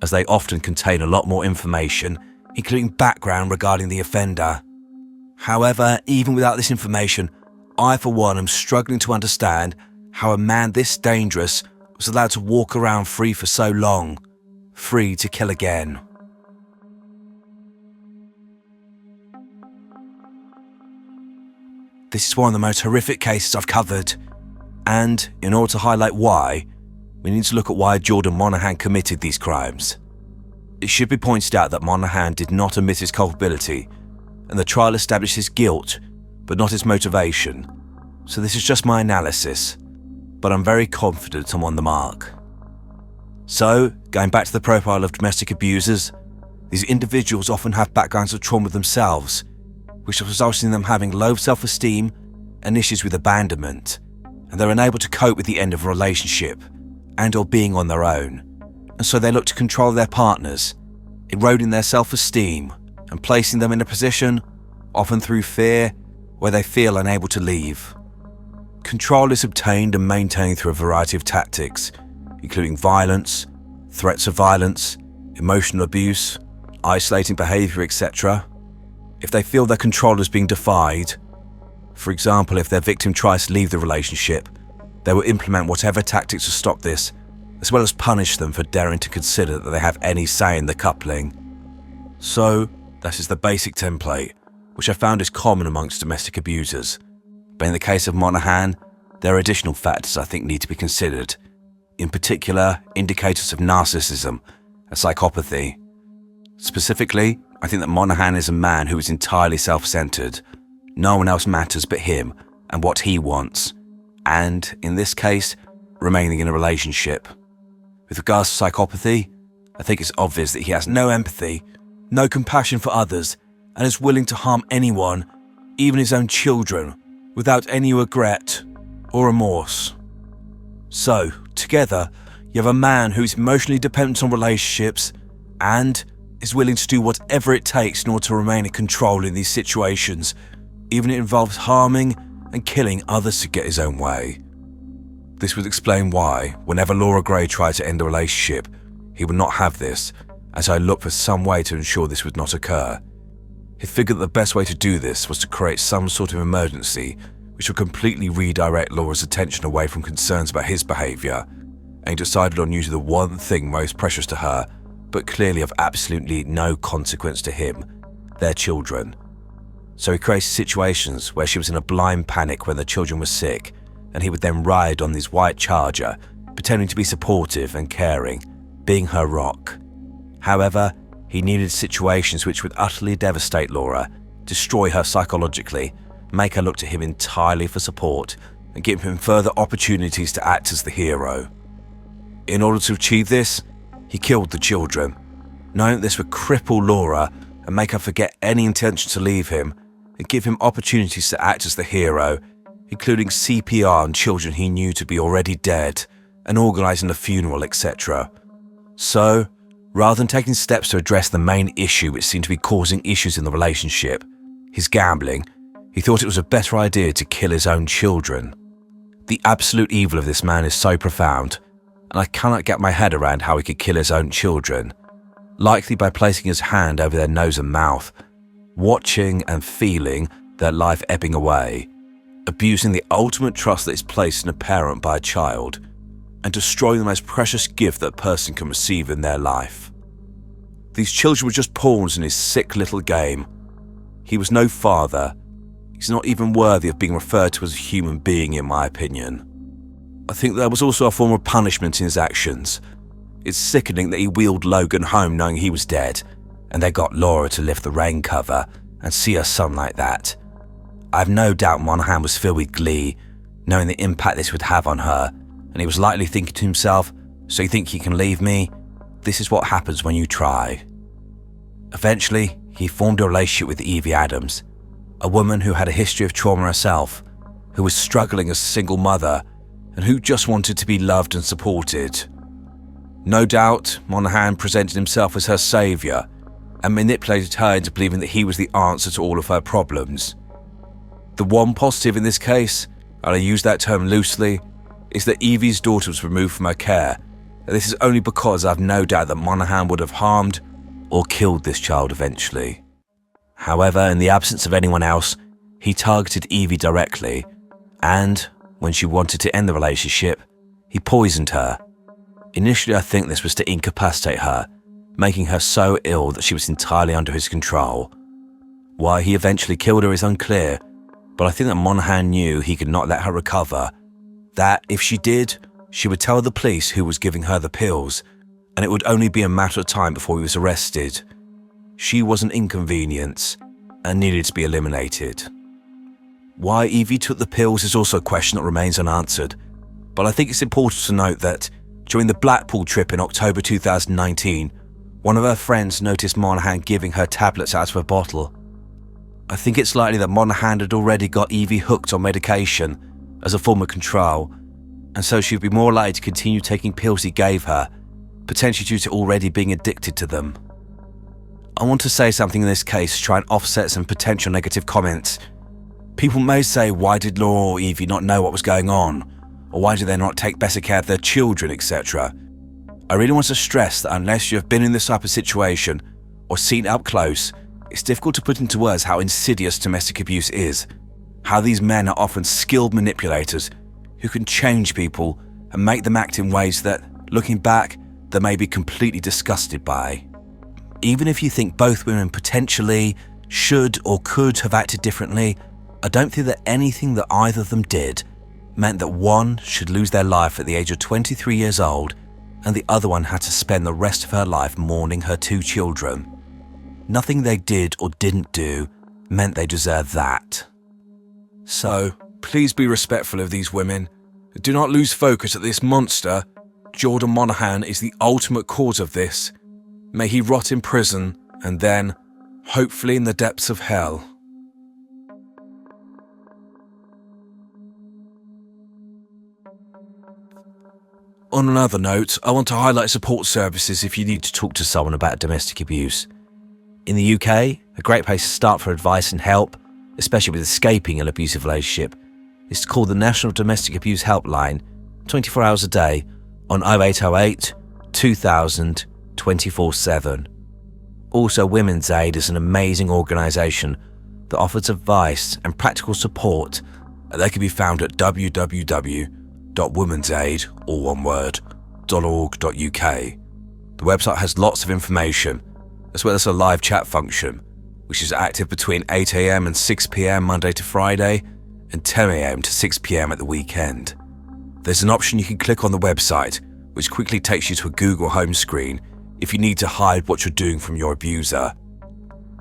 as they often contain a lot more information, including background regarding the offender. However, even without this information, I for one am struggling to understand how a man this dangerous was allowed to walk around free for so long, free to kill again. This is one of the most horrific cases I've covered, and in order to highlight why, we need to look at why Jordan Monaghan committed these crimes. It should be pointed out that Monaghan did not admit his culpability, and the trial established his guilt, but not his motivation. So this is just my analysis, but I'm very confident I'm on the mark. So, going back to the profile of domestic abusers, these individuals often have backgrounds of trauma themselves, which results in them having low self-esteem and issues with abandonment, and they're unable to cope with the end of a relationship and or being on their own. and so they look to control their partners, eroding their self-esteem and placing them in a position, often through fear, where they feel unable to leave. Control is obtained and maintained through a variety of tactics, including violence, threats of violence, emotional abuse, isolating behaviour, etc. If they feel their control is being defied, for example, if their victim tries to leave the relationship, they will implement whatever tactics to stop this, as well as punish them for daring to consider that they have any say in the coupling. So, that is the basic template, which I found is common amongst domestic abusers. But in the case of Monaghan, there are additional factors I think need to be considered, in particular indicators of narcissism and psychopathy. Specifically, I think that Monaghan is a man who is entirely self-centered. No one else matters but him and what he wants, and, in this case, remaining in a relationship. With regards to psychopathy, I think it's obvious that he has no empathy, no compassion for others, and is willing to harm anyone, even his own children, without any regret or remorse. So, together, you have a man who is emotionally dependent on relationships and is willing to do whatever it takes in order to remain in control in these situations, even if it involves harming and killing others to get his own way. This would explain why, whenever Laura Gray tried to end the relationship, he would not have this, as I looked for some way to ensure this would not occur. He figured that the best way to do this was to create some sort of emergency which would completely redirect Laura's attention away from concerns about his behaviour, and he decided on using the one thing most precious to her, but clearly of absolutely no consequence to him, their children. So he created situations where she was in a blind panic when the children were sick, and he would then ride on his white Charger, pretending to be supportive and caring, being her rock. However, he needed situations which would utterly devastate Laura, destroy her psychologically, make her look to him entirely for support, and give him further opportunities to act as the hero. In order to achieve this, he killed the children, knowing that this would cripple Laura and make her forget any intention to leave him, and give him opportunities to act as the hero, including CPR on children he knew to be already dead, and organising a funeral, etc. So, rather than taking steps to address the main issue which seemed to be causing issues in the relationship, his gambling, he thought it was a better idea to kill his own children. The absolute evil of this man is so profound, and I cannot get my head around how he could kill his own children, likely by placing his hand over their nose and mouth, watching and feeling their life ebbing away, abusing the ultimate trust that is placed in a parent by a child, and destroying the most precious gift that a person can receive in their life. These children were just pawns in his sick little game. He was no father. He's not even worthy of being referred to as a human being, in my opinion. I think there was also a form of punishment in his actions. It's sickening that he wheeled Logan home knowing he was dead, and they got Laura to lift the rain cover and see her son like that. I have no doubt Monaghan was filled with glee, knowing the impact this would have on her, and he was likely thinking to himself, so you think you can leave me? This is what happens when you try. Eventually, he formed a relationship with Evie Adams, a woman who had a history of trauma herself, who was struggling as a single mother, and who just wanted to be loved and supported. No doubt, Monaghan presented himself as her saviour and manipulated her into believing that he was the answer to all of her problems. The one positive in this case, and I use that term loosely, is that Evie's daughter was removed from her care, and this is only because I have no doubt that Monaghan would have harmed or killed this child eventually. However, in the absence of anyone else, he targeted Evie directly, and, when she wanted to end the relationship, he poisoned her. Initially, I think this was to incapacitate her, making her so ill that she was entirely under his control. Why he eventually killed her is unclear, but I think that Monaghan knew he could not let her recover, that if she did, she would tell the police who was giving her the pills, and it would only be a matter of time before he was arrested. She was an inconvenience and needed to be eliminated. Why Evie took the pills is also a question that remains unanswered, but I think it's important to note that during the Blackpool trip in October 2019, one of her friends noticed Monaghan giving her tablets out of a bottle. I think it's likely that Monaghan had already got Evie hooked on medication as a form of control, and so she would be more likely to continue taking pills he gave her, potentially due to already being addicted to them. I want to say something in this case to try and offset some potential negative comments. People may say, why did Laura or Evie not know what was going on? Or why did they not take better care of their children, etc.? I really want to stress that unless you have been in this type of situation or seen it up close, it's difficult to put into words how insidious domestic abuse is, how these men are often skilled manipulators who can change people and make them act in ways that, looking back, they may be completely disgusted by. Even if you think both women potentially should or could have acted differently, I don't think that anything that either of them did meant that one should lose their life at the age of 23 years old and the other one had to spend the rest of her life mourning her 2 children. Nothing they did or didn't do meant they deserved that. So, please be respectful of these women. Do not lose focus that this monster, Jordan Monaghan, is the ultimate cause of this. May he rot in prison and then, hopefully, in the depths of hell. On another note, I want to highlight support services if you need to talk to someone about domestic abuse. In the UK, a great place to start for advice and help, especially with escaping an abusive relationship, is to call the National Domestic Abuse Helpline 24 hours a day on 0808 2000 24/7. Also, Women's Aid is an amazing organisation that offers advice and practical support, and they can be found at www.womensaid.org.uk. The website has lots of information, as well as a live chat function, which is active between 8 AM and 6 PM Monday to Friday, and 10 AM to 6 PM at the weekend. There's an option you can click on the website, which quickly takes you to a Google home screen if you need to hide what you're doing from your abuser.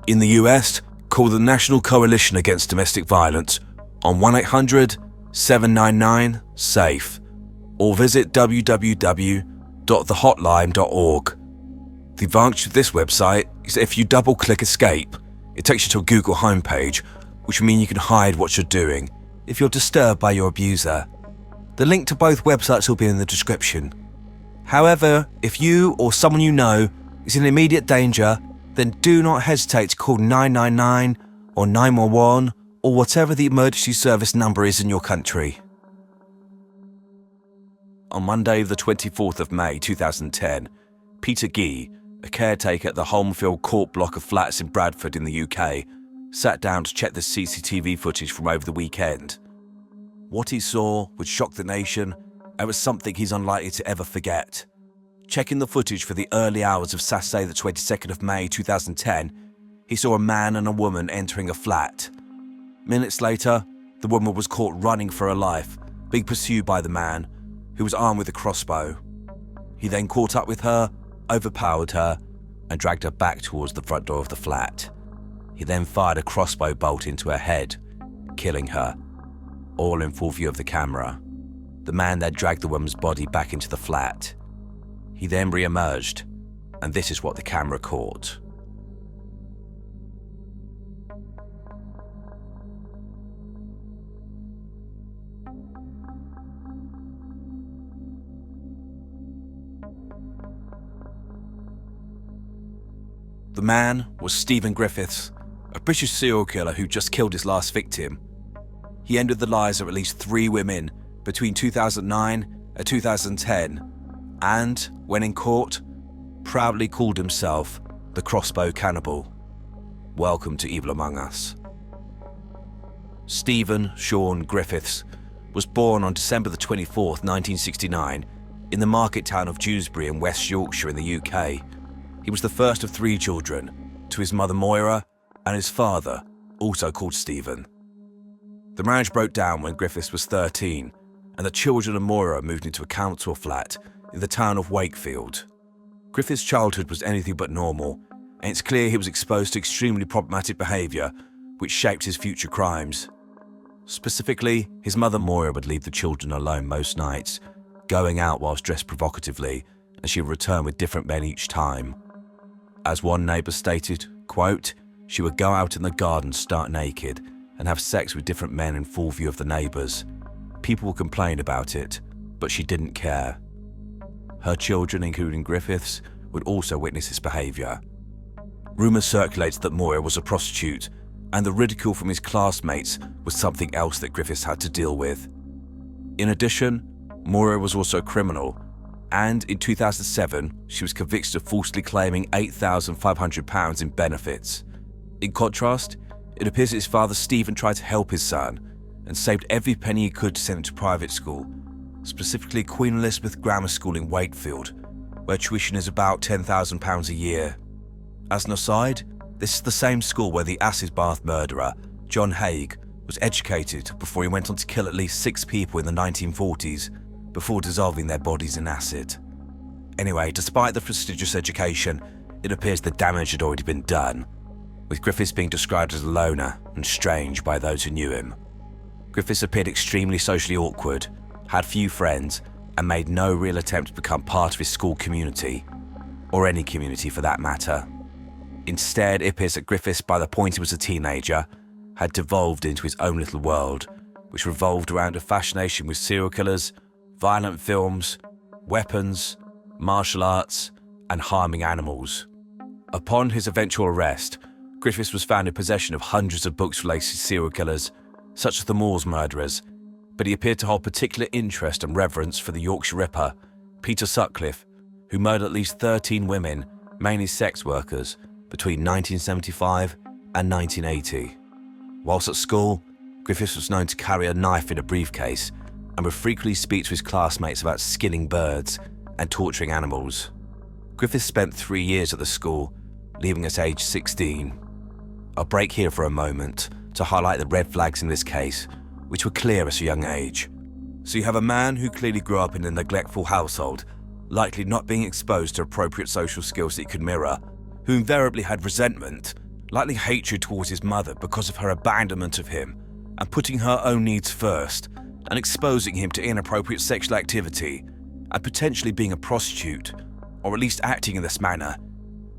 In the US, call the National Coalition Against Domestic Violence on 1-800-799-SAFE or visit www.thehotline.org. The advantage of this website is that if you double-click escape, it takes you to a Google homepage, which will mean you can hide what you're doing if you're disturbed by your abuser. The link to both websites will be in the description. However, if you or someone you know is in immediate danger, then do not hesitate to call 999 or 911 or whatever the emergency service number is in your country. On Monday, the 24th of May 2010, Peter Gee, a caretaker at the Holmfield Court block of flats in Bradford in the UK, sat down to check the CCTV footage from over the weekend. What he saw would shock the nation, and was something he's unlikely to ever forget. Checking the footage for the early hours of Saturday the 22nd of May 2010, he saw a man and a woman entering a flat. Minutes later, the woman was caught running for her life, being pursued by the man, who was armed with a crossbow. He then caught up with her, overpowered her, and dragged her back towards the front door of the flat. He then fired a crossbow bolt into her head, killing her, all in full view of the camera. The man then dragged the woman's body back into the flat. He then re-emerged, and this is what the camera caught. The man was Stephen Griffiths, a British serial killer who just killed his last victim. He ended the lives of at least 3 women between 2009 and 2010, and, when in court, proudly called himself the Crossbow Cannibal. Welcome to Evil Among Us. Stephen Sean Griffiths was born on December the 24th, 1969, in the market town of Dewsbury in West Yorkshire in the UK. He was the first of 3 children, to his mother Moira and his father, also called Stephen. The marriage broke down when Griffiths was 13, and the children and Moira moved into a council flat in the town of Wakefield. Griffiths' childhood was anything but normal, and it's clear he was exposed to extremely problematic behaviour, which shaped his future crimes. Specifically, his mother Moira would leave the children alone most nights, going out whilst dressed provocatively, and she would return with different men each time. As one neighbour stated, quote, "She would go out in the garden stark naked and have sex with different men in full view of the neighbours. People would complain about it, but she didn't care." her children, including Griffiths, would also witness his behaviour. Rumours circulated that Moira was a prostitute, and the ridicule from his classmates was something else that Griffiths had to deal with. In addition, Moira was also a criminal, and in 2007 she was convicted of falsely claiming £8,500 in benefits. In contrast, it appears that his father Stephen tried to help his son and saved every penny he could to send him to private school, specifically Queen Elizabeth Grammar School in Wakefield, where tuition is about £10,000 a year. As an aside, this is the same school where the acid bath murderer, John Haig, was educated before he went on to kill at least 6 people in the 1940s before dissolving their bodies in acid. Anyway, despite the prestigious education, it appears the damage had already been done, with Griffiths being described as a loner and strange by those who knew him. Griffiths appeared extremely socially awkward, had few friends, and made no real attempt to become part of his school community, or any community for that matter. Instead, it appears that Griffiths, by the point he was a teenager, had devolved into his own little world, which revolved around a fascination with serial killers, violent films, weapons, martial arts, and harming animals. Upon his eventual arrest, Griffiths was found in possession of hundreds of books related to serial killers, such as the Moors murderers, but he appeared to hold particular interest and reverence for the Yorkshire Ripper, Peter Sutcliffe, who murdered at least 13 women, mainly sex workers, between 1975 and 1980. Whilst at school, Griffiths was known to carry a knife in a briefcase and would frequently speak to his classmates about skinning birds and torturing animals. Griffiths spent 3 years at the school, leaving at age 16. I'll break here for a moment to highlight the red flags in this case, which were clear at a young age. So you have a man who clearly grew up in a neglectful household, likely not being exposed to appropriate social skills that he could mirror, who invariably had resentment, likely hatred towards his mother because of her abandonment of him and putting her own needs first, and exposing him to inappropriate sexual activity, and potentially being a prostitute, or at least acting in this manner,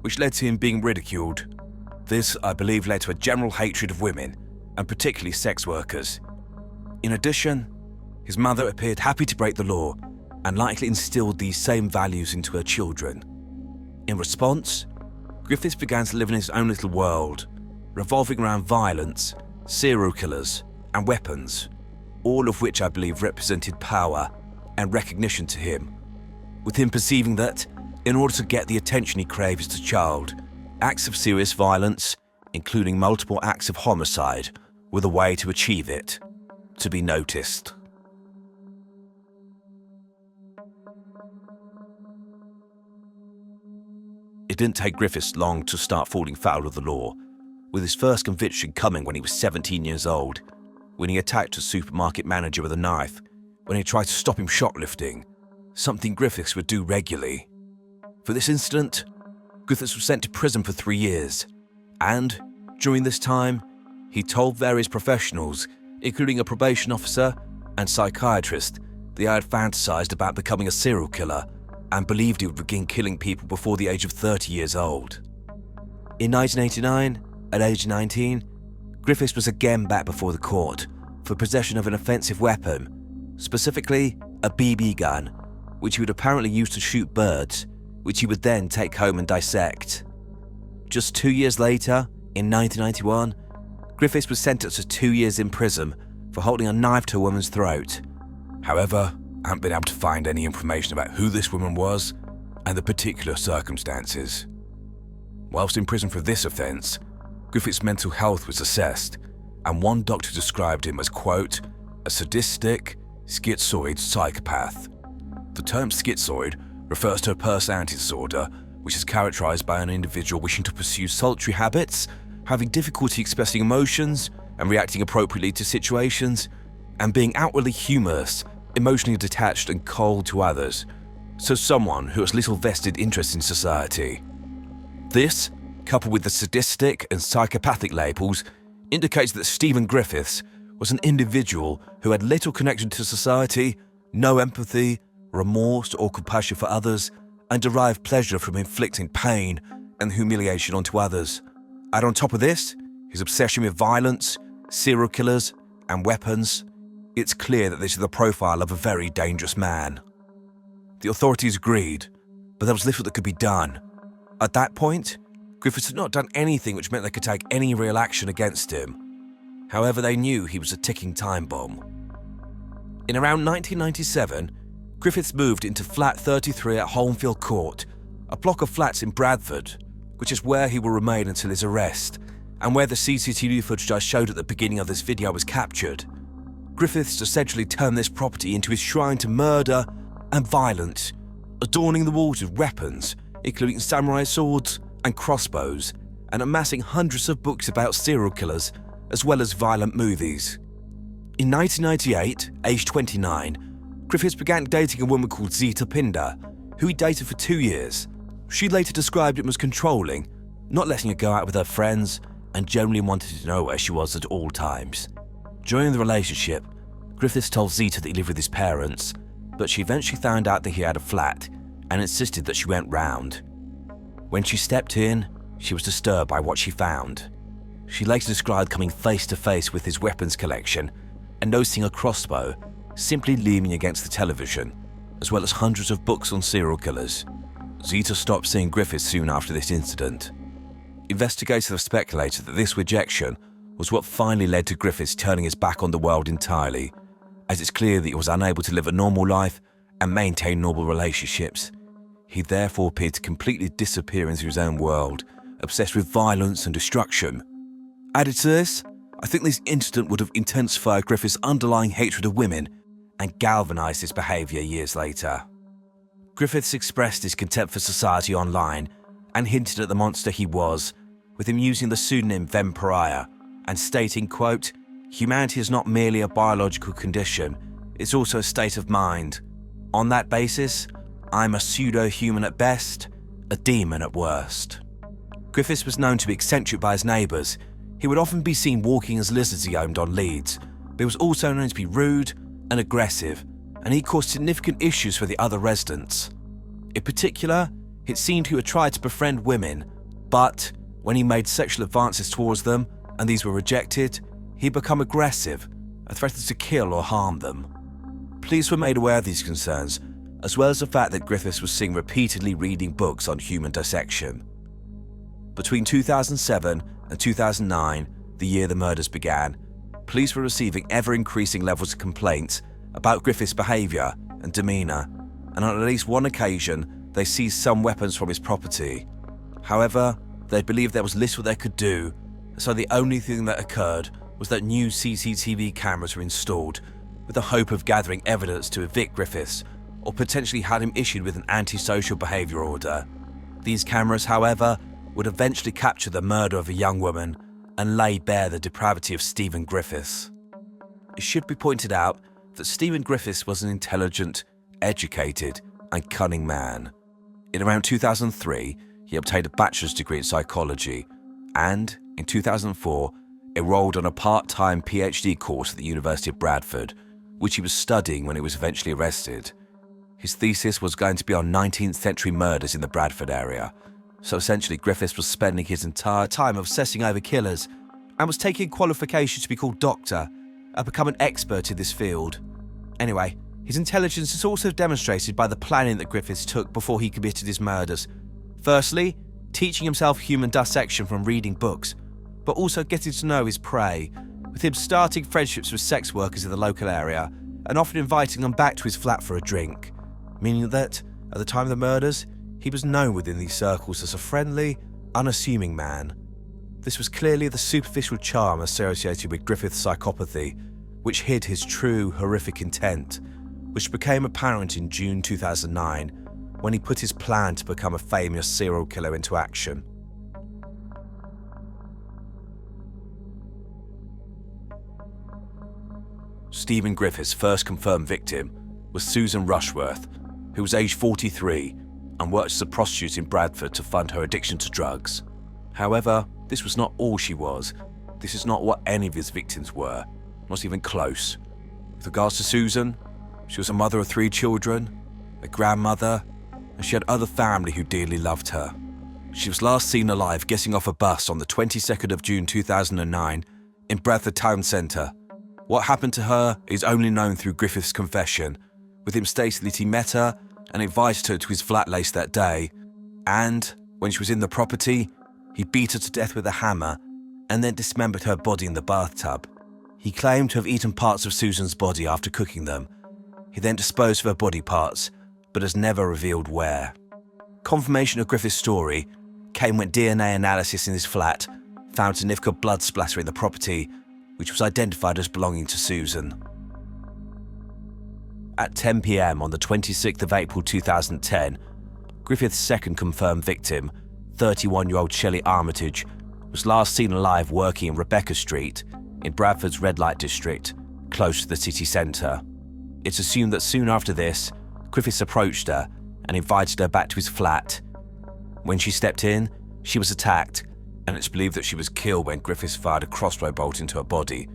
which led to him being ridiculed. This, I believe, led to a general hatred of women, and particularly sex workers. In addition, his mother appeared happy to break the law, and likely instilled these same values into her children. In response, Griffiths began to live in his own little world, revolving around violence, serial killers, and weapons, all of which I believe represented power and recognition to him, with him perceiving that, in order to get the attention he craved as a child, acts of serious violence, including multiple acts of homicide, were the way to achieve it, to be noticed. It didn't take Griffiths long to start falling foul of the law, with his first conviction coming when he was 17 years old, when he attacked a supermarket manager with a knife when he tried to stop him shoplifting, something Griffiths would do regularly. For this incident, Griffiths was sent to prison for 3 years, and, during this time, he told various professionals, including a probation officer and psychiatrist, that he had fantasized about becoming a serial killer and believed he would begin killing people before the age of 30 years old. In 1989, at age 19, Griffiths was again back before the court for possession of an offensive weapon, specifically a BB gun, which he would apparently use to shoot birds, which he would then take home and dissect. Just 2 years later, in 1991, Griffiths was sentenced to 2 years in prison for holding a knife to a woman's throat. However, I haven't been able to find any information about who this woman was and the particular circumstances. Whilst in prison for this offence, Griffiths' mental health was assessed, and one doctor described him as, quote, a sadistic, schizoid psychopath. The term schizoid refers to a personality disorder which is characterized by an individual wishing to pursue solitary habits, having difficulty expressing emotions and reacting appropriately to situations, and being outwardly humorous, emotionally detached and cold to others, so someone who has little vested interest in society. This, coupled with the sadistic and psychopathic labels, indicates that Stephen Griffiths was an individual who had little connection to society, no empathy, remorse or compassion for others, and derived pleasure from inflicting pain and humiliation onto others. And on top of this, his obsession with violence, serial killers, and weapons, it's clear that this is the profile of a very dangerous man. The authorities agreed, but there was little that could be done. At that point, Griffiths had not done anything which meant they could take any real action against him. However, they knew he was a ticking time bomb. In around 1997, Griffiths moved into flat 33 at Holmfield Court, a block of flats in Bradford, which is where he will remain until his arrest, and where the CCTV footage I showed at the beginning of this video was captured. Griffiths essentially turned this property into his shrine to murder and violence, adorning the walls with weapons, including samurai swords and crossbows, and amassing hundreds of books about serial killers, as well as violent movies. In 1998, aged 29, Griffiths began dating a woman called Zita Pinder, who he dated for 2 years. She later described him as controlling, not letting her go out with her friends, and generally wanted to know where she was at all times. During the relationship, Griffiths told Zita that he lived with his parents, but she eventually found out that he had a flat and insisted that she went round. When she stepped in, she was disturbed by what she found. She later described coming face to face with his weapons collection and noticing a crossbow simply leaning against the television, as well as hundreds of books on serial killers. Zita stopped seeing Griffiths soon after this incident. Investigators have speculated that this rejection was what finally led to Griffiths turning his back on the world entirely, as it's clear that he was unable to live a normal life and maintain normal relationships. He therefore appeared to completely disappear into his own world, obsessed with violence and destruction. Added to this, I think this incident would have intensified Griffiths' underlying hatred of women and galvanised his behaviour years later. Griffiths expressed his contempt for society online and hinted at the monster he was, with him using the pseudonym Vampiriah and stating, quote, "Humanity is not merely a biological condition, it's also a state of mind. On that basis, I'm a pseudo-human at best, a demon at worst." Griffiths was known to be eccentric by his neighbours. He would often be seen walking as lizards he owned on leads, but he was also known to be rude and aggressive, and he caused significant issues for the other residents. In particular, it seemed he would try to befriend women, but when he made sexual advances towards them and these were rejected, he'd become aggressive and threatened to kill or harm them. Police were made aware of these concerns, as well as the fact that Griffiths was seen repeatedly reading books on human dissection. Between 2007 and 2009, the year the murders began, police were receiving ever-increasing levels of complaints about Griffiths' behaviour and demeanour, and on at least one occasion, they seized some weapons from his property. However, they believed there was little they could do, so the only thing that occurred was that new CCTV cameras were installed, with the hope of gathering evidence to evict Griffiths, or potentially had him issued with an antisocial behaviour order. These cameras, however, would eventually capture the murder of a young woman and lay bare the depravity of Stephen Griffiths. It should be pointed out that Stephen Griffiths was an intelligent, educated, and cunning man. In around 2003, he obtained a bachelor's degree in psychology and, in 2004, enrolled on a part-time PhD course at the University of Bradford, which he was studying when he was eventually arrested. His thesis was going to be on 19th century murders in the Bradford area, so essentially Griffiths was spending his entire time obsessing over killers and was taking a qualification to be called doctor and become an expert in this field. Anyway, his intelligence is also demonstrated by the planning that Griffiths took before he committed his murders. Firstly, teaching himself human dissection from reading books, but also getting to know his prey, with him starting friendships with sex workers in the local area and often inviting them back to his flat for a drink, meaning that, at the time of the murders, he was known within these circles as a friendly, unassuming man. This was clearly the superficial charm associated with Griffith's psychopathy, which hid his true, horrific intent, which became apparent in June 2009 when he put his plan to become a famous serial killer into action. Stephen Griffiths' first confirmed victim was Susan Rushworth, who was aged 43 and worked as a prostitute in Bradford to fund her addiction to drugs. However, this was not all she was. This is not what any of his victims were, not even close. With regards to Susan, she was a mother of 3 children, a grandmother, and she had other family who dearly loved her. She was last seen alive getting off a bus on the 22nd of June 2009 in Bradford town centre. What happened to her is only known through Griffith's confession, with him stating that he met her and invited her to his flat later that day. And when she was in the property, he beat her to death with a hammer and then dismembered her body in the bathtub. He claimed to have eaten parts of Susan's body after cooking them. He then disposed of her body parts, but has never revealed where. Confirmation of Griffith's story came when DNA analysis in his flat found significant blood splatter in the property, which was identified as belonging to Susan. At 10 p.m. on the 26th of April 2010, Griffith's second confirmed victim, 31-year-old Shelley Armitage, was last seen alive working in Rebecca Street in Bradford's red light district, close to the city centre. It's assumed that soon after this, Griffiths approached her and invited her back to his flat. When she stepped in, she was attacked, and it's believed that she was killed when Griffiths fired a crossbow bolt into her body,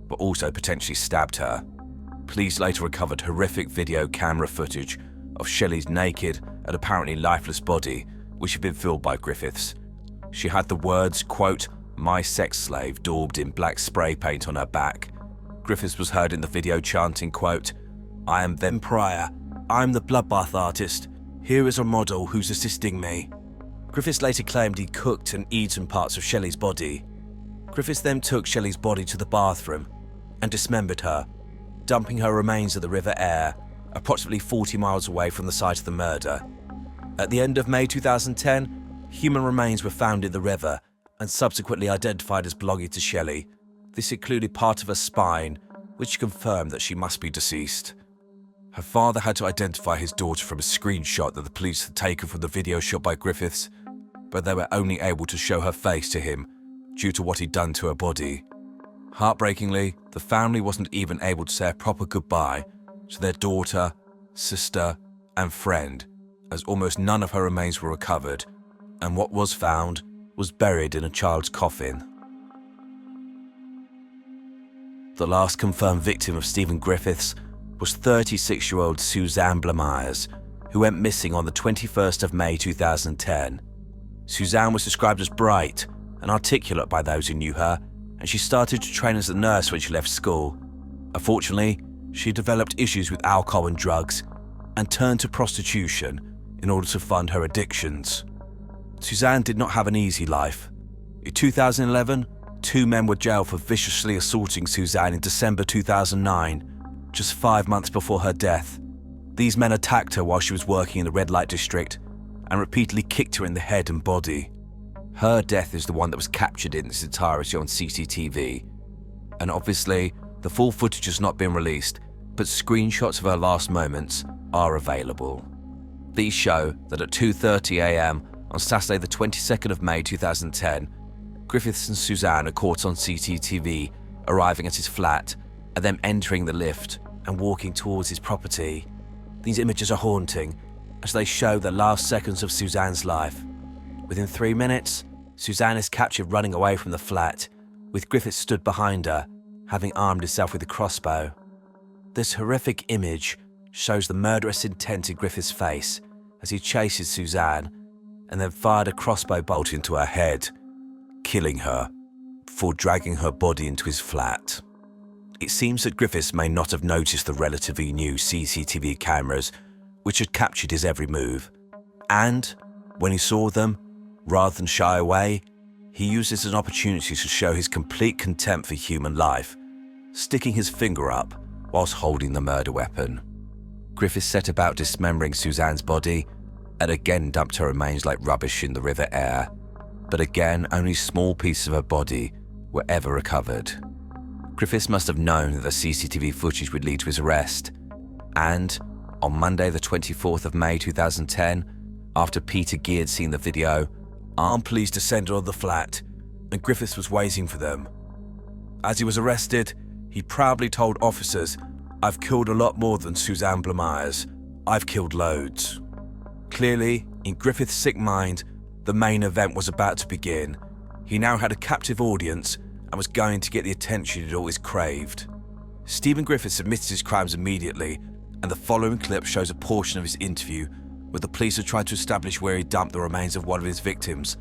but also potentially stabbed her. Police later recovered horrific video camera footage of Shelley's naked and apparently lifeless body, which had been filled by Griffiths. She had the words, quote, "My sex slave," daubed in black spray paint on her back. Griffiths was heard in the video chanting, quote, "I am Them Pryor. I'm the bloodbath artist. Here is a model who's assisting me." Griffiths later claimed he cooked and eaten parts of Shelley's body. Griffiths then took Shelley's body to the bathroom and dismembered her, dumping her remains in the River Aire, approximately 40 miles away from the site of the murder. At the end of May 2010, human remains were found in the river and subsequently identified as belonging to Shelley. This included part of her spine, which confirmed that she must be deceased. Her father had to identify his daughter from a screenshot that the police had taken from the video shot by Griffiths, but they were only able to show her face to him due to what he'd done to her body. Heartbreakingly, the family wasn't even able to say a proper goodbye to their daughter, sister, and friend, as almost none of her remains were recovered, and what was found was buried in a child's coffin. The last confirmed victim of Stephen Griffiths was 36-year-old Suzanne Blamires, who went missing on the 21st of May 2010. Suzanne was described as bright and articulate by those who knew her, and she started to train as a nurse when she left school. Unfortunately, she developed issues with alcohol and drugs and turned to prostitution in order to fund her addictions. Suzanne did not have an easy life. In 2011, 2 men were jailed for viciously assaulting Suzanne in December 2009, just 5 months before her death. These men attacked her while she was working in the red light district and repeatedly kicked her in the head and body. Her death is the one that was captured in its entirety on CCTV. And obviously, the full footage has not been released, but screenshots of her last moments are available. These show that at 2:30 a.m. on Saturday the 22nd of May 2010, Griffiths and Suzanne are caught on CCTV arriving at his flat and then entering the lift and walking towards his property. These images are haunting as they show the last seconds of Suzanne's life. Within 3 minutes, Suzanne is captured running away from the flat, with Griffiths stood behind her, having armed himself with a crossbow. This horrific image shows the murderous intent in Griffiths' face as he chases Suzanne and then fired a crossbow bolt into her head, killing her before dragging her body into his flat. It seems that Griffiths may not have noticed the relatively new CCTV cameras which had captured his every move, and when he saw them, rather than shy away, he used this as an opportunity to show his complete contempt for human life, sticking his finger up whilst holding the murder weapon. Griffiths set about dismembering Suzanne's body and again dumped her remains like rubbish in the River Aire, but again only small pieces of her body were ever recovered. Griffiths must have known that the CCTV footage would lead to his arrest, and on Monday the 24th of May 2010, after Peter Gee had seen the video, armed police descended on the flat and Griffiths was waiting for them. As he was arrested, he proudly told officers, "I've killed a lot more than Suzanne Blamires. I've killed loads." Clearly, in Griffiths' sick mind, the main event was about to begin. He now had a captive audience and was going to get the attention he'd always craved. Stephen Griffiths admitted his crimes immediately, and the following clip shows a portion of his interview where the police are trying to establish where he dumped the remains of one of his victims,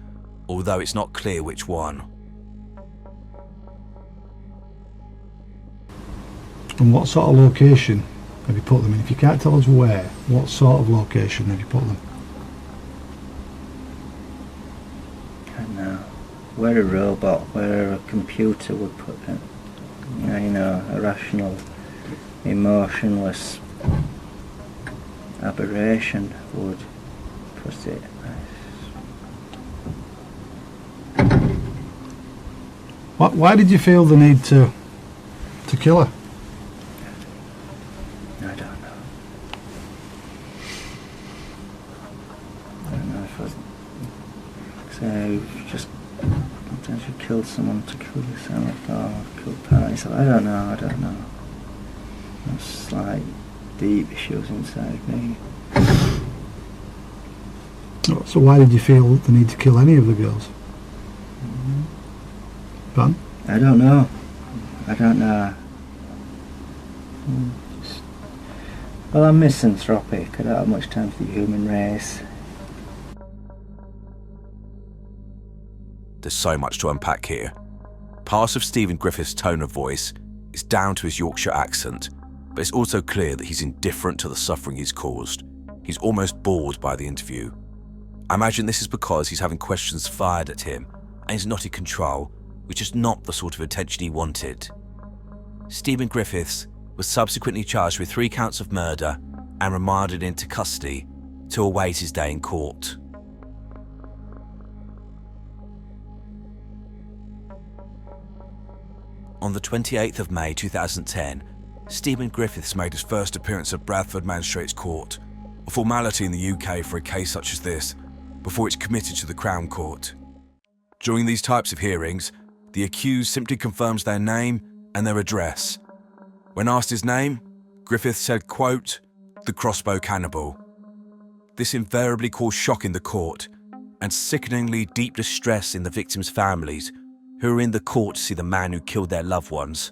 although it's not clear which one. And what sort of location have you put them in? If you can't tell us where, what sort of location have you put them? I don't know. Where a robot, where a computer would put it. You know, a rational, emotionless aberration would put it. Why did you feel the need to kill her? I don't know. I don't know if I say just sometimes you kill someone to kill yourself or kill parties. I don't know. It's like deep issues inside me. So why did you feel the need to kill any of the girls? Fun? I don't know. Well, I'm misanthropic. I don't have much time for the human race. There's so much to unpack here. Part of Stephen Griffiths' tone of voice is down to his Yorkshire accent, but it's also clear that he's indifferent to the suffering he's caused. He's almost bored by the interview. I imagine this is because he's having questions fired at him and he's not in control, which is not the sort of attention he wanted. Stephen Griffiths was subsequently charged with 3 counts of murder and remanded into custody to await his day in court. On the 28th of May 2010, Stephen Griffiths made his first appearance at Bradford Magistrates Court, a formality in the UK for a case such as this, before it's committed to the Crown Court. During these types of hearings, the accused simply confirms their name and their address. When asked his name, Griffiths said, quote, "The crossbow cannibal." This invariably caused shock in the court and sickeningly deep distress in the victims' families who were in the court to see the man who killed their loved ones.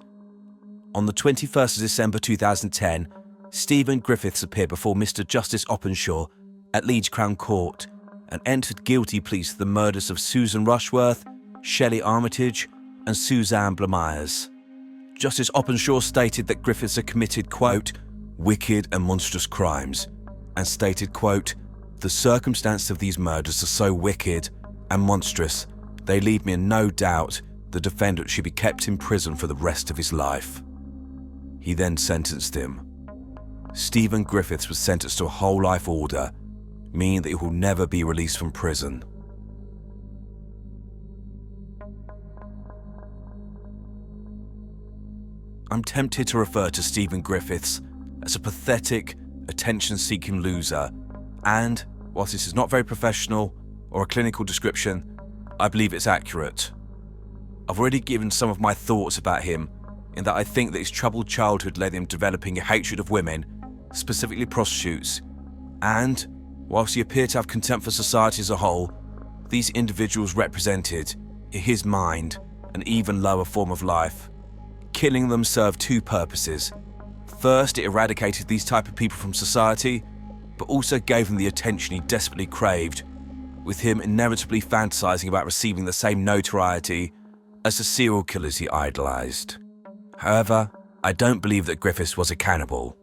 On the 21st of December 2010, Stephen Griffiths appeared before Mr. Justice Openshaw at Leeds Crown Court and entered guilty pleas to the murders of Susan Rushworth, Shelley Armitage and Suzanne Blamires. Justice Openshaw stated that Griffiths had committed, quote, "wicked and monstrous crimes," and stated, quote, "the circumstances of these murders are so wicked and monstrous, they leave me in no doubt the defendant should be kept in prison for the rest of his life." He then sentenced him. Stephen Griffiths was sentenced to a whole life order, meaning that he will never be released from prison. I'm tempted to refer to Stephen Griffiths as a pathetic, attention-seeking loser, and, whilst this is not very professional or a clinical description, I believe it's accurate. I've already given some of my thoughts about him, in that I think that his troubled childhood led him developing a hatred of women, specifically prostitutes, and, whilst he appeared to have contempt for society as a whole, these individuals represented, in his mind, an even lower form of life. Killing them served 2 purposes. First, it eradicated these type of people from society, but also gave them the attention he desperately craved, with him inevitably fantasizing about receiving the same notoriety as the serial killers he idolized. However, I don't believe that Griffiths was a cannibal.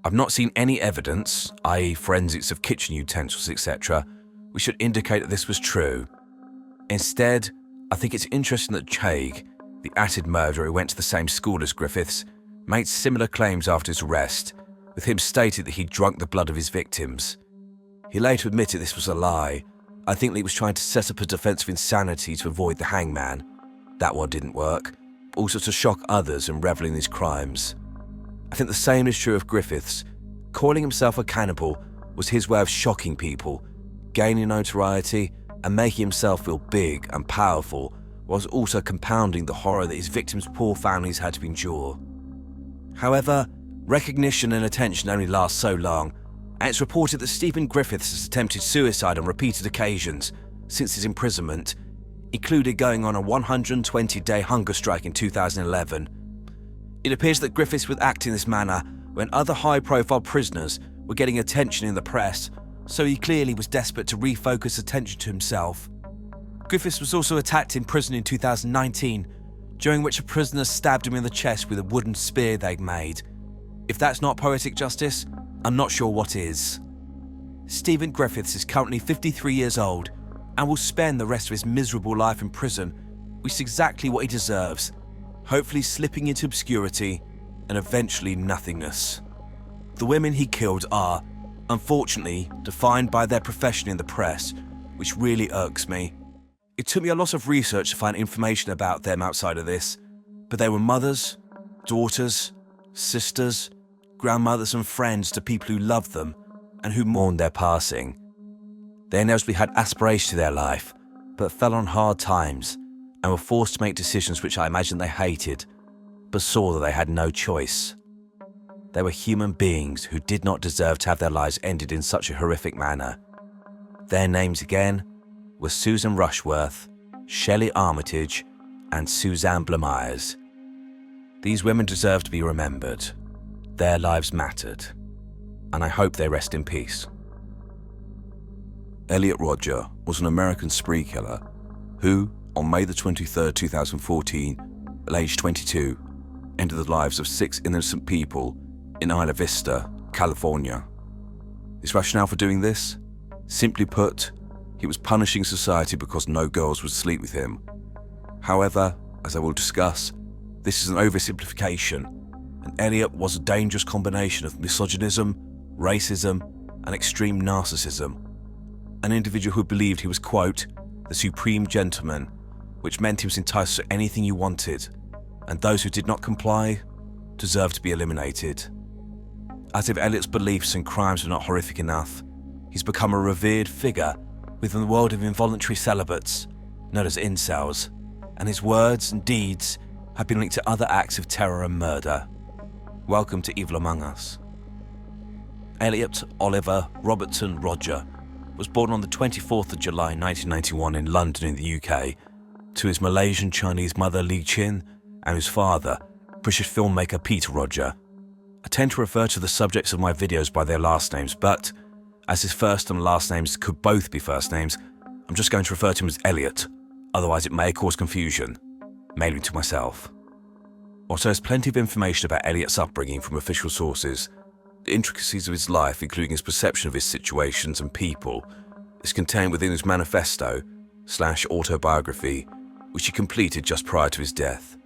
I've not seen any evidence, i.e. forensics of kitchen utensils, etc., which should indicate that this was true. Instead, I think it's interesting that Chaig, the atted murderer who went to the same school as Griffiths, made similar claims after his arrest, with him stating that he'd drunk the blood of his victims. He later admitted this was a lie. I think that he was trying to set up a defence of insanity to avoid the hangman. That one didn't work, but also to shock others and revel in his crimes. I think the same is true of Griffiths. Calling himself a cannibal was his way of shocking people, gaining notoriety and making himself feel big and powerful, whilst also compounding the horror that his victims' poor families had to endure. However, recognition and attention only last so long, and it's reported that Stephen Griffiths has attempted suicide on repeated occasions since his imprisonment, including going on a 120-day hunger strike in 2011. It appears that Griffiths would act in this manner when other high-profile prisoners were getting attention in the press, so he clearly was desperate to refocus attention to himself. Griffiths was also attacked in prison in 2019, during which a prisoner stabbed him in the chest with a wooden spear they'd made. If that's not poetic justice, I'm not sure what is. Stephen Griffiths is currently 53 years old and will spend the rest of his miserable life in prison, which is exactly what he deserves, hopefully slipping into obscurity and eventually nothingness. The women he killed are, unfortunately, defined by their profession in the press, which really irks me. It took me a lot of research to find information about them outside of this, but they were mothers, daughters, sisters, grandmothers and friends to people who loved them and who mourned their passing. They inevitably had aspirations to their life, but fell on hard times and were forced to make decisions which I imagine they hated, but saw that they had no choice. They were human beings who did not deserve to have their lives ended in such a horrific manner. Their names again were Susan Rushworth, Shelley Armitage, and Suzanne Blamires. These women deserve to be remembered. Their lives mattered, and I hope they rest in peace. Elliot Rodger was an American spree killer who, on May the 23rd, 2014, at age 22, ended the lives of 6 innocent people in Isla Vista, California. His rationale for doing this? Simply put, he was punishing society because no girls would sleep with him. However, as I will discuss, this is an oversimplification, and Elliot was a dangerous combination of misogynism, racism, and extreme narcissism. An individual who believed he was, quote, the supreme gentleman, which meant he was entitled to anything you wanted, and those who did not comply deserved to be eliminated. As if Elliot's beliefs and crimes were not horrific enough, he's become a revered figure within the world of involuntary celibates, known as incels, and his words and deeds have been linked to other acts of terror and murder. Welcome to Evil Among Us. Elliot Oliver Robertson Rodger was born on the 24th of July 1991 in London in the UK to his Malaysian Chinese mother Li Chin and his father, British filmmaker Peter Rodger. I tend to refer to the subjects of my videos by their last names, but as his first and last names could both be first names, I'm just going to refer to him as Elliot, otherwise it may cause confusion, mainly to myself. Also, there's plenty of information about Elliot's upbringing from official sources. The intricacies of his life, including his perception of his situations and people, is contained within his manifesto/autobiography, which he completed just prior to his death.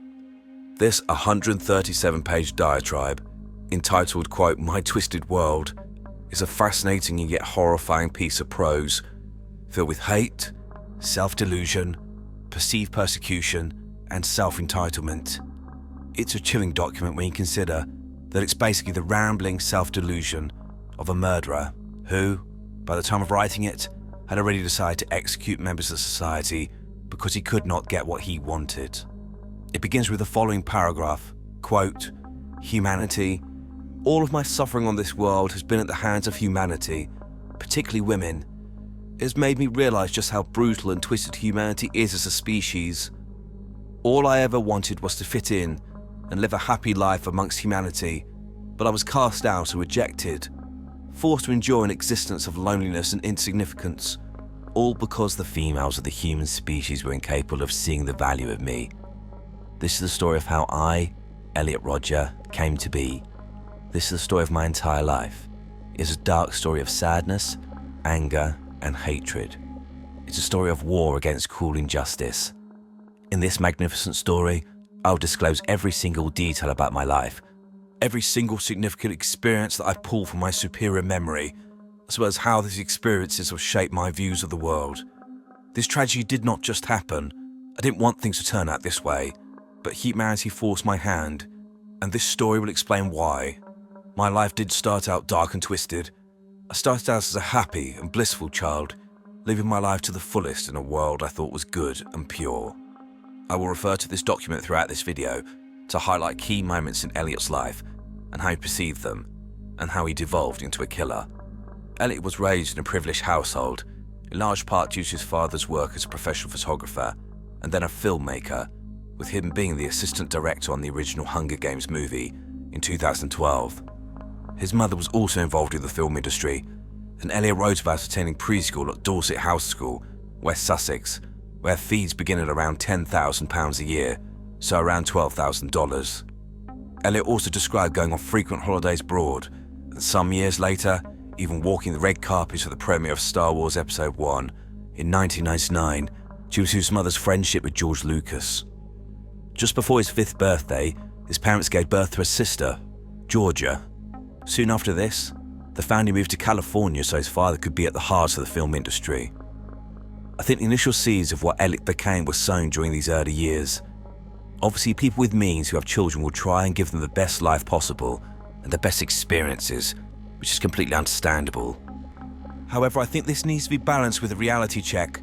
This 137-page diatribe, entitled, quote, My Twisted World, is a fascinating and yet horrifying piece of prose, filled with hate, self-delusion, perceived persecution, and self-entitlement. It's a chilling document when you consider that it's basically the rambling self-delusion of a murderer who, by the time of writing it, had already decided to execute members of society because he could not get what he wanted. It begins with the following paragraph, quote, Humanity. All of my suffering on this world has been at the hands of humanity, particularly women. It has made me realize just how brutal and twisted humanity is as a species. All I ever wanted was to fit in and live a happy life amongst humanity, but I was cast out and rejected, forced to endure an existence of loneliness and insignificance, all because the females of the human species were incapable of seeing the value of me. This is the story of how I, Elliot Rodger, came to be. This is the story of my entire life. It's a dark story of sadness, anger, and hatred. It's a story of war against cruel injustice. In this magnificent story, I'll disclose every single detail about my life, every single significant experience that I've pulled from my superior memory, as well as how these experiences have shaped my views of the world. This tragedy did not just happen. I didn't want things to turn out this way, but humanity forced my hand, and this story will explain why. My life did start out dark and twisted. I started out as a happy and blissful child, living my life to the fullest in a world I thought was good and pure. I will refer to this document throughout this video to highlight key moments in Elliot's life and how he perceived them, and how he devolved into a killer. Elliot was raised in a privileged household, in large part due to his father's work as a professional photographer and then a filmmaker, with him being the assistant director on the original Hunger Games movie in 2012. His mother was also involved in the film industry, and Elliot wrote about attending preschool at Dorset House School, West Sussex, where fees begin at around £10,000 a year, so around $12,000. Elliot also described going on frequent holidays abroad, and some years later, even walking the red carpet at the premiere of Star Wars Episode 1 in 1999, due to his mother's friendship with George Lucas. Just before his 5th birthday, his parents gave birth to a sister, Georgia. Soon after this, the family moved to California so his father could be at the heart of the film industry. I think the initial seeds of what Elliot became were sown during these early years. Obviously, people with means who have children will try and give them the best life possible and the best experiences, which is completely understandable. However, I think this needs to be balanced with a reality check,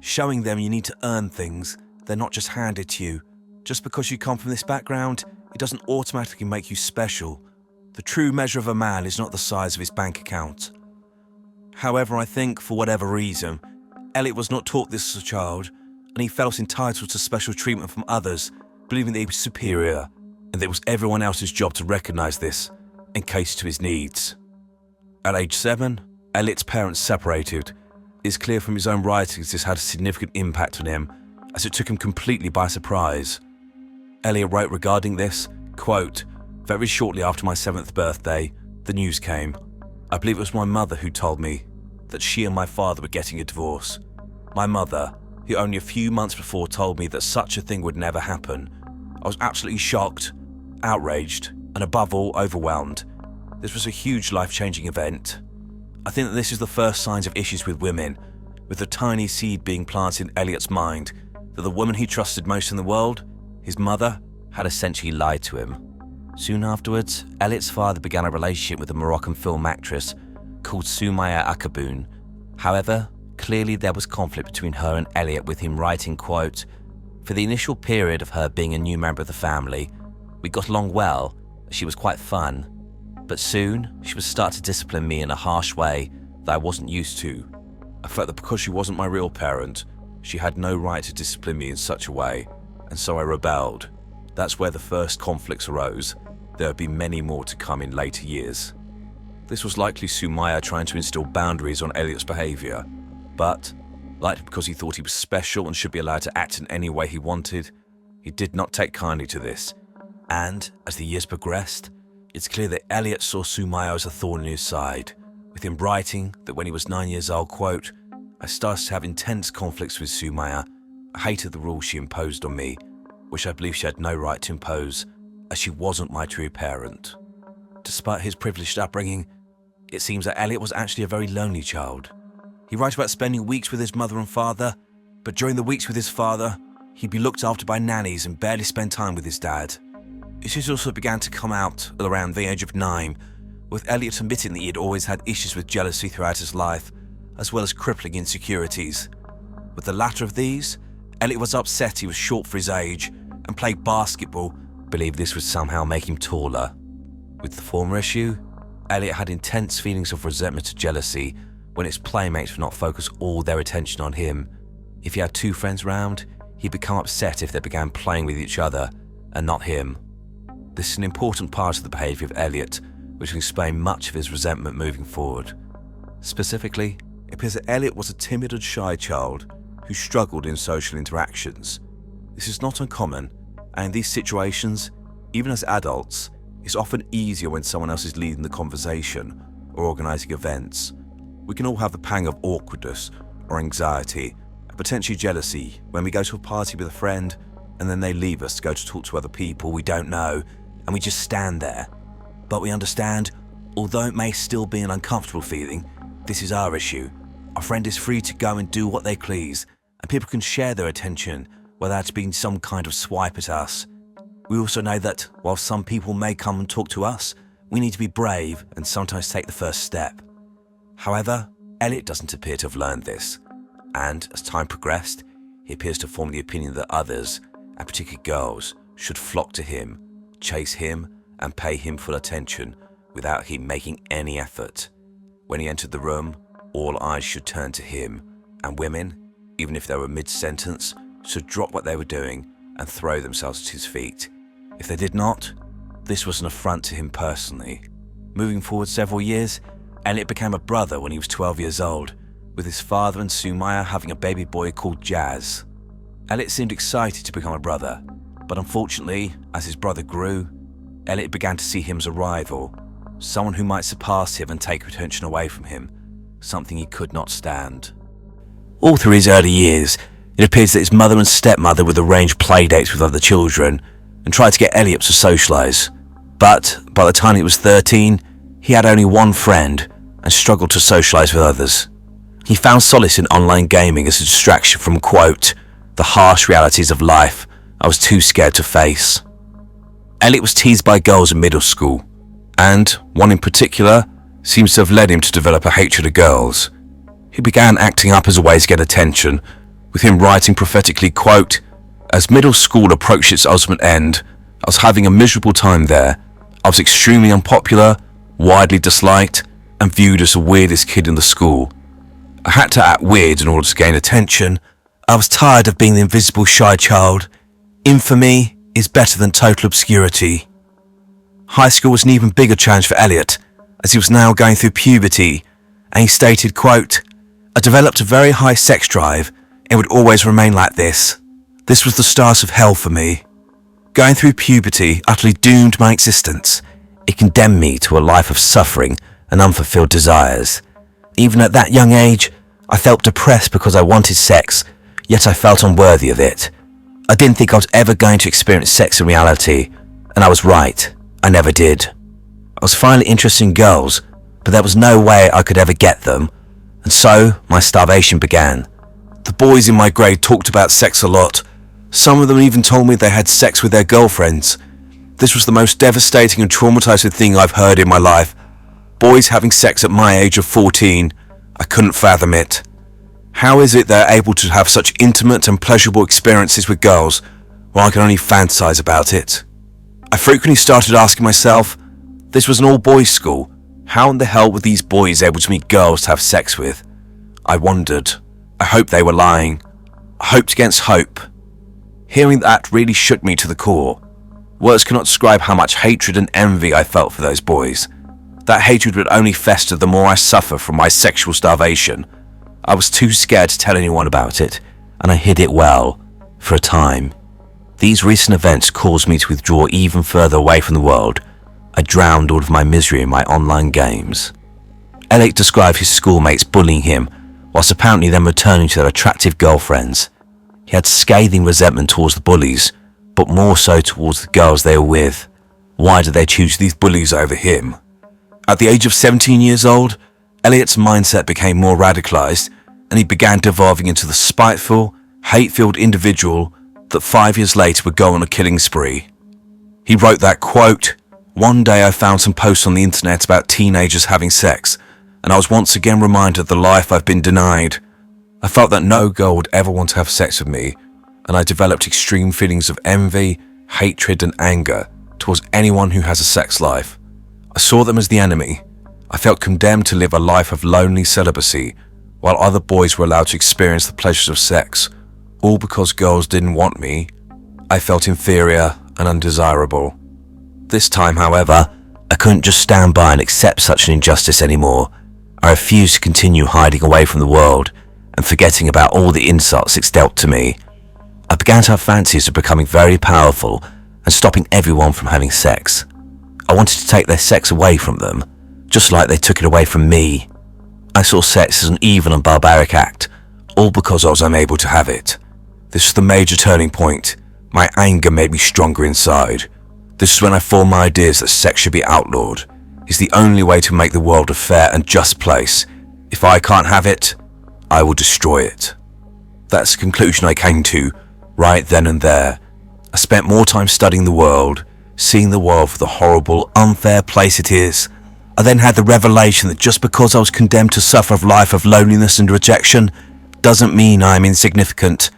showing them you need to earn things, they're not just handed to you. Just because you come from this background, it doesn't automatically make you special. The true measure of a man is not the size of his bank account. However, I think, for whatever reason, Elliot was not taught this as a child, and he felt entitled to special treatment from others, believing that he was superior, and that it was everyone else's job to recognise this and cater to his needs. At age 7, Elliot's parents separated. It is clear from his own writings this had a significant impact on him, as it took him completely by surprise. Elliot wrote regarding this, quote, "Very shortly after my 7th birthday, the news came. I believe it was my mother who told me that she and my father were getting a divorce. My mother, who only a few months before told me that such a thing would never happen. I was absolutely shocked, outraged, and above all, overwhelmed. This was a huge life-changing event. I think that this is the first signs of issues with women, with the tiny seed being planted in Elliot's mind that the woman he trusted most in the world, his mother, had essentially lied to him." Soon afterwards, Elliot's father began a relationship with a Moroccan film actress called Soumaya Akhaboun. However, clearly there was conflict between her and Elliot, with him writing, quote, "For the initial period of her being a new member of the family, we got along well, she was quite fun. But soon, she would start to discipline me in a harsh way that I wasn't used to. I felt that because she wasn't my real parent, she had no right to discipline me in such a way, and so I rebelled. That's where the first conflicts arose. There would be many more to come in later years." This was likely Soumaya trying to instill boundaries on Elliot's behaviour, but, likely because he thought he was special and should be allowed to act in any way he wanted, he did not take kindly to this. And, as the years progressed, it's clear that Elliot saw Soumaya as a thorn in his side, with him writing that when he was 9 years old, quote, "I started to have intense conflicts with Soumaya. I hated the rules she imposed on me, which I believe she had no right to impose, as she wasn't my true parent." Despite his privileged upbringing, it seems that Elliot was actually a very lonely child. He writes about spending weeks with his mother and father, but during the weeks with his father, he'd be looked after by nannies and barely spend time with his dad. Issues also began to come out around the age of 9, with Elliot admitting that he had always had issues with jealousy throughout his life, as well as crippling insecurities. With the latter of these, Elliot was upset he was short for his age and played basketball, believed this would somehow make him taller. With the former issue, Elliot had intense feelings of resentment and jealousy when his playmates would not focus all their attention on him. If he had 2 friends round, he'd become upset if they began playing with each other and not him. This is an important part of the behaviour of Elliot, which can explain much of his resentment moving forward. Specifically, it appears that Elliot was a timid and shy child who struggled in social interactions. This is not uncommon, and in these situations, even as adults, it's often easier when someone else is leading the conversation or organising events. We can all have the pang of awkwardness or anxiety and potentially jealousy when we go to a party with a friend and then they leave us to go to talk to other people we don't know, and we just stand there. But we understand, although it may still be an uncomfortable feeling, this is our issue. Our friend is free to go and do what they please, and people can share their attention without it being some kind of swipe at us. We also know that while some people may come and talk to us, we need to be brave and sometimes take the first step. However, Elliot doesn't appear to have learned this, and as time progressed, he appears to form the opinion that others, and particularly girls, should flock to him, chase him, and pay him full attention without him making any effort. When he entered the room, all eyes should turn to him, and women, even if they were mid-sentence, should drop what they were doing and throw themselves at his feet. If they did not, this was an affront to him personally. Moving forward several years, Elliot became a brother when he was 12 years old, with his father and Soumaya having a baby boy called Jazz. Elliot seemed excited to become a brother, but unfortunately, as his brother grew, Elliot began to see him as a rival, someone who might surpass him and take attention away from him, something he could not stand. All through his early years, it appears that his mother and stepmother would arrange play dates with other children and try to get Elliot to socialise. But by the time he was 13, he had only one friend and struggled to socialise with others. He found solace in online gaming as a distraction from, quote, the harsh realities of life I was too scared to face. Elliot was teased by girls in middle school, and one in particular seems to have led him to develop a hatred of girls. He began acting up as a way to get attention, with him writing prophetically, quote, as middle school approached its ultimate end, I was having a miserable time there. I was extremely unpopular, widely disliked, and viewed as the weirdest kid in the school. I had to act weird in order to gain attention. I was tired of being the invisible shy child. Infamy is better than total obscurity. High school was an even bigger challenge for Elliot, as he was now going through puberty, and he stated, quote, I developed a very high sex drive and would always remain like this. This was the start of hell for me. Going through puberty utterly doomed my existence. It condemned me to a life of suffering and unfulfilled desires. Even at that young age, I felt depressed because I wanted sex, yet I felt unworthy of it. I didn't think I was ever going to experience sex in reality, and I was right. I never did. I was finally interested in girls, but there was no way I could ever get them, and so my starvation began. The boys in my grade talked about sex a lot. Some of them even told me they had sex with their girlfriends. This was the most devastating and traumatizing thing I've heard in my life. Boys having sex at my age of 14, I couldn't fathom it. How is it they're able to have such intimate and pleasurable experiences with girls while I can only fantasize about it? I frequently started asking myself, this was an all-boys school. How in the hell were these boys able to meet girls to have sex with? I wondered. I hoped they were lying. I hoped against hope. Hearing that really shook me to the core. Words cannot describe how much hatred and envy I felt for those boys. That hatred would only fester the more I suffer from my sexual starvation. I was too scared to tell anyone about it, and I hid it well, for a time. These recent events caused me to withdraw even further away from the world. I drowned all of my misery in my online games. Elliot described his schoolmates bullying him, whilst apparently then returning to their attractive girlfriends. He had scathing resentment towards the bullies, but more so towards the girls they were with. Why did they choose these bullies over him? At the age of 17 years old, Elliot's mindset became more radicalized, and he began devolving into the spiteful, hate-filled individual that 5 years later would go on a killing spree. He wrote that, quote, one day I found some posts on the internet about teenagers having sex, and I was once again reminded of the life I've been denied. I felt that no girl would ever want to have sex with me, and I developed extreme feelings of envy, hatred, and anger towards anyone who has a sex life. I saw them as the enemy. I felt condemned to live a life of lonely celibacy, while other boys were allowed to experience the pleasures of sex, all because girls didn't want me. I felt inferior and undesirable. This time, however, I couldn't just stand by and accept such an injustice anymore. I refused to continue hiding away from the world and forgetting about all the insults it's dealt to me. I began to have fancies of becoming very powerful and stopping everyone from having sex. I wanted to take their sex away from them, just like they took it away from me. I saw sex as an evil and barbaric act, all because I was unable to have it. This was the major turning point. My anger made me stronger inside. This is when I formed my ideas that sex should be outlawed. It's the only way to make the world a fair and just place. If I can't have it, I will destroy it. That's the conclusion I came to, right then and there. I spent more time studying the world, seeing the world for the horrible, unfair place it is. I then had the revelation that just because I was condemned to suffer a life of loneliness and rejection doesn't mean I am insignificant.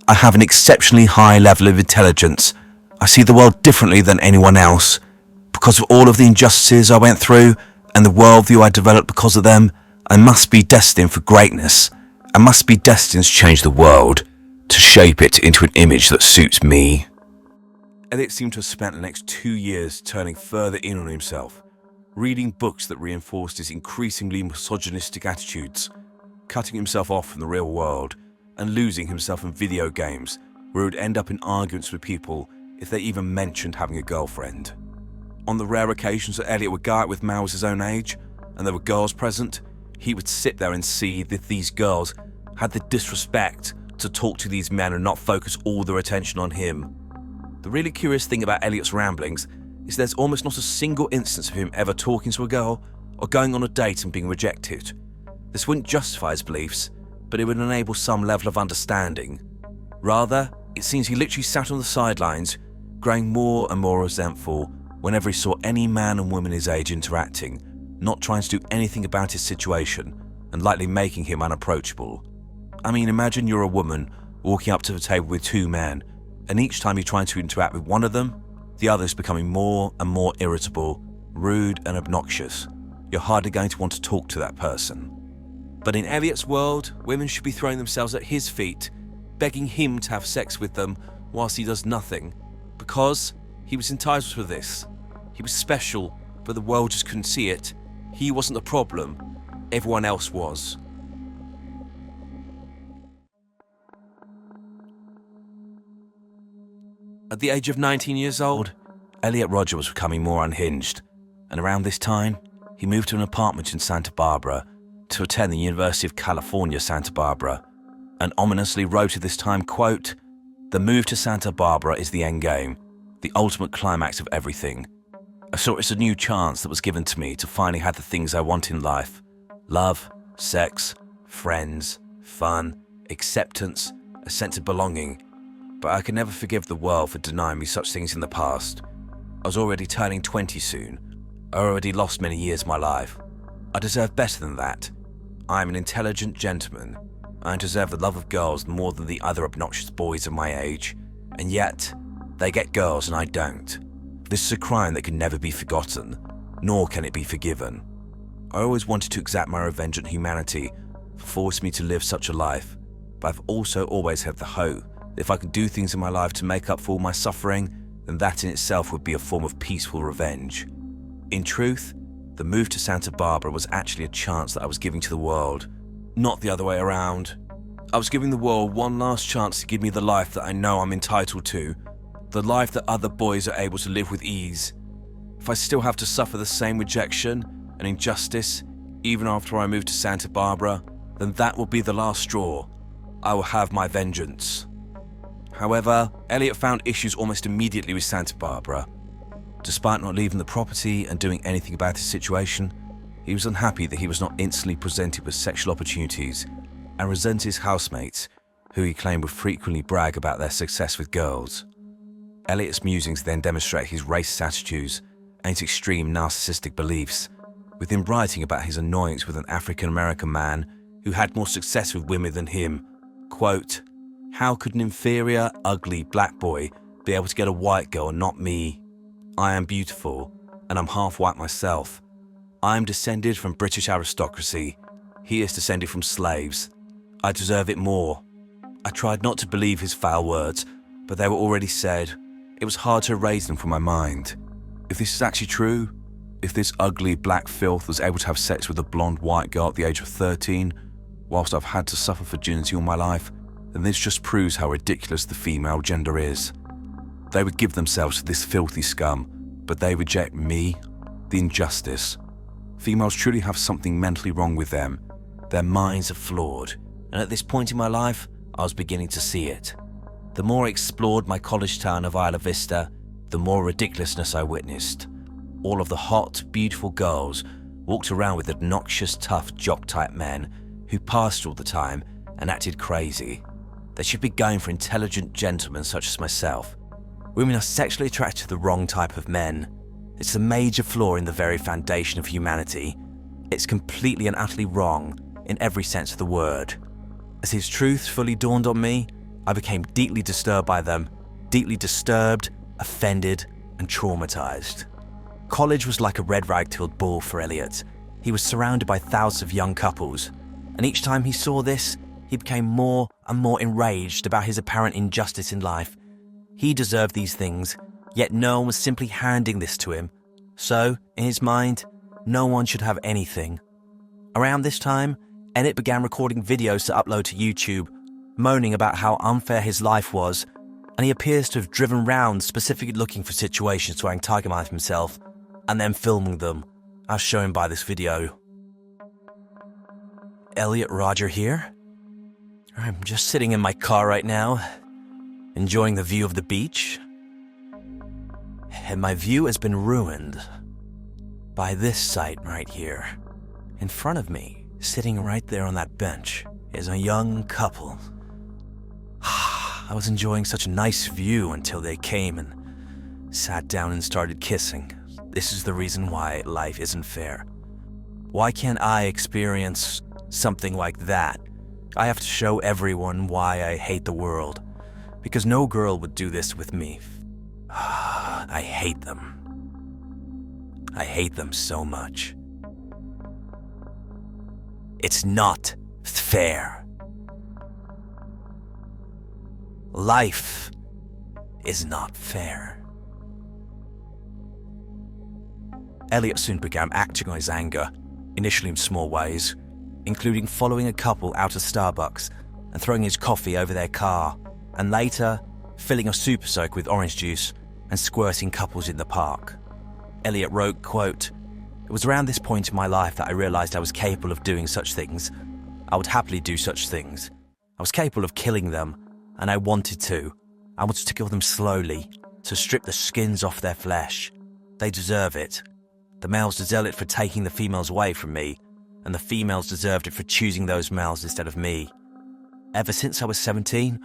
I have an exceptionally high level of intelligence. I see the world differently than anyone else. Because of all of the injustices I went through and the worldview I developed because of them, I must be destined for greatness. I must be destined to change the world, to shape it into an image that suits me. Elliot seemed to have spent the next 2 years turning further in on himself, reading books that reinforced his increasingly misogynistic attitudes, cutting himself off from the real world, and losing himself in video games where he would end up in arguments with people if they even mentioned having a girlfriend. On the rare occasions that Elliot would go out with males his own age, and there were girls present, he would sit there and see that these girls had the disrespect to talk to these men and not focus all their attention on him. The really curious thing about Elliot's ramblings is there's almost not a single instance of him ever talking to a girl or going on a date and being rejected. This wouldn't justify his beliefs, but it would enable some level of understanding. Rather, it seems he literally sat on the sidelines, growing more and more resentful whenever he saw any man and woman his age interacting, not trying to do anything about his situation, and likely making him unapproachable. I mean, imagine you're a woman walking up to the table with two men, and each time you're trying to interact with one of them, the other is becoming more and more irritable, rude and obnoxious. You're hardly going to want to talk to that person. But in Elliot's world, women should be throwing themselves at his feet, begging him to have sex with them whilst he does nothing, because he was entitled to this. He was special, but the world just couldn't see it. He wasn't the problem, everyone else was. At the age of 19 years old, Elliot Rodger was becoming more unhinged, and around this time, he moved to an apartment in Santa Barbara to attend the University of California, Santa Barbara, and ominously wrote at this time, quote, "The move to Santa Barbara is the end game, the ultimate climax of everything. I saw it as a new chance that was given to me to finally have the things I want in life: love, sex, friends, fun, acceptance, a sense of belonging. But I can never forgive the world for denying me such things in the past. I was already turning 20 soon. I already lost many years of my life. I deserve better than that. I am an intelligent gentleman. I deserve the love of girls more than the other obnoxious boys of my age. And yet, they get girls and I don't. This is a crime that can never be forgotten, nor can it be forgiven. I always wanted to exact my revenge on humanity for forcing me to live such a life, but I've also always had the hope that if I could do things in my life to make up for all my suffering, then that in itself would be a form of peaceful revenge. In truth, the move to Santa Barbara was actually a chance that I was giving to the world, not the other way around. I was giving the world one last chance to give me the life that I know I'm entitled to, the life that other boys are able to live with ease. If I still have to suffer the same rejection and injustice, even after I move to Santa Barbara, then that will be the last straw. I will have my vengeance." However, Elliot found issues almost immediately with Santa Barbara. Despite not leaving the property and doing anything about his situation, he was unhappy that he was not instantly presented with sexual opportunities and resented his housemates, who he claimed would frequently brag about their success with girls. Elliot's musings then demonstrate his racist attitudes and his extreme narcissistic beliefs, with him writing about his annoyance with an African-American man who had more success with women than him. Quote, "How could an inferior, ugly black boy be able to get a white girl and not me? I am beautiful, and I'm half white myself. I am descended from British aristocracy. He is descended from slaves. I deserve it more." I tried not to believe his foul words, but they were already said. It was hard to erase them from my mind. If this is actually true, if this ugly black filth was able to have sex with a blonde white girl at the age of 13, whilst I've had to suffer virginity all my life, then this just proves how ridiculous the female gender is. They would give themselves to this filthy scum, but they reject me, the injustice. Females truly have something mentally wrong with them. Their minds are flawed, and at this point in my life, I was beginning to see it. The more I explored my college town of Isla Vista, the more ridiculousness I witnessed. All of the hot, beautiful girls walked around with obnoxious, tough, jock-type men who passed all the time and acted crazy. They should be going for intelligent gentlemen such as myself. Women are sexually attracted to the wrong type of men. It's a major flaw in the very foundation of humanity. It's completely and utterly wrong in every sense of the word. As his truth fully dawned on me, I became deeply disturbed by them, deeply disturbed, offended, and traumatized. College was like a red rag-tailed ball for Elliot. He was surrounded by thousands of young couples, and each time he saw this, he became more and more enraged about his apparent injustice in life. He deserved these things, yet no one was simply handing this to him. So, in his mind, no one should have anything. Around this time, Elliot began recording videos to upload to YouTube, moaning about how unfair his life was, and he appears to have driven round specifically looking for situations to antagonize himself and then filming them, as shown by this video. Elliot Roger here. I'm just sitting in my car right now, enjoying the view of the beach. And my view has been ruined by this sight right here. In front of me, sitting right there on that bench, is a young couple. I was enjoying such a nice view until they came and sat down and started kissing. This is the reason why life isn't fair. Why can't I experience something like that? I have to show everyone why I hate the world, because no girl would do this with me. I hate them. I hate them so much. It's not fair. Life is not fair. Elliot soon began acting on his anger, initially in small ways, including following a couple out of Starbucks and throwing his coffee over their car, and later filling a super soak with orange juice and squirting couples in the park. Elliot wrote, quote, "It was around this point in my life that I realized I was capable of doing such things. I would happily do such things. I was capable of killing them, and I wanted to. I wanted to kill them slowly, to strip the skins off their flesh. They deserve it. The males deserve it for taking the females away from me, and the females deserved it for choosing those males instead of me. Ever since I was 17,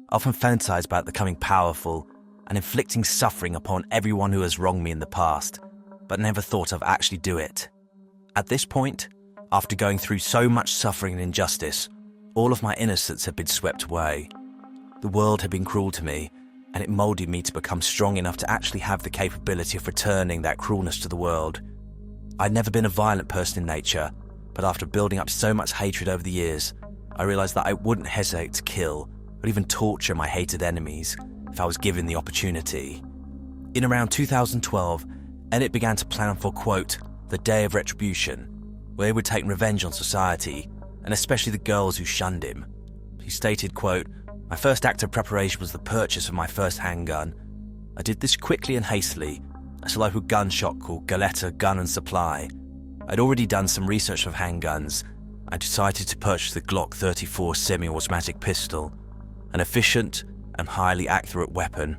I often fantasized about becoming powerful and inflicting suffering upon everyone who has wronged me in the past, but never thought I'd actually do it. At this point, after going through so much suffering and injustice, all of my innocence had been swept away. The world had been cruel to me, and it molded me to become strong enough to actually have the capability of returning that cruelness to the world. I'd never been a violent person in nature, but after building up so much hatred over the years, I realized that I wouldn't hesitate to kill or even torture my hated enemies if I was given the opportunity. In around 2012, Elliot began to plan for, quote, the day of retribution, where he would take revenge on society, and especially the girls who shunned him. He stated, quote, "My first act of preparation was the purchase of my first handgun. I did this quickly and hastily at a local gun shop called Galetta Gun and Supply. I'd already done some research of handguns. I decided to purchase the Glock 34 semi-automatic pistol, an efficient and highly accurate weapon.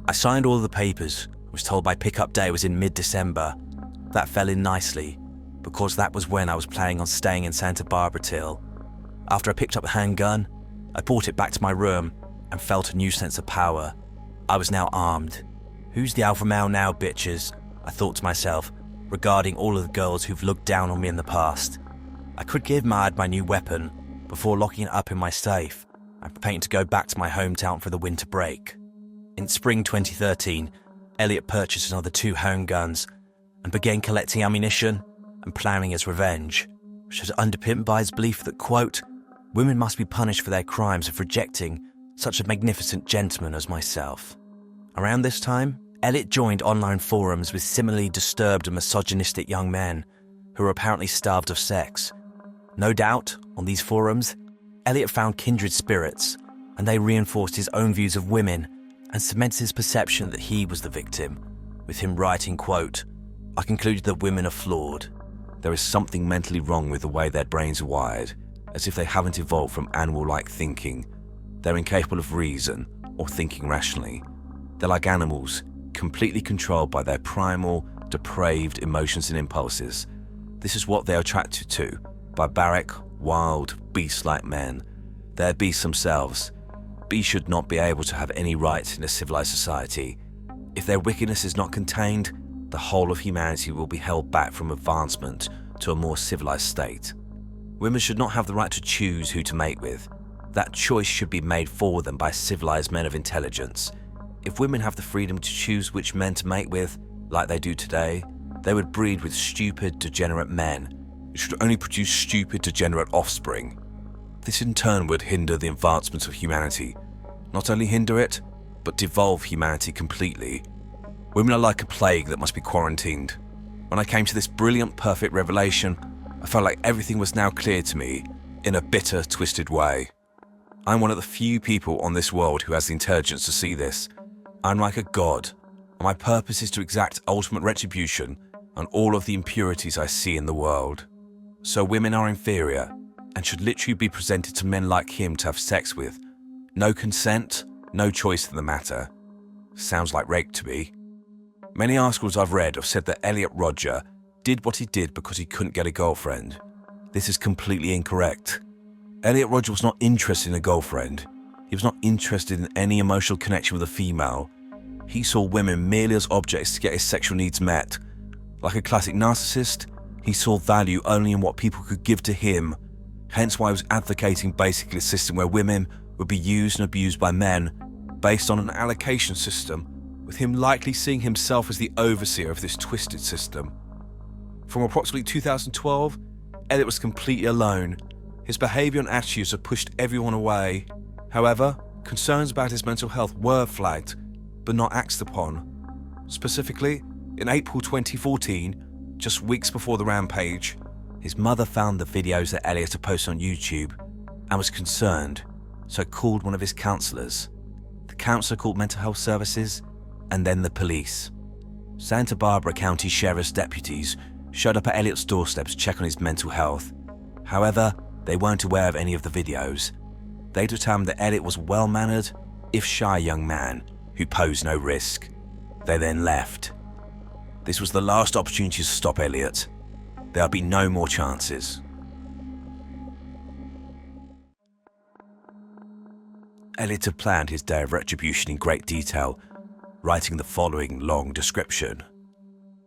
I signed all the papers, was told my pickup day was in mid-December. That fell in nicely, because that was when I was planning on staying in Santa Barbara till. After I picked up the handgun, I brought it back to my room and felt a new sense of power. I was now armed. Who's the alpha male now, bitches? I thought to myself, regarding all of the girls who've looked down on me in the past. I could give Mad my new weapon before locking it up in my safe and preparing to go back to my hometown for the winter break. In spring 2013, Elliot purchased another 2 handguns and began collecting ammunition and planning his revenge, which was underpinned by his belief that, quote, women must be punished for their crimes of rejecting such a magnificent gentleman as myself. Around this time, Elliot joined online forums with similarly disturbed and misogynistic young men who were apparently starved of sex. No doubt, on these forums, Elliot found kindred spirits, and they reinforced his own views of women and cemented his perception that he was the victim, with him writing, quote, I concluded that women are flawed. There is something mentally wrong with the way their brains are wired, as if they haven't evolved from animal-like thinking. They're incapable of reason or thinking rationally. They're like animals, completely controlled by their primal, depraved emotions and impulses. This is what they are attracted to, barbaric, wild, beast-like men. They're beasts themselves. Beasts should not be able to have any rights in a civilized society. If their wickedness is not contained, the whole of humanity will be held back from advancement to a more civilized state. Women should not have the right to choose who to mate with. That choice should be made for them by civilized men of intelligence. If women have the freedom to choose which men to mate with, like they do today, they would breed with stupid, degenerate men. It should only produce stupid, degenerate offspring. This in turn would hinder the advancement of humanity. Not only hinder it, but devolve humanity completely. Women are like a plague that must be quarantined. When I came to this brilliant, perfect revelation, I felt like everything was now clear to me in a bitter, twisted way. I'm one of the few people on this world who has the intelligence to see this. I'm like a god. and my purpose is to exact ultimate retribution on all of the impurities I see in the world. So women are inferior and should literally be presented to men like him to have sex with. No consent, no choice in the matter. Sounds like rape to me. Many articles I've read have said that Elliot Rodger did what he did because he couldn't get a girlfriend. This is completely incorrect. Elliot Rodger was not interested in a girlfriend. He was not interested in any emotional connection with a female. He saw women merely as objects to get his sexual needs met. Like a classic narcissist, he saw value only in what people could give to him, hence why he was advocating basically a system where women would be used and abused by men based on an allocation system, with him likely seeing himself as the overseer of this twisted system. From approximately 2012, Elliot was completely alone. His behaviour and attitudes have pushed everyone away. However, concerns about his mental health were flagged, but not acted upon. Specifically, in April 2014, just weeks before the rampage, his mother found the videos that Elliot had posted on YouTube and was concerned, so called one of his counsellors. The counsellor called mental health services and then the police. Santa Barbara County Sheriff's deputies showed up at Elliot's doorstep to check on his mental health. However, they weren't aware of any of the videos. They determined that Elliot was a well-mannered, if shy young man who posed no risk. They then left. This was the last opportunity to stop Elliot. There'll be no more chances. Elliot had planned his day of retribution in great detail, writing the following long description.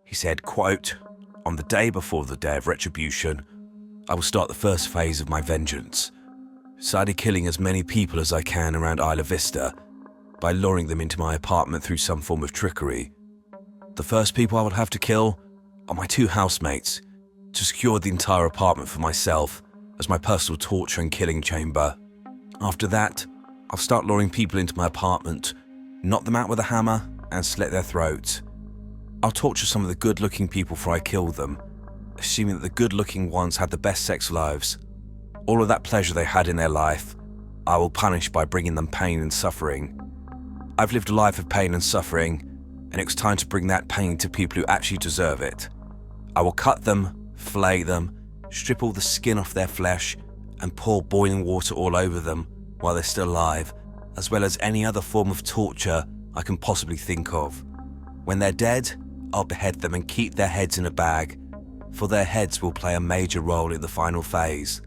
He said, quote, "On the day before the day of retribution, I will start the first phase of my vengeance. Started killing as many people as I can around Isla Vista by luring them into my apartment through some form of trickery. The first people I would have to kill are my 2 housemates to secure the entire apartment for myself as my personal torture and killing chamber. After that, I'll start luring people into my apartment, knock them out with a hammer and slit their throats. I'll torture some of the good-looking people before I kill them, assuming that the good-looking ones had the best sex lives. All of that pleasure they had in their life, I will punish by bringing them pain and suffering. I've lived a life of pain and suffering, and it was time to bring that pain to people who actually deserve it. I will cut them, flay them, strip all the skin off their flesh, and pour boiling water all over them while they're still alive, as well as any other form of torture I can possibly think of. When they're dead, I'll behead them and keep their heads in a bag, for their heads will play a major role in the final phase.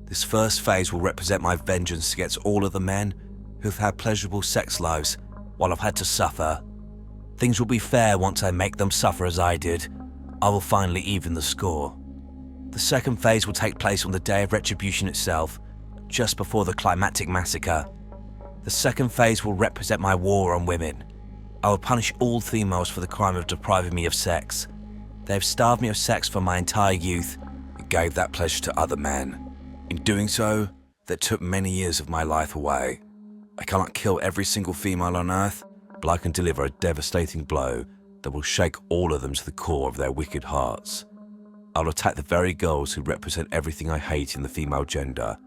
This first phase will represent my vengeance against all of the men who've had pleasurable sex lives while I've had to suffer. Things will be fair once I make them suffer as I did. I will finally even the score. The second phase will take place on the day of retribution itself, just before the climactic massacre. The second phase will represent my war on women. I will punish all females for the crime of depriving me of sex. They have starved me of sex for my entire youth and gave that pleasure to other men. In doing so, that took many years of my life away. I cannot kill every single female on earth, but I can deliver a devastating blow that will shake all of them to the core of their wicked hearts. I'll attack the very girls who represent everything I hate in the female gender,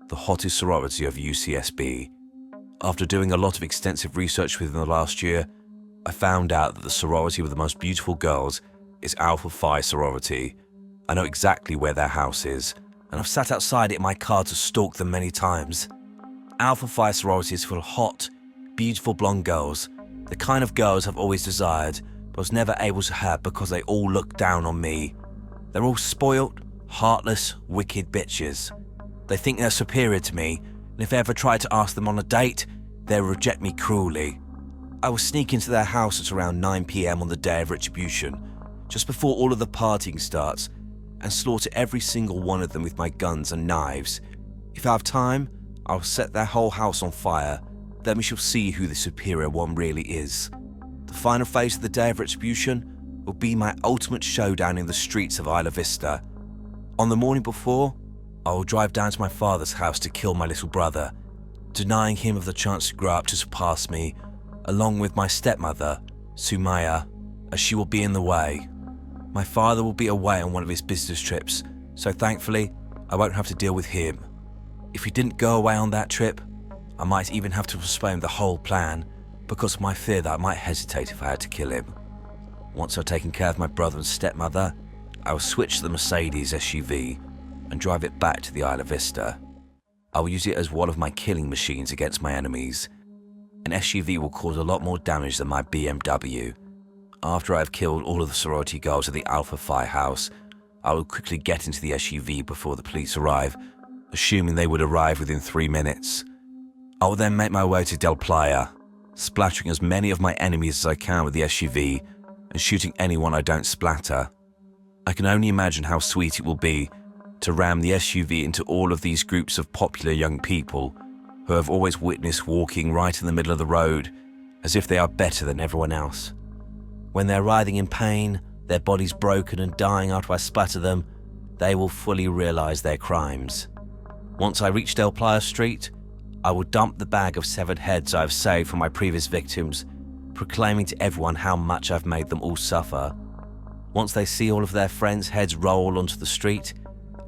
the hottest sorority of UCSB. After doing a lot of extensive research within the last year, I found out that the sorority with the most beautiful girls is Alpha Phi sorority. I know exactly where their house is, and I've sat outside it in my car to stalk them many times. Alpha Phi sorority is full of hot, beautiful blonde girls, the kind of girls I've always desired, but was never able to have because they all look down on me. They're all spoilt, heartless, wicked bitches. They think they're superior to me, and if I ever try to ask them on a date, they'll reject me cruelly. I will sneak into their house at around 9 PM on the day of retribution, just before all of the partying starts, and slaughter every single one of them with my guns and knives. If I have time, I'll set their whole house on fire, then we shall see who the superior one really is. The final phase of the day of retribution will be my ultimate showdown in the streets of Isla Vista. On the morning before, I will drive down to my father's house to kill my little brother, denying him of the chance to grow up to surpass me, along with my stepmother, Sumaya, as she will be in the way. My father will be away on one of his business trips, so thankfully, I won't have to deal with him. If he didn't go away on that trip, I might even have to postpone the whole plan, because of my fear that I might hesitate if I had to kill him. Once I'd taken care of my brother and stepmother, I will switch to the Mercedes SUV and drive it back to the Isla Vista. I will use it as one of my killing machines against my enemies. An SUV will cause a lot more damage than my BMW. After I have killed all of the sorority girls at the Alpha Phi house, I will quickly get into the SUV before the police arrive, assuming they would arrive within 3 minutes. I will then make my way to Del Playa, splattering as many of my enemies as I can with the SUV and shooting anyone I don't splatter. I can only imagine how sweet it will be to ram the SUV into all of these groups of popular young people who have always witnessed walking right in the middle of the road as if they are better than everyone else. When they're writhing in pain, their bodies broken and dying after I splatter them, they will fully realize their crimes. Once I reach Del Playa Street, I will dump the bag of severed heads I have saved from my previous victims, proclaiming to everyone how much I've made them all suffer. Once they see all of their friends' heads roll onto the street,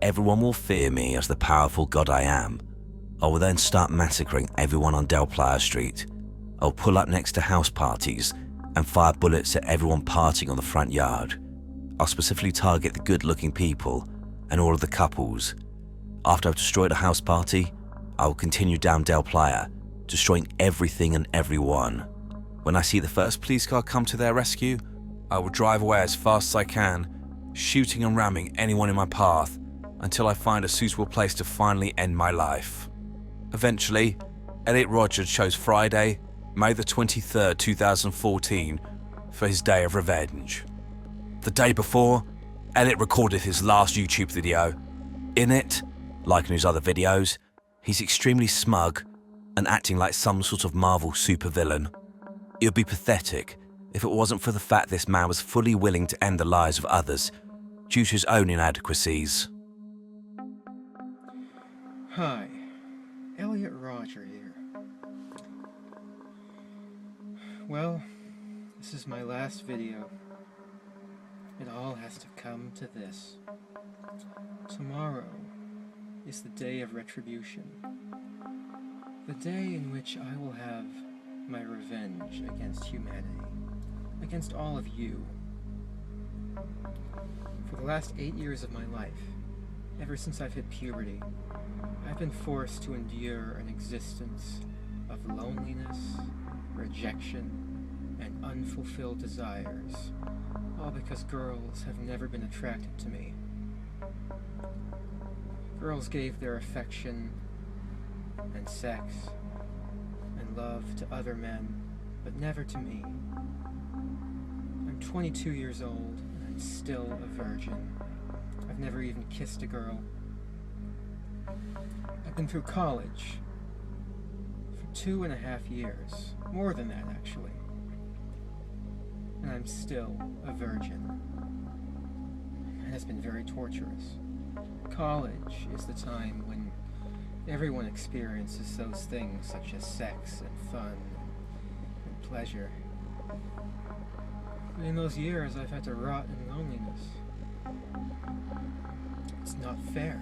everyone will fear me as the powerful god I am. I will then start massacring everyone on Del Playa Street. I'll pull up next to house parties and fire bullets at everyone partying on the front yard. I'll specifically target the good-looking people and all of the couples. After I've destroyed a house party, I will continue down Del Playa, destroying everything and everyone. When I see the first police car come to their rescue, I will drive away as fast as I can, shooting and ramming anyone in my path until I find a suitable place to finally end my life. Eventually, Elliot Rogers chose Friday, May the 23rd, 2014 for his day of revenge. The day before, Elliot recorded his last YouTube video. In it, like in his other videos, he's extremely smug and acting like some sort of Marvel supervillain. It would be pathetic if it wasn't for the fact this man was fully willing to end the lives of others due to his own inadequacies. Hi, Elliot Roger here. Well, this is my last video. It all has to come to this. Tomorrow is the day of retribution. The day in which I will have my revenge against humanity, against all of you. For the last 8 years of my life, ever since I've hit puberty, I've been forced to endure an existence of loneliness, rejection, and unfulfilled desires, all because girls have never been attracted to me. Girls gave their affection and sex and love to other men, but never to me. I'm 22 years old, and I'm still a virgin. I've never even kissed a girl. I've been through college for 2.5 years, more than that actually, and I'm still a virgin. And it's been very torturous. College is the time when everyone experiences those things such as sex and fun and pleasure. But in those years, I've had to rot in loneliness. It's not fair.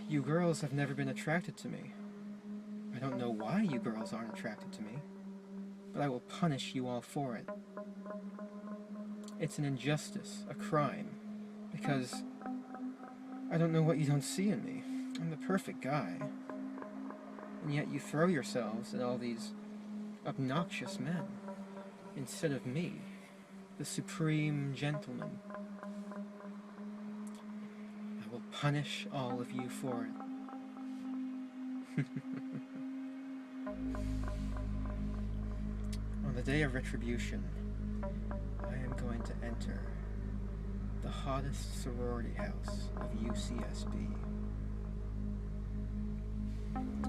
You girls have never been attracted to me. I don't know why you girls aren't attracted to me, but I will punish you all for it. It's an injustice, a crime, because I don't know what you don't see in me. I'm the perfect guy. And yet you throw yourselves at all these obnoxious men, instead of me, the supreme gentleman. I will punish all of you for it. On the day of retribution, I am going to enter the hottest sorority house of UCSB. And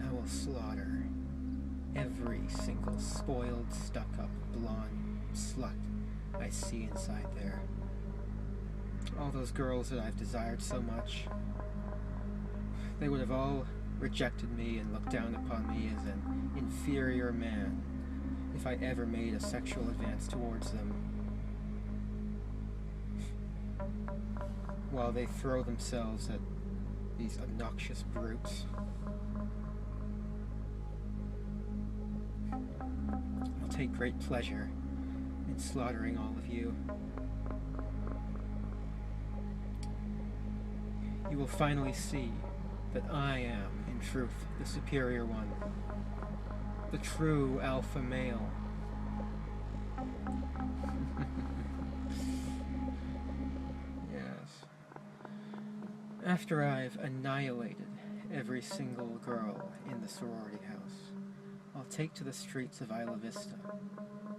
I will slaughter every single spoiled, stuck-up, blonde slut I see inside there. All those girls that I've desired so much, they would have all rejected me and looked down upon me as an inferior man if I ever made a sexual advance towards them. While they throw themselves at these obnoxious brutes. take great pleasure in slaughtering all of you. You will finally see that I am, in truth, the superior one, the true alpha male. Yes. After I've annihilated every single girl in the sorority house, I'll take to the streets of Isla Vista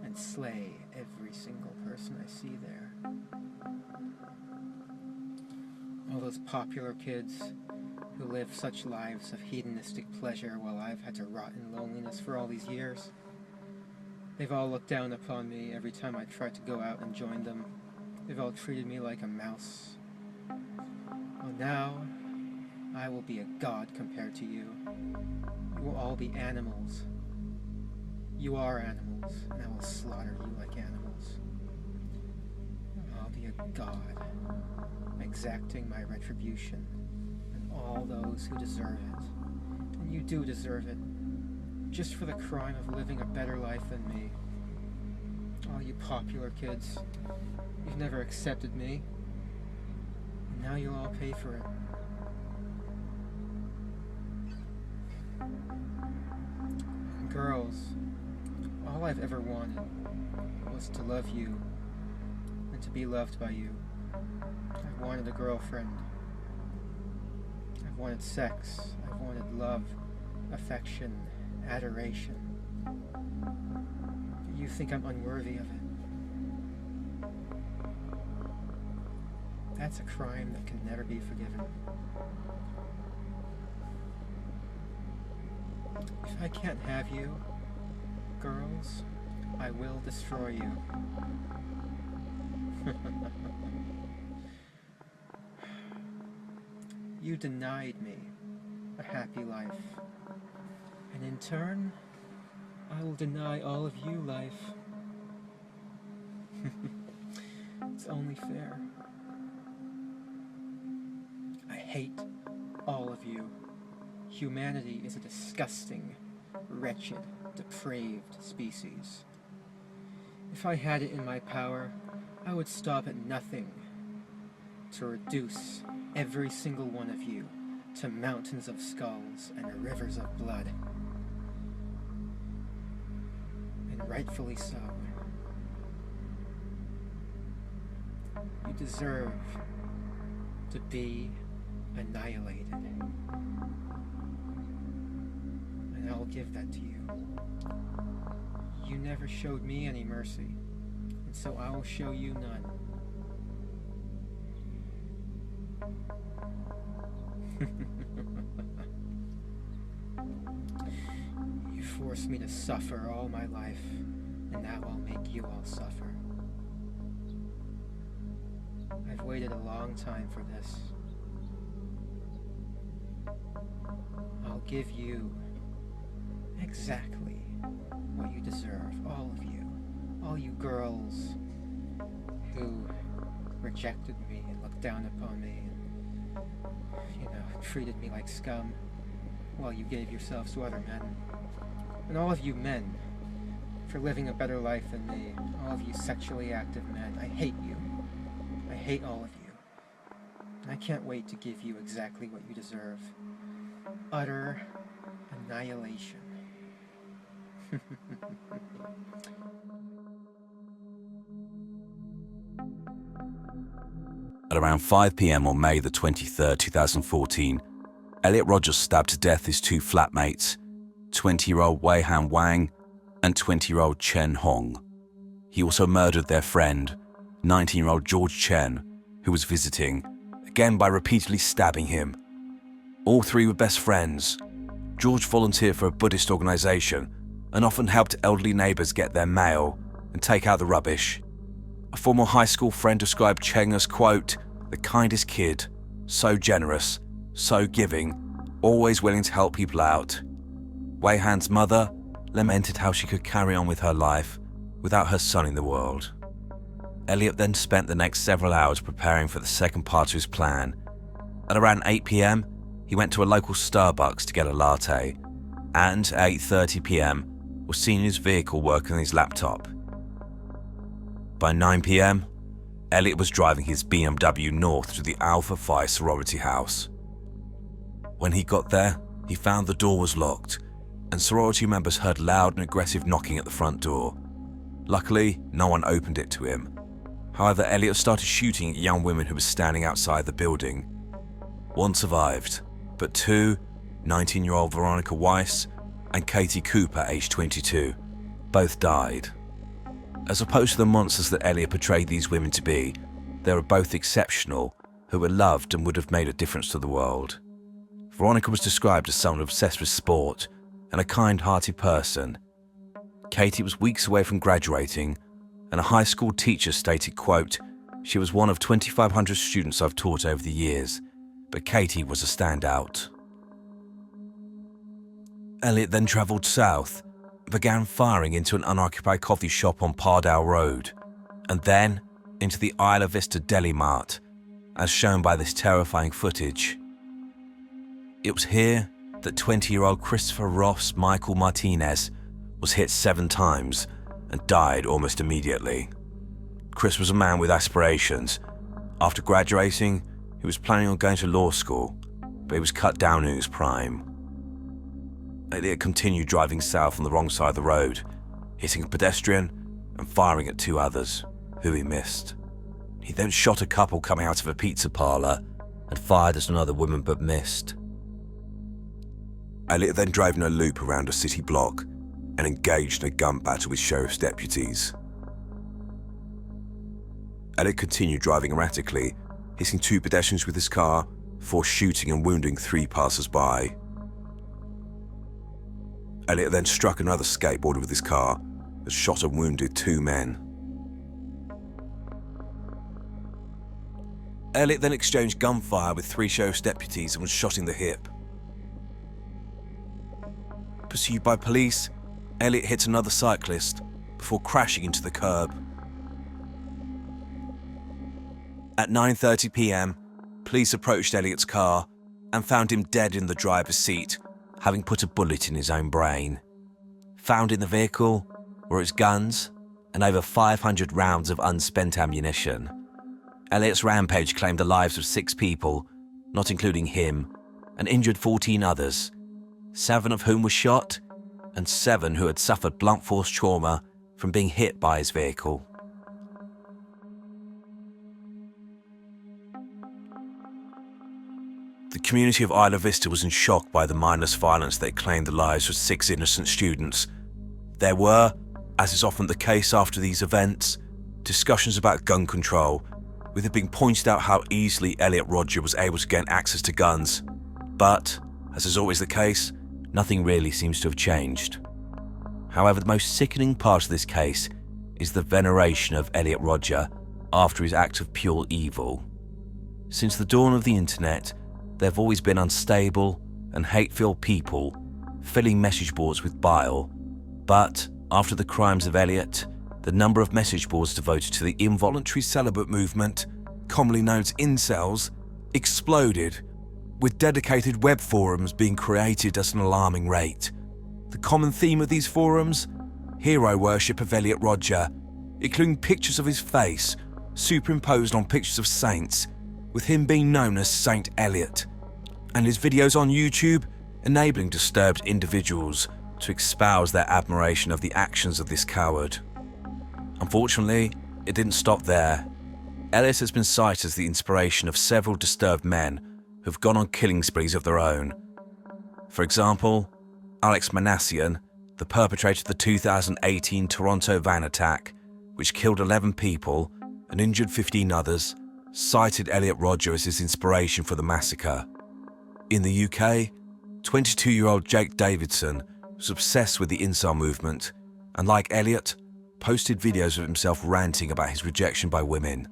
and slay every single person I see there. All those popular kids who live such lives of hedonistic pleasure while I've had to rot in loneliness for all these years. They've all looked down upon me every time I tried to go out and join them. They've all treated me like a mouse. Well, now, I will be a god compared to you. You will all be animals. You are animals, and I will slaughter you like animals. I'll be a god, exacting my retribution on all those who deserve it. And you do deserve it, just for the crime of living a better life than me. All you popular kids, you've never accepted me, and now you'll all pay for it. Girls, all I've ever wanted was to love you and to be loved by you. I wanted a girlfriend. I've wanted sex. I've wanted love, affection, adoration. You think I'm unworthy of it. That's a crime that can never be forgiven. If I can't have you, girls, I will destroy you. You denied me a happy life, and in turn, I will deny all of you life. It's only fair. I hate all of you. Humanity is a disgusting, wretched, depraved species. If I had it in my power, I would stop at nothing to reduce every single one of you to mountains of skulls and rivers of blood. And rightfully so. You deserve to be annihilated. And I'll give that to you. You never showed me any mercy, and so I will show you none. You forced me to suffer all my life, and now I'll make you all suffer. I've waited a long time for this. I'll give you exactly what you deserve, all of you. All you girls who rejected me and looked down upon me and, treated me like scum while you gave yourselves to other men. And all of you men for living a better life than me. All of you sexually active men. I hate you. I hate all of you. And I can't wait to give you exactly what you deserve. Utter annihilation. At around 5 p.m. on May the 23rd, 2014, Elliot Rogers stabbed to death his two flatmates, 20-year-old Wei Han Wang and 20-year-old Chen Hong. He also murdered their friend, 19-year-old George Chen, who was visiting, again by repeatedly stabbing him. All three were best friends. George volunteered for a Buddhist organization and often helped elderly neighbors get their mail and take out the rubbish. A former high school friend described Cheng as, quote, the kindest kid, so generous, so giving, always willing to help people out. Wei Han's mother lamented how she could carry on with her life without her son in the world. Elliot then spent the next several hours preparing for the second part of his plan. At around 8 p.m, he went to a local Starbucks to get a latte, and at 8:30 p.m, was seen in his vehicle working on his laptop. By 9 p.m, Elliot was driving his BMW north to the Alpha Phi sorority house. When he got there, he found the door was locked, and sorority members heard loud and aggressive knocking at the front door. Luckily, no one opened it to him. However, Elliot started shooting at young women who were standing outside the building. One survived, but two, 19-year-old Veronica Weiss and Katie Cooper, aged 22, both died. As opposed to the monsters that Elliot portrayed these women to be, they were both exceptional, who were loved and would have made a difference to the world. Veronica was described as someone obsessed with sport and a kind-hearted person. Katie was weeks away from graduating, and a high school teacher stated, quote, "She was one of 2,500 students I've taught over the years, but Katie was a standout." Elliot then travelled south, began firing into an unoccupied coffee shop on Pardale Road, and then into the Isla Vista Deli Mart, as shown by this terrifying footage. It was here that 20-year-old Christopher Ross Michael Martinez was hit 7 times and died almost immediately. Chris was a man with aspirations. After graduating, he was planning on going to law school, but he was cut down in his prime. Elliot continued driving south on the wrong side of the road, hitting a pedestrian and firing at 2 others, who he missed. He then shot a couple coming out of a pizza parlour and fired at another woman but missed. Elliot then drove in a loop around a city block and engaged in a gun battle with sheriff's deputies. Elliot continued driving erratically, hitting 2 pedestrians with his car before shooting and wounding 3 passers-by. Elliot then struck another skateboarder with his car and shot and wounded 2 men. Elliot then exchanged gunfire with 3 sheriff's deputies and was shot in the hip. Pursued by police, Elliot hit another cyclist before crashing into the curb. At 9:30 p.m, police approached Elliot's car and found him dead in the driver's seat, having put a bullet in his own brain. Found in the vehicle were his guns and over 500 rounds of unspent ammunition. Elliot's rampage claimed the lives of 6 people, not including him, and injured 14 others, 7 of whom were shot and 7 who had suffered blunt force trauma from being hit by his vehicle. The community of Isla Vista was in shock by the mindless violence that claimed the lives of 6 innocent students. There were, as is often the case after these events, discussions about gun control, with it being pointed out how easily Elliot Rodger was able to gain access to guns. But, as is always the case, nothing really seems to have changed. However, the most sickening part of this case is the veneration of Elliot Rodger after his act of pure evil. Since the dawn of the internet, there have always been unstable and hate-filled people filling message boards with bile. But after the crimes of Elliot, the number of message boards devoted to the involuntary celibate movement, commonly known as incels, exploded, with dedicated web forums being created at an alarming rate. The common theme of these forums? Hero worship of Elliot Rodger, including pictures of his face superimposed on pictures of saints, with him being known as Saint Elliot, and his videos on YouTube enabling disturbed individuals to espouse their admiration of the actions of this coward. Unfortunately, it didn't stop there. Elliot has been cited as the inspiration of several disturbed men who've gone on killing sprees of their own. For example, Alex Manassian, the perpetrator of the 2018 Toronto van attack, which killed 11 people and injured 15 others, cited Elliot Rodger as his inspiration for the massacre. In the UK, 22-year-old Jake Davidson was obsessed with the incel movement and, like Elliot, posted videos of himself ranting about his rejection by women.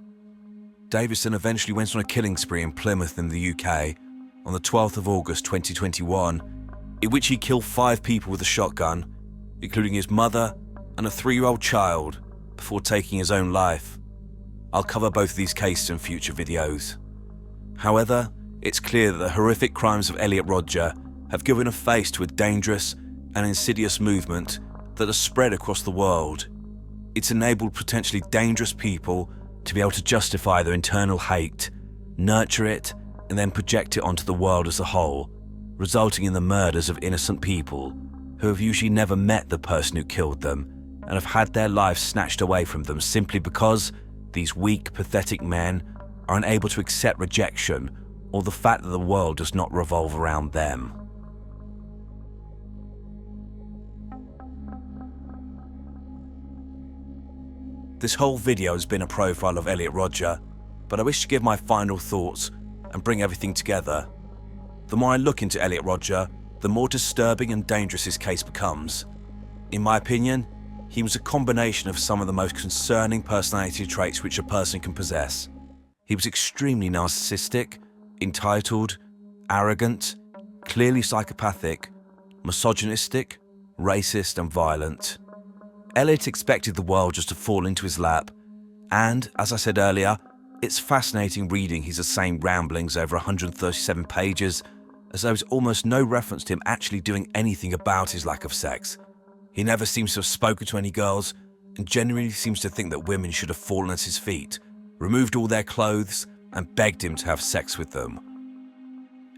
Davidson eventually went on a killing spree in Plymouth in the UK on the 12th of August 2021, in which he killed 5 people with a shotgun, including his mother and a 3-year-old child, before taking his own life. I'll cover both of these cases in future videos. However, it's clear that the horrific crimes of Elliot Rodger have given a face to a dangerous and insidious movement that has spread across the world. It's enabled potentially dangerous people to be able to justify their internal hate, nurture it, and then project it onto the world as a whole, resulting in the murders of innocent people who have usually never met the person who killed them and have had their lives snatched away from them simply because these weak, pathetic men are unable to accept rejection or the fact that the world does not revolve around them. This whole video has been a profile of Elliot Rodger, but I wish to give my final thoughts and bring everything together. The more I look into Elliot Rodger, the more disturbing and dangerous his case becomes. In my opinion, he was a combination of some of the most concerning personality traits which a person can possess. He was extremely narcissistic, entitled, arrogant, clearly psychopathic, misogynistic, racist and violent. Elliot expected the world just to fall into his lap, and, as I said earlier, it's fascinating reading his insane ramblings over 137 pages, as there was almost no reference to him actually doing anything about his lack of sex. He never seems to have spoken to any girls, and genuinely seems to think that women should have fallen at his feet, removed all their clothes, and begged him to have sex with them.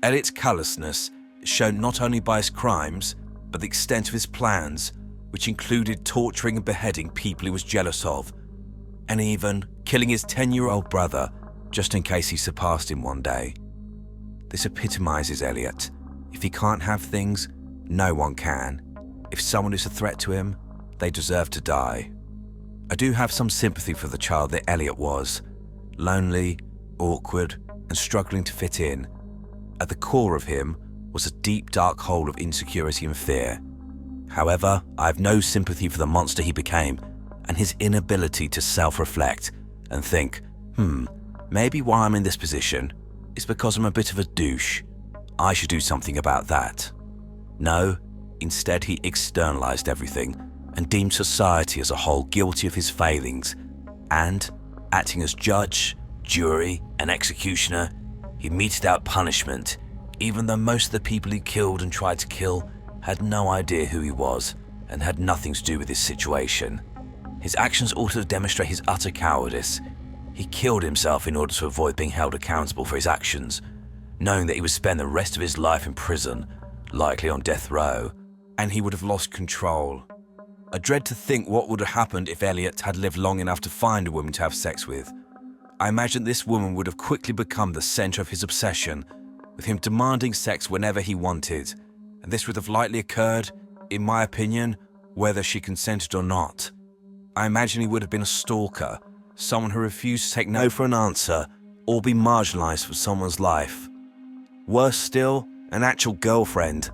Elliot's callousness is shown not only by his crimes, but the extent of his plans, which included torturing and beheading people he was jealous of, and even killing his 10-year-old brother just in case he surpassed him one day. This epitomizes Elliot. If he can't have things, no one can. If someone is a threat to him, they deserve to die. I do have some sympathy for the child that Elliot was. Lonely, awkward, and struggling to fit in. At the core of him was a deep, dark hole of insecurity and fear. However, I have no sympathy for the monster he became and his inability to self-reflect and think, maybe why I'm in this position is because I'm a bit of a douche. I should do something about that. No, instead he externalized everything and deemed society as a whole guilty of his failings, and, acting as judge, jury, and executioner, he meted out punishment, even though most of the people he killed and tried to kill had no idea who he was and had nothing to do with his situation. His actions also demonstrate his utter cowardice. He killed himself in order to avoid being held accountable for his actions, knowing that he would spend the rest of his life in prison, likely on death row, and he would have lost control. I dread to think what would have happened if Elliot had lived long enough to find a woman to have sex with. I imagine this woman would have quickly become the center of his obsession, with him demanding sex whenever he wanted, and this would have likely occurred, in my opinion, whether she consented or not. I imagine he would have been a stalker, someone who refused to take no for an answer or be marginalized for someone's life. Worse still, an actual girlfriend.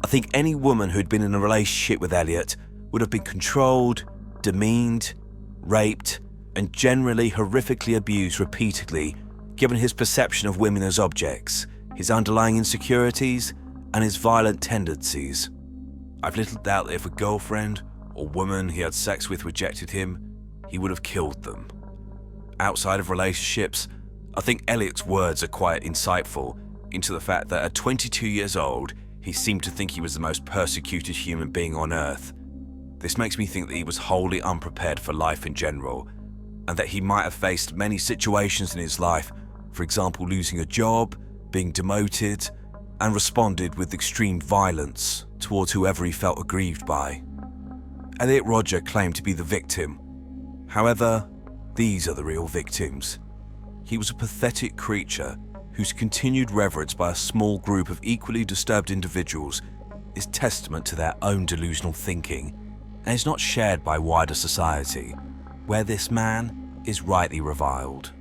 I think any woman who'd been in a relationship with Elliot would have been controlled, demeaned, raped, and generally horrifically abused repeatedly, given his perception of women as objects, his underlying insecurities, and his violent tendencies. I've little doubt that if a girlfriend or woman he had sex with rejected him, he would have killed them. Outside of relationships, I think Elliot's words are quite insightful into the fact that at 22 years old, he seemed to think he was the most persecuted human being on earth. This makes me think that he was wholly unprepared for life in general, and that he might have faced many situations in his life, for example losing a job, being demoted, and responded with extreme violence towards whoever he felt aggrieved by. Elliot Rodger claimed to be the victim. However, these are the real victims. He was a pathetic creature whose continued reverence by a small group of equally disturbed individuals is testament to their own delusional thinking, and is not shared by wider society, where this man is rightly reviled.